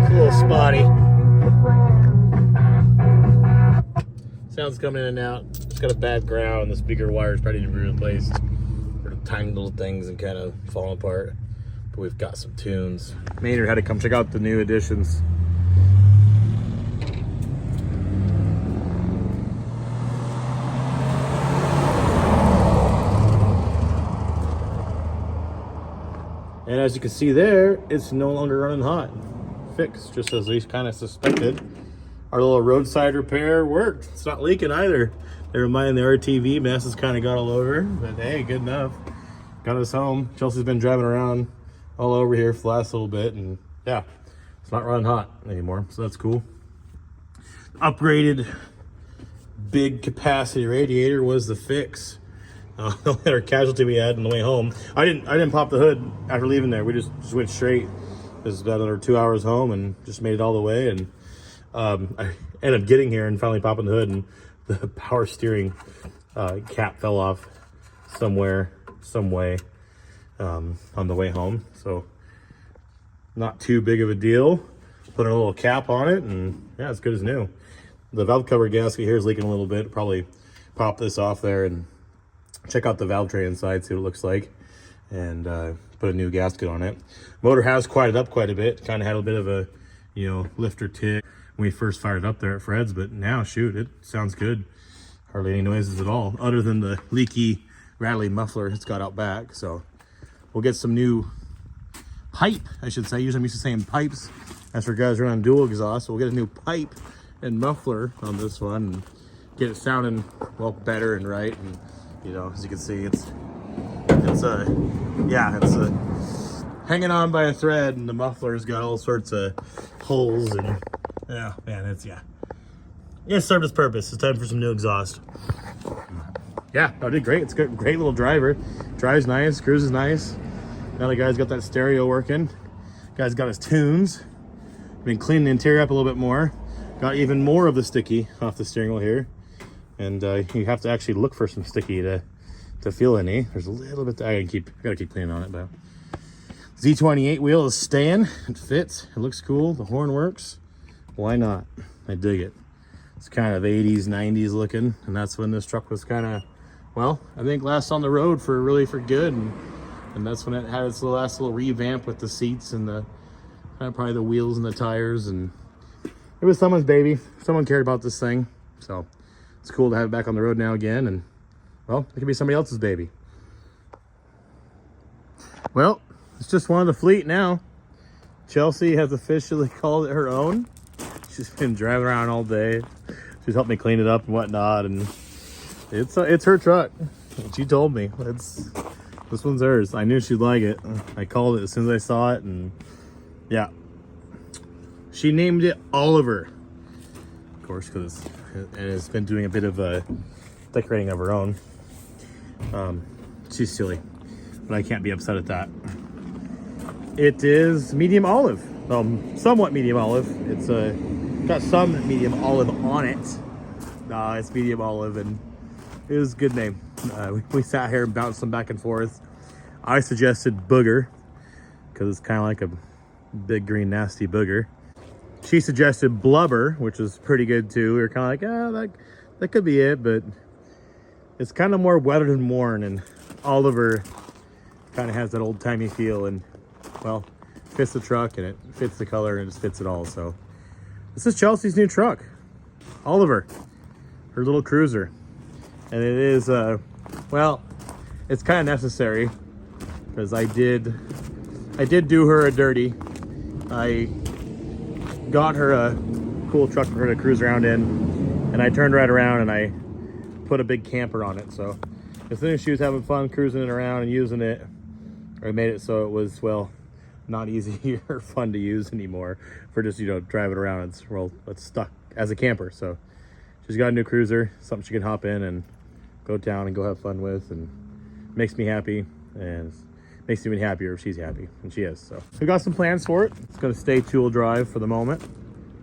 It's a little spotty. Sounds coming in and out. It's got a bad ground and the speaker wires probably need to be replaced. For tiny little things and kind of falling apart. But we've got some tunes. Maynard had to come check out the new additions. And as you can see there, it's no longer running hot. Fixed, just as we kind of suspected. Our little roadside repair worked. It's not leaking either. Never mind the RTV mess has kind of got all over, but hey, good enough. Got us home. Chelsea's been driving around all over here for the last little bit, and yeah, it's not running hot anymore, so that's cool. Upgraded big capacity radiator was the fix. Our casualty we had on the way home. I didn't pop the hood after leaving there. We just went straight. It was about another 2 hours home and just made it all the way. And I ended up getting here and finally popping the hood, and the power steering cap fell off some way on the way home. So not too big of a deal. Put a little cap on it, and yeah, it's good as new. The valve cover gasket here is leaking a little bit. Probably pop this off there and check out the valve tray inside, see what it looks like, and put a new gasket on it. Motor has quieted up quite a bit. Kind of had a bit of a, lifter tick when we first fired it up there at Fred's, but now, shoot, it sounds good. Hardly any noises at all, other than the leaky, rattly muffler it's got out back. So we'll get some new pipe, I should say. Usually I'm used to saying pipes. As for guys running dual exhaust, so we'll get a new pipe and muffler on this one and get it sounding, well, better and right. And as you can see, it's hanging on by a thread, and the muffler's got all sorts of holes, and yeah, man, it served its purpose. It's time for some new exhaust. Yeah, no, did great. It's a great little driver. Drives nice, cruises nice. Now the guy's got that stereo working. Guy's got his tunes. Been cleaning the interior up a little bit more. Got even more of the sticky off the steering wheel here. And you have to actually look for some sticky to feel any. There's a little bit. I gotta keep cleaning on it, but Z28 wheel is staying. It fits. It looks cool. The horn works. Why not? I dig it. It's kind of 80s, 90s looking, and that's when this truck was kind of, well, I think last on the road for good, and that's when it had its last little revamp with the seats and the probably the wheels and the tires, and it was someone's baby. Someone cared about this thing, so it's cool to have it back on the road now again, and well, it could be somebody else's baby. Well, it's just one of the fleet now. Chelsea has officially called it her own. She's been driving around all day. She's helped me clean it up and whatnot, and it's her truck. She told me this one's hers. I knew she'd like it. I called it as soon as I saw it, and yeah, she named it Oliver, of course, because it has been doing a bit of decorating of her own. She's silly, but I can't be upset at that. It is medium olive, somewhat medium olive. It's got some medium olive on it. It's medium olive, and it was a good name. We sat here and bounced them back and forth. I suggested booger because it's kind of like a big green nasty booger. She suggested blubber, which is pretty good too. We were kind of like, that could be it, but it's kind of more weathered and worn, and Oliver kind of has that old-timey feel, and well, fits the truck and it fits the color and it just fits it all. So this is Chelsea's new truck, Oliver, her little cruiser, and it is well, it's kind of necessary because I did do her a dirty. I got her a cool truck for her to cruise around in, and I turned right around and I put a big camper on it. So as soon as she was having fun cruising it around and using it, I made it so it was, well, not easy or fun to use anymore for just, driving around. It's stuck as a camper. So she's got a new cruiser, something she can hop in and go down and go have fun with, and makes me happy, and makes me even happier if she's happy, and she is. So we got some plans for it. It's going to stay two-wheel drive for the moment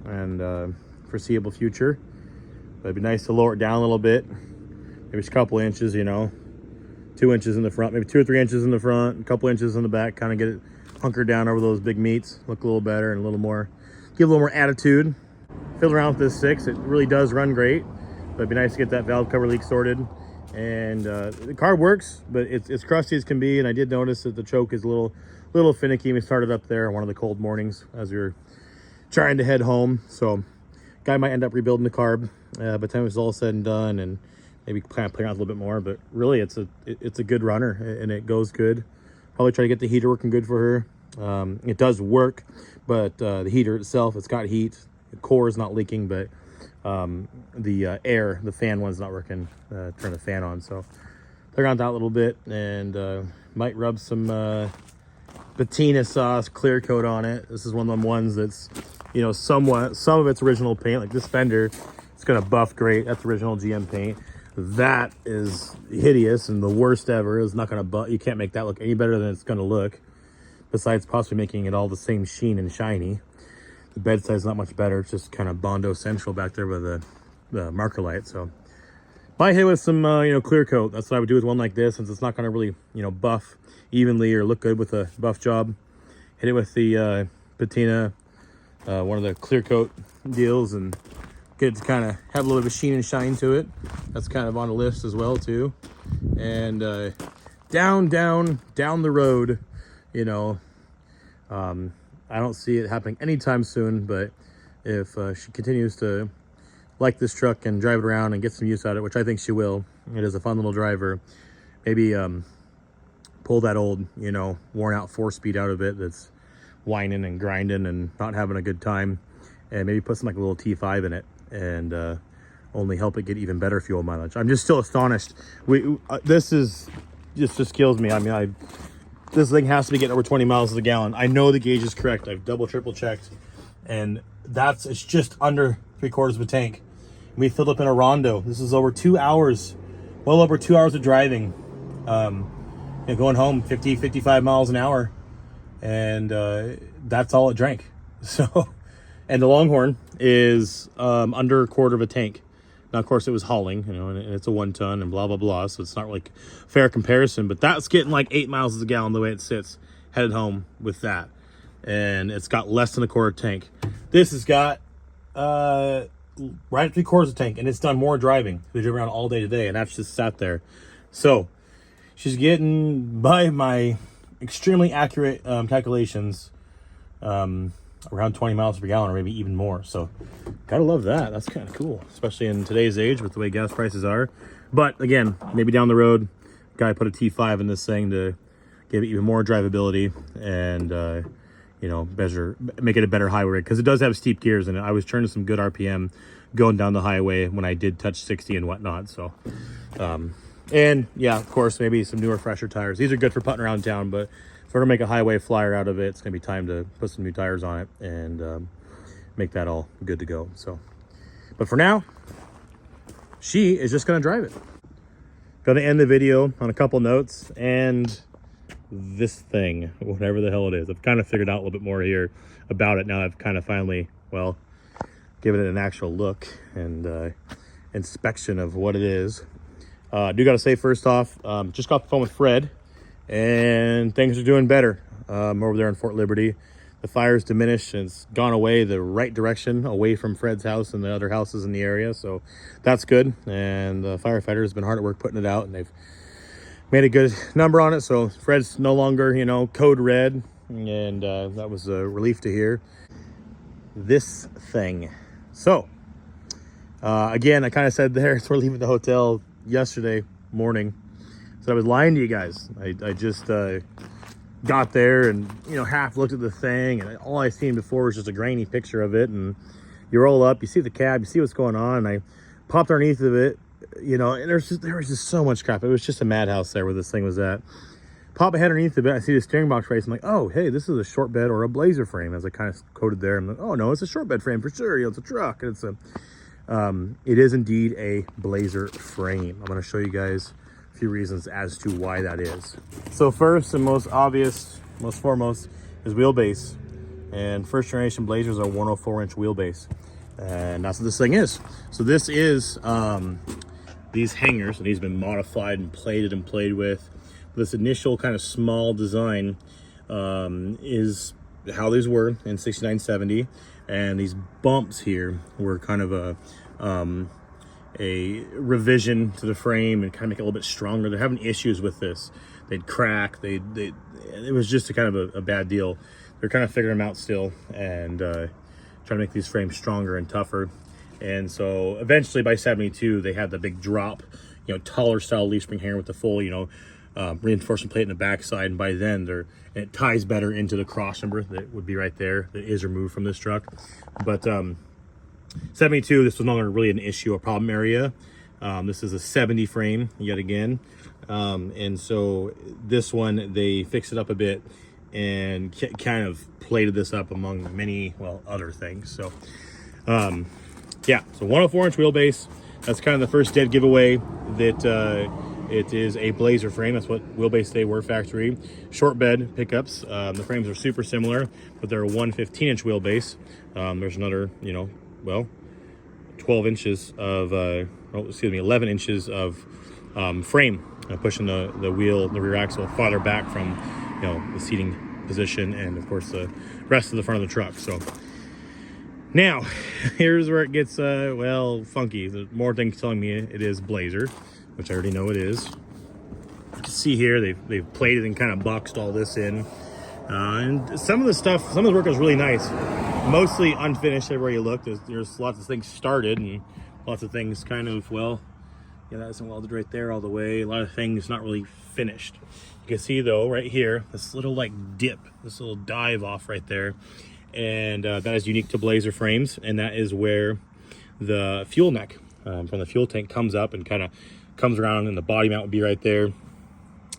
and foreseeable future. But it'd be nice to lower it down a little bit, maybe just a couple inches, 2 inches in the front, maybe 2 or 3 inches in the front, a couple inches in the back, kind of get it hunkered down over those big meats, look a little better and give a little more attitude. Fiddle around with this 6, it really does run great, but it'd be nice to get that valve cover leak sorted. And the car works, but it's crusty as can be, and I did notice that the choke is a little finicky. We started up there one of the cold mornings as we were trying to head home, so guy might end up rebuilding the carb by the time it's all said and done, and maybe kind of play around a little bit more. But really, it's a good runner, and it goes good. Probably try to get the heater working good for her. It does work, but the heater itself, it's got heat. The core is not leaking, but the fan one's not working. Turn the fan on, so play around that a little bit, and might rub some patina sauce clear coat on it. This is one of them ones that's, some of its original paint, like this fender, it's gonna buff great. That's original GM paint. That is hideous and the worst ever. It's not gonna buff. You can't make that look any better than it's gonna look, besides possibly making it all the same sheen and shiny. The bedside's not much better. It's just kind of Bondo Central back there with the marker light. So might hit with some clear coat. That's what I would do with one like this, since it's not going to really buff evenly or look good with a buff job. Hit it with the patina, one of the clear coat deals, and get it to kind of have a little bit of sheen and shine to it. That's kind of on the list as well too. And down the road, I don't see it happening anytime soon, but if she continues to like this truck and drive it around and get some use out of it, which I think she will, it is a fun little driver, maybe pull that old, worn out 4-speed out of it that's whining and grinding and not having a good time, and maybe put some like a little T5 in it, and only help it get even better fuel mileage. I'm just still astonished. This just kills me. I mean, this thing has to be getting over 20 miles a gallon. I know the gauge is correct. I've triple checked, and it's just under 3/4 of a tank. We filled up in a rondo. This is over 2 hours well over 2 hours of driving. Going home 50, 55 miles an hour, and that's all it drank. So, and the Longhorn is under a quarter of a tank. Now, of course, it was hauling, and it's a 1 ton and blah, blah, blah. So it's not like fair comparison, but that's getting like 8 miles a gallon the way it sits, headed home with that. And it's got less than a quarter tank. This has got right at 3/4 of tank, and it's done more driving. We drove around all day today, and that's just sat there. So she's getting, by my extremely accurate calculations, around 20 miles per gallon, or maybe even more. So gotta love that. That's kind of cool, especially in today's age with the way gas prices are. But again, maybe down the road, guy put a T5 in this thing to give it even more drivability and make it a better highway, because it does have steep gears in it. I was turning some good RPM going down the highway when I did touch 60 and whatnot. So and yeah, of course, maybe some newer, fresher tires. These are good for putting around town, but if we're gonna make a highway flyer out of it, it's gonna be time to put some new tires on it and make that all good to go. So, but for now, she is just gonna drive it. Gonna end the video on a couple notes and this thing, whatever the hell it is. I've kind of figured out a little bit more here about it now. I've kind of finally, well, given it an actual look and inspection of what it is. I do gotta say, first off, just got the phone with Fred, and things are doing better over there in Fort Liberty. The fire's diminished and it's gone away the right direction, away from Fred's house and the other houses in the area. So that's good. And the firefighter has been hard at work putting it out, and they've made a good number on it. So Fred's no longer, code red, and that was a relief to hear. This thing. So again, I kind of said there, so we're leaving the hotel yesterday morning. So I was lying to you guys. I just got there and half looked at the thing, and all I seen before was just a grainy picture of it. And you roll up, you see the cab, you see what's going on, and I popped underneath of it, and there was just so much crap. It was just a madhouse there where this thing was at. Pop my head underneath of it, I see the steering box race. I'm like, oh, hey, this is a short bed or a blazer frame, as I kind of coded there. I'm like, oh no, it's a short bed frame for sure. It's a truck. And it is indeed a blazer frame. I'm going to show you guys a few reasons as to why that is. So first and most obvious, most foremost, is wheelbase. And first generation Blazers are 104-inch wheelbase, and that's what this thing is. So this is these hangers, and these have been modified and plated and played with. This initial kind of small design is how these were in 69, 70, and these bumps here were kind of a revision to the frame and kind of make it a little bit stronger. They're having issues with this. They'd crack. It was just a kind of a bad deal. They're kind of figuring them out still, and trying to make these frames stronger and tougher. And so eventually by 72, they had the big drop, taller style leaf spring hanger with the full, reinforcement plate in the backside. And by then it ties better into the crossmember that would be right there that is removed from this truck. But 72, this was not really an issue, a problem area. This is a 70 frame yet again. And so this one, they fixed it up a bit and kind of plated this up among many, other things. So, yeah, so 104-inch wheelbase. That's kind of the first dead giveaway that it is a blazer frame. That's what wheelbase they were factory. Short bed pickups. The frames are super similar, but they're a 115-inch wheelbase. There's another, 12 inches of, 11 inches of frame pushing the wheel, the rear axle farther back from, the seating position, and of course the rest of the front of the truck. So now here's where it gets funky. There's more things telling me it is blazer, which I already know it is. You can see here they've plated and kind of boxed all this in, and some of the work is really nice, mostly unfinished everywhere you look. There's lots of things started and lots of things kind of that isn't welded right there all the way. A lot of things not really finished. You can see though right here this little dip, this little dive off right there, and that is unique to blazer frames, and that is where the fuel neck from the fuel tank comes up and kind of comes around, and the body mount would be right there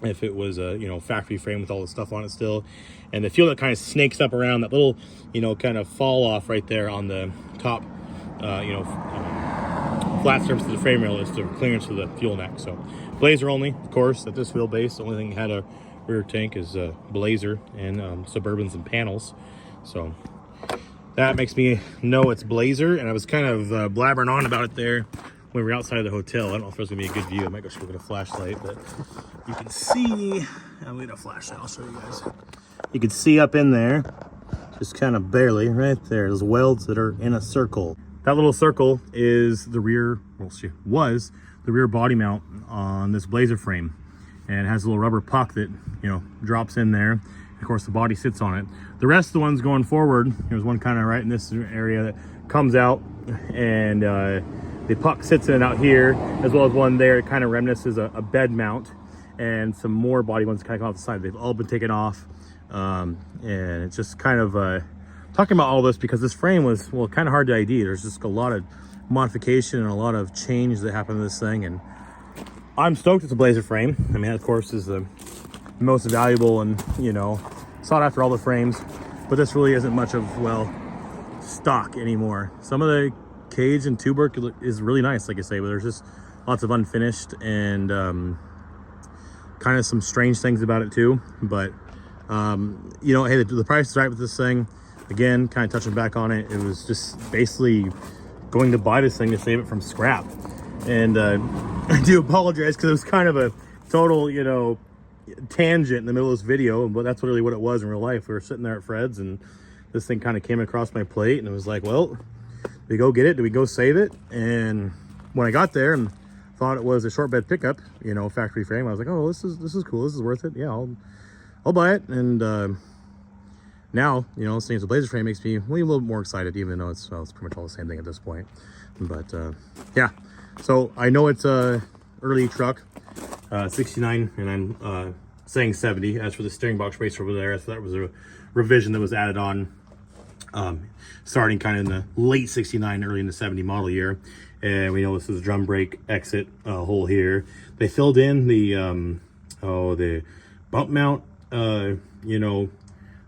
if it was a factory frame with all the stuff on it still. And the fuel neck kind of snakes up around that little kind of fall off right there on the top flat surface of the frame rail is the clearance of the fuel neck. So Blazer only, of course, at this wheelbase. The only thing that had a rear tank is Blazer and Suburbans and panels. So that makes me know it's Blazer, and I was kind of blabbering on about it there when we were outside of the hotel. I don't know if there's gonna be a good view. I might go look at a flashlight, but you can see, I'm gonna flashlight, I'll show you guys. You can see up in there, just kind of barely, right there, those welds that are in a circle. That little circle is the rear, well, was the rear body mount on this Blazer frame. And it has a little rubber puck that, you know, drops in there. Of course, the body sits on it. The rest of the ones going forward, there's one kind of right in this area that comes out, and the puck sits in out here, as well as one there. It kind of reminisces a bed mount, and some more body ones kind of come off the side. They've all been taken off, and it's just kind of talking about all this because this frame was, well, kind of hard to ID. There's just a lot of modification and a lot of change that happened to this thing, and I'm stoked it's a Blazer frame. I mean, that, of course, is the most valuable and, you know, sought after all the frames, but this really isn't much of, well, stock anymore. Some of the cage and tube work is really nice, like I say, but there's just lots of unfinished and kind of some strange things about it too. But you know, hey, the price is right with this thing. Again, kind of touching back on it, it was just basically going to buy this thing to save it from scrap. And I do apologize because it was kind of a total, you know, tangent in the middle of this video, but that's really what it was in real life. We were sitting there at Fred's, and this thing kind of came across my plate, and it was like, well, do we go get it? Do we go save it? And when I got there and thought it was a short bed pickup, you know, factory frame, I was like, oh, this is cool. This is worth it. Yeah, I'll buy it. And now, you know, seeing it's a Blazer frame makes me a little bit more excited, even though it's pretty much all the same thing at this point. But yeah, so I know it's a early truck, 69, and I'm saying 70. As for the steering box racer over there, so that was a revision that was added on starting kind of in the late 69, early in the 70 model year. And we know this is a drum brake exit hole here. They filled in the the bump mount, you know,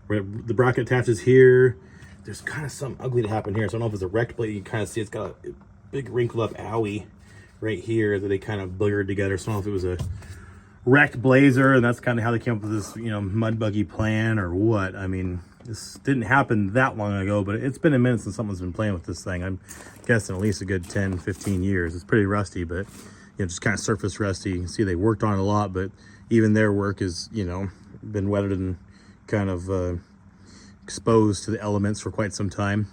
where the bracket attaches here. There's kind of something ugly that happened here. So I don't know if it's a wrecked plate. You can kind of see it's got a big wrinkled up owie right here that they kind of boogered together. So I don't know if it was a wrecked Blazer and that's kind of how they came up with this, you know, mud buggy plan or what. I mean, this didn't happen that long ago, but it's been a minute since someone's been playing with this thing. I'm guessing at least a good 10, 15 years. It's pretty rusty, but, you know, just kind of surface rusty. You can see they worked on it a lot, but even their work is, you know, been weathered and kind of exposed to the elements for quite some time.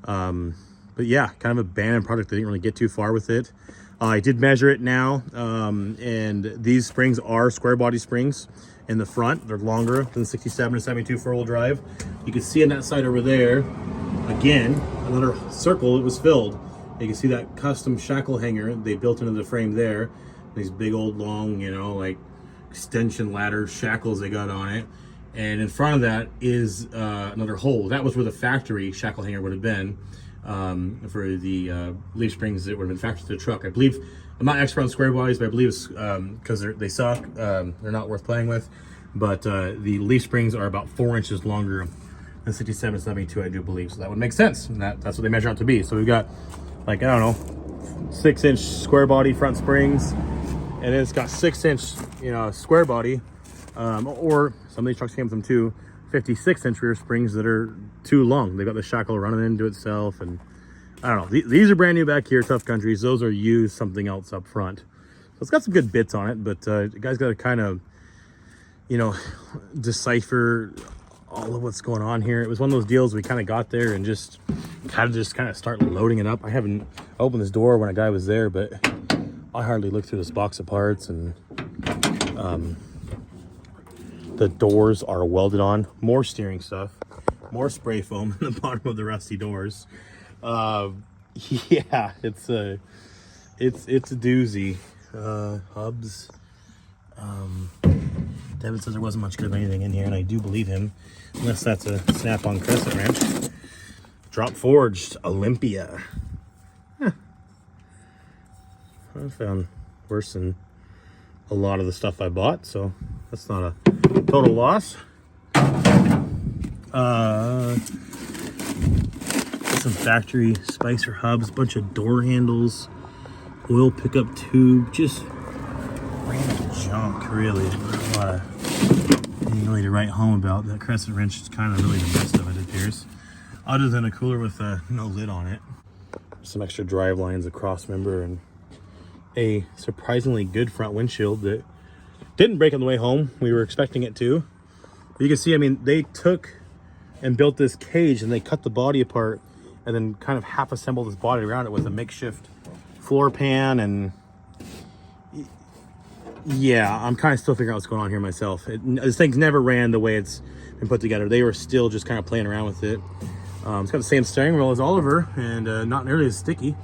But yeah, kind of a abandoned product. They didn't really get too far with it. I did measure it now, and these springs are square body springs in the front. They're longer than 67 and 72 four-wheel drive. You can see on that side over there, again, another circle that was filled. You can see that custom shackle hanger they built into the frame there. These big old long, you know, like extension ladder shackles they got on it. And in front of that is another hole. That was where the factory shackle hanger would have been. For the leaf springs that would have been factored to the truck. I believe, I'm not expert on square bodies, but I believe it's because they suck. They're not worth playing with. But the leaf springs are about 4 inches longer than 67 and 72, I do believe. So that would make sense. And that's what they measure out to be. So we've got, like, I don't know, 6-inch square body front springs, and then it's got 6-inch, you know, square body, or some of these trucks came with them too. 56-inch rear springs that are too long. They've got the shackle running into itself, and I don't know. These are brand new back here, Tough Countries. Those are used something else up front. So it's got some good bits on it, but you guys got to kind of, you know, decipher all of what's going on here. It was one of those deals we kind of got there and just kind of start loading it up. I haven't opened this door when a guy was there, but I hardly looked through this box of parts, and the doors are welded on. More steering stuff, more spray foam in the bottom of the rusty doors. Yeah, it's a doozy. Hubs. Devin says there wasn't much good of anything in here, and I do believe him, unless that's a snap-on crescent wrench. Drop forged Olympia. Huh. I found worse than a lot of the stuff I bought, so that's not a total loss. Some factory Spicer hubs, bunch of door handles, oil pickup tube, just random junk, really. Anything really to write home about. That crescent wrench is kind of really the best of it appears. Other than a cooler with no lid on it. Some extra drive lines across, remember, and a surprisingly good front windshield that didn't break on the way home. We were expecting it to. But you can see, I mean, they took and built this cage and they cut the body apart and then kind of half assembled this body around it with a makeshift floor pan. And yeah, I'm kind of still figuring out what's going on here myself. This thing's never ran the way it's been put together. They were still just kind of playing around with it. It's got the same steering wheel as Oliver and not nearly as sticky.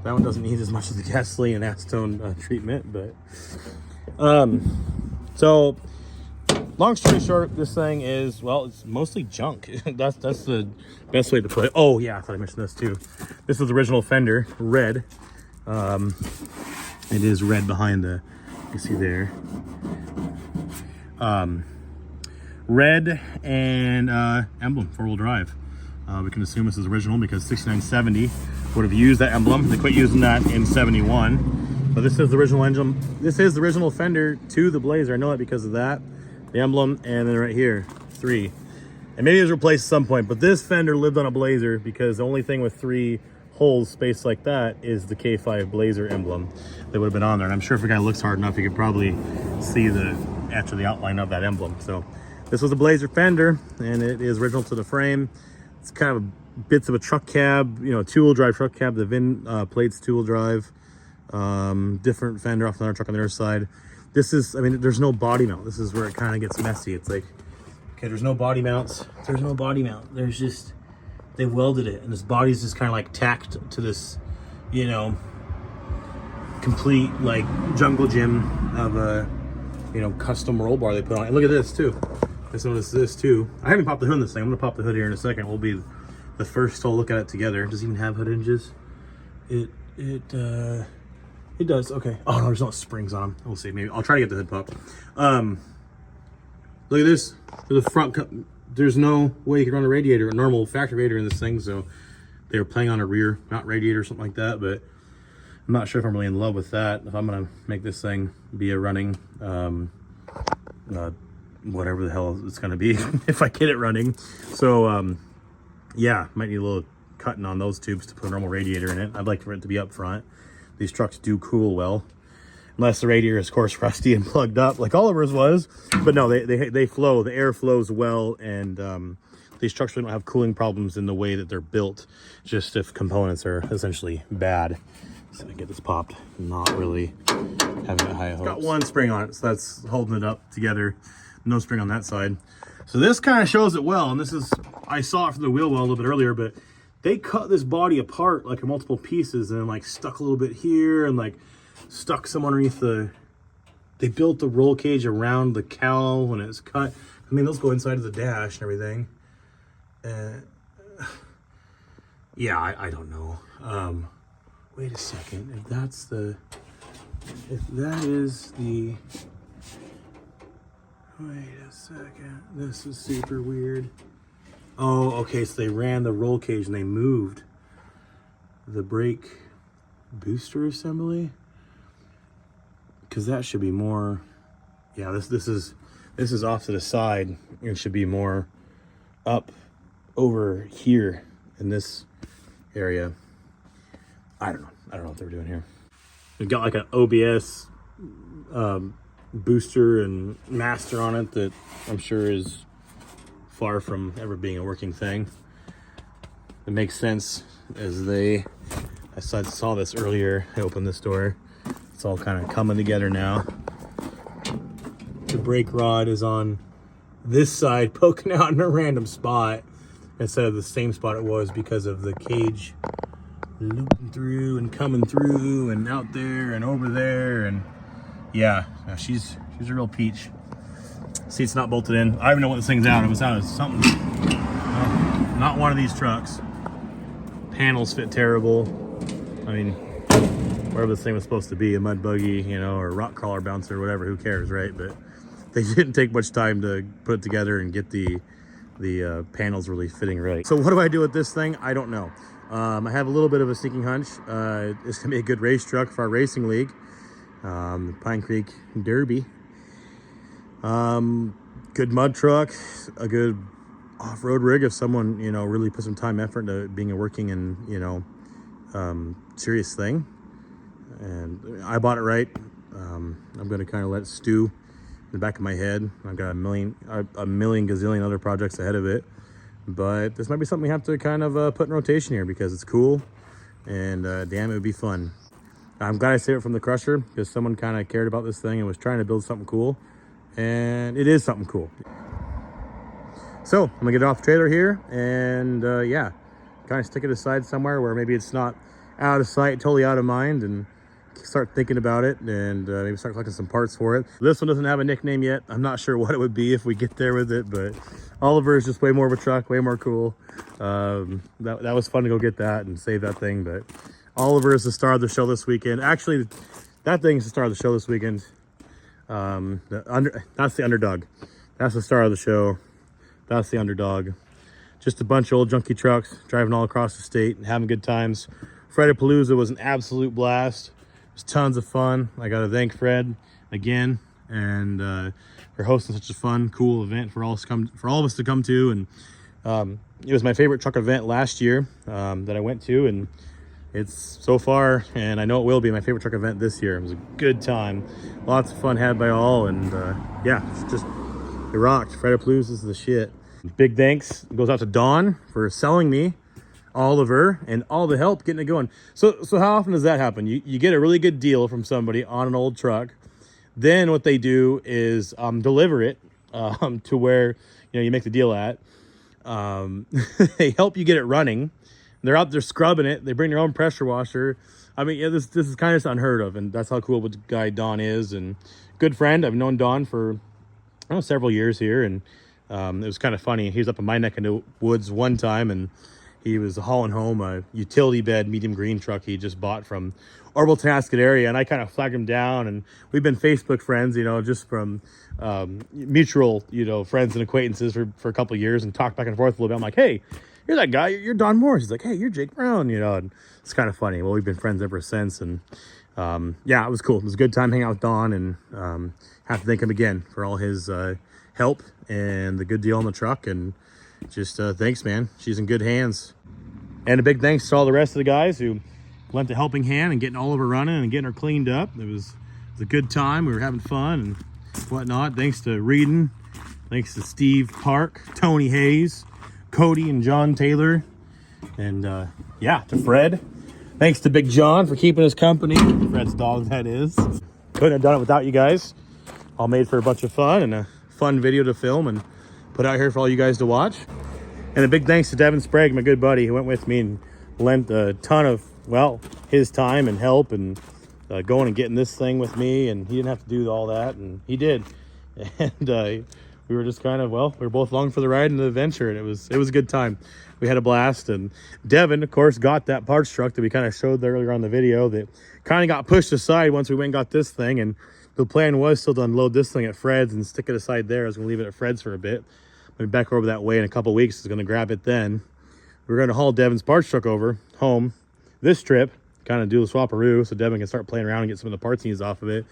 That one doesn't need as much of the gasoline and acetone treatment, but so long story short, this thing is, well, it's mostly junk. that's the best way to put it. Oh yeah, I thought I mentioned this too. This is the original fender, red. It is red behind the, you see there. Red and emblem, 4-wheel drive. We can assume this is original because 6970 would have used that emblem. They quit using that in 71. But this is the original emblem. This is the original fender to the Blazer. I know it because of that. The emblem, and then right here, 3. And maybe it was replaced at some point, but this fender lived on a Blazer because the only thing with 3 holes spaced like that is the K5 Blazer emblem that would have been on there. And I'm sure if a guy looks hard enough, he could probably see the outline of that emblem. So this was a Blazer fender, and it is original to the frame. It's kind of bits of a truck cab, you know, 2-wheel drive truck cab. The VIN plates 2-wheel drive. Different fender off another truck on the other side. This is, I mean, there's no body mount. This is where it kind of gets messy. It's like, okay, there's no body mounts. There's no body mount. There's just, they welded it, and this body's just kind of like tacked to this, you know, complete like jungle gym of a, you know, custom roll bar they put on. And look at this too. Just notice this too. I haven't popped the hood on this thing. I'm gonna pop the hood here in a second. We'll be the first to look at it together. Does it even have hood hinges? It does. Okay. Oh no, there's no springs on them. We'll see. Maybe I'll try to get the hood pop. Look at this. The front. There's no way you could run a radiator, a normal factory radiator in this thing. So they were playing on a rear mount radiator or something like that. But I'm not sure if I'm really in love with that. If I'm gonna make this thing be a running, whatever the hell it's gonna be, if I get it running. So yeah, might need a little cutting on those tubes to put a normal radiator in it. I'd like for it to be up front. These trucks do cool well, unless the radiator is, of course, rusty and plugged up like Oliver's was. But no, they flow. The air flows well, and these trucks really don't have cooling problems in the way that they're built. Just if components are essentially bad. So I get this popped. Not really having that high hopes. Got one spring on it, so that's holding it up together. No spring on that side. So this kind of shows it well, and this is, I saw it from the wheel well a little bit earlier, but they cut this body apart like in multiple pieces and like stuck a little bit here and like stuck some underneath the, they built the roll cage around the cowl when it's cut. I mean, those go inside of the dash and everything. Yeah, I don't know. Wait a second, if that is the, wait a second, this is super weird. Oh, okay, so they ran the roll cage and they moved the brake booster assembly, because that should be more, yeah, this is off to the side. It should be more up over here in this area. I don't know what they're doing here. We've got like an OBS booster and master on it that I'm sure is far from ever being a working thing. It makes sense as I saw this earlier. I opened this door. It's all kind of coming together now. The brake rod is on this side, poking out in a random spot instead of the same spot it was because of the cage looping through and coming through and out there and over there. And yeah, she's a real peach. Seat's not bolted in. I don't even know what this thing's out. It was out of something. Not one of these trucks. Panels fit terrible. I mean, whatever this thing was supposed to be, a mud buggy, you know, or rock crawler bouncer, whatever, who cares, right? But they didn't take much time to put it together and get the panels really fitting right. So what do I do with this thing? I don't know. I have a little bit of a sneaking hunch. It's gonna be a good race truck for our racing league, Pine Creek Derby. Good mud truck, a good off-road rig if someone, you know, really put some time, effort into being a working and, you know, serious thing. And I bought it right. I'm gonna kind of let it stew in the back of my head. I've got a million gazillion other projects ahead of it. But this might be something we have to kind of put in rotation here because it's cool and damn, it would be fun. I'm glad I saved it from the crusher because someone kind of cared about this thing and was trying to build something cool, and it is something cool. So I'm gonna get it off the trailer here and yeah, kind of stick it aside somewhere where maybe it's not out of sight, totally out of mind, and start thinking about it and maybe start collecting some parts for it. This one doesn't have a nickname yet. I'm not sure what it would be if we get there with it, but Oliver is just way more of a truck, way more cool. That was fun to go get that and save that thing, but Oliver is the star of the show this weekend. Actually, that thing is the star of the show this weekend. That's the underdog. That's the star of the show. That's the underdog. Just a bunch of old junky trucks driving all across the state and having good times. Fredapalooza was an absolute blast. It was tons of fun. I got to thank Fred again and for hosting such a fun, cool event for all of us to come to. And it was my favorite truck event last year that I went to, and it's so far, and I know it will be my favorite truck event this year. It was a good time, lots of fun had by all, and yeah, it's just it rocked. Fredapalooza is the shit. Big thanks goes out to Dawn for selling me Oliver and all the help getting it going. So how often does that happen? You get a really good deal from somebody on an old truck. Then what they do is deliver it to where, you know, you make the deal at. They help you get it running. They're out there scrubbing it. They bring their own pressure washer. I mean, yeah, this is kind of unheard of, and that's how cool the guy Don is. And good friend. I've known Don for I don't know, several years here, and it was kind of funny. He was up in my neck of the woods one time, and he was hauling home a utility bed medium green truck he just bought from Orville Tasket area, and I kind of flagged him down, and we've been Facebook friends, you know, just from mutual, you know, friends and acquaintances for a couple of years, and talked back and forth a little bit. I'm like, hey, you're that guy, you're Don Morris. He's like, hey, you're Jake Brown, you know, and it's kind of funny. Well, we've been friends ever since, and yeah, it was cool. It was a good time hanging out with Don, and have to thank him again for all his help and the good deal on the truck, and just thanks, man. She's in good hands. And a big thanks to all the rest of the guys who lent a helping hand and getting Oliver running and getting her cleaned up. It was a good time. We were having fun and whatnot. Thanks to Reedon. Thanks to Steve Park, Tony Hayes, Cody and John Taylor. And yeah, to Fred. Thanks to Big John for keeping us company. Fred's dog, that is. Couldn't have done it without you guys. All made for a bunch of fun and a fun video to film and put out here for all you guys to watch. And a big thanks to Devin Sprague, my good buddy, who went with me and lent a ton of, well, his time and help and going and getting this thing with me. And he didn't have to do all that, and he did. And we were just kind of, well, we were both along for the ride and the adventure, and it was a good time. We had a blast. And Devin, of course, got that parts truck that we kind of showed earlier on the video that kind of got pushed aside once we went and got this thing. And the plan was still to unload this thing at Fred's and stick it aside there. I was going to leave it at Fred's for a bit. I'll be back over that way in a couple weeks. I was going to grab it then. We're going to haul Devin's parts truck over home this trip, kind of do the swap-a-roo so Devin can start playing around and get some of the parts needs off of it.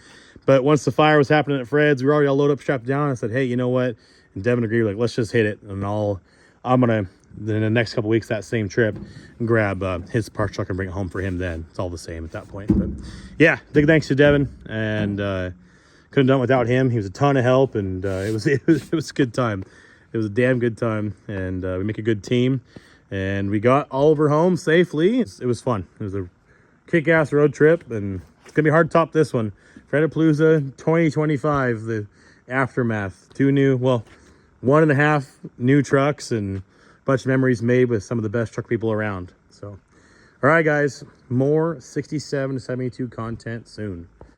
But once the fire was happening at Fred's, we were already all loaded up, strapped down. I said, hey, you know what? And Devin agreed, like, let's just hit it. And I'm going to, in the next couple weeks, that same trip, grab his parts truck and bring it home for him then. It's all the same at that point. But yeah, big thanks to Devin. And couldn't have done it without him. He was a ton of help, and it was a good time. It was a damn good time, and we make a good team. And we got Oliver home safely. It was fun. It was a kick-ass road trip, and it's going to be hard to top this one. Fredapalooza 2025, the aftermath. 1.5 new trucks and a bunch of memories made with some of the best truck people around. So, all right, guys, more 67 to 72 content soon.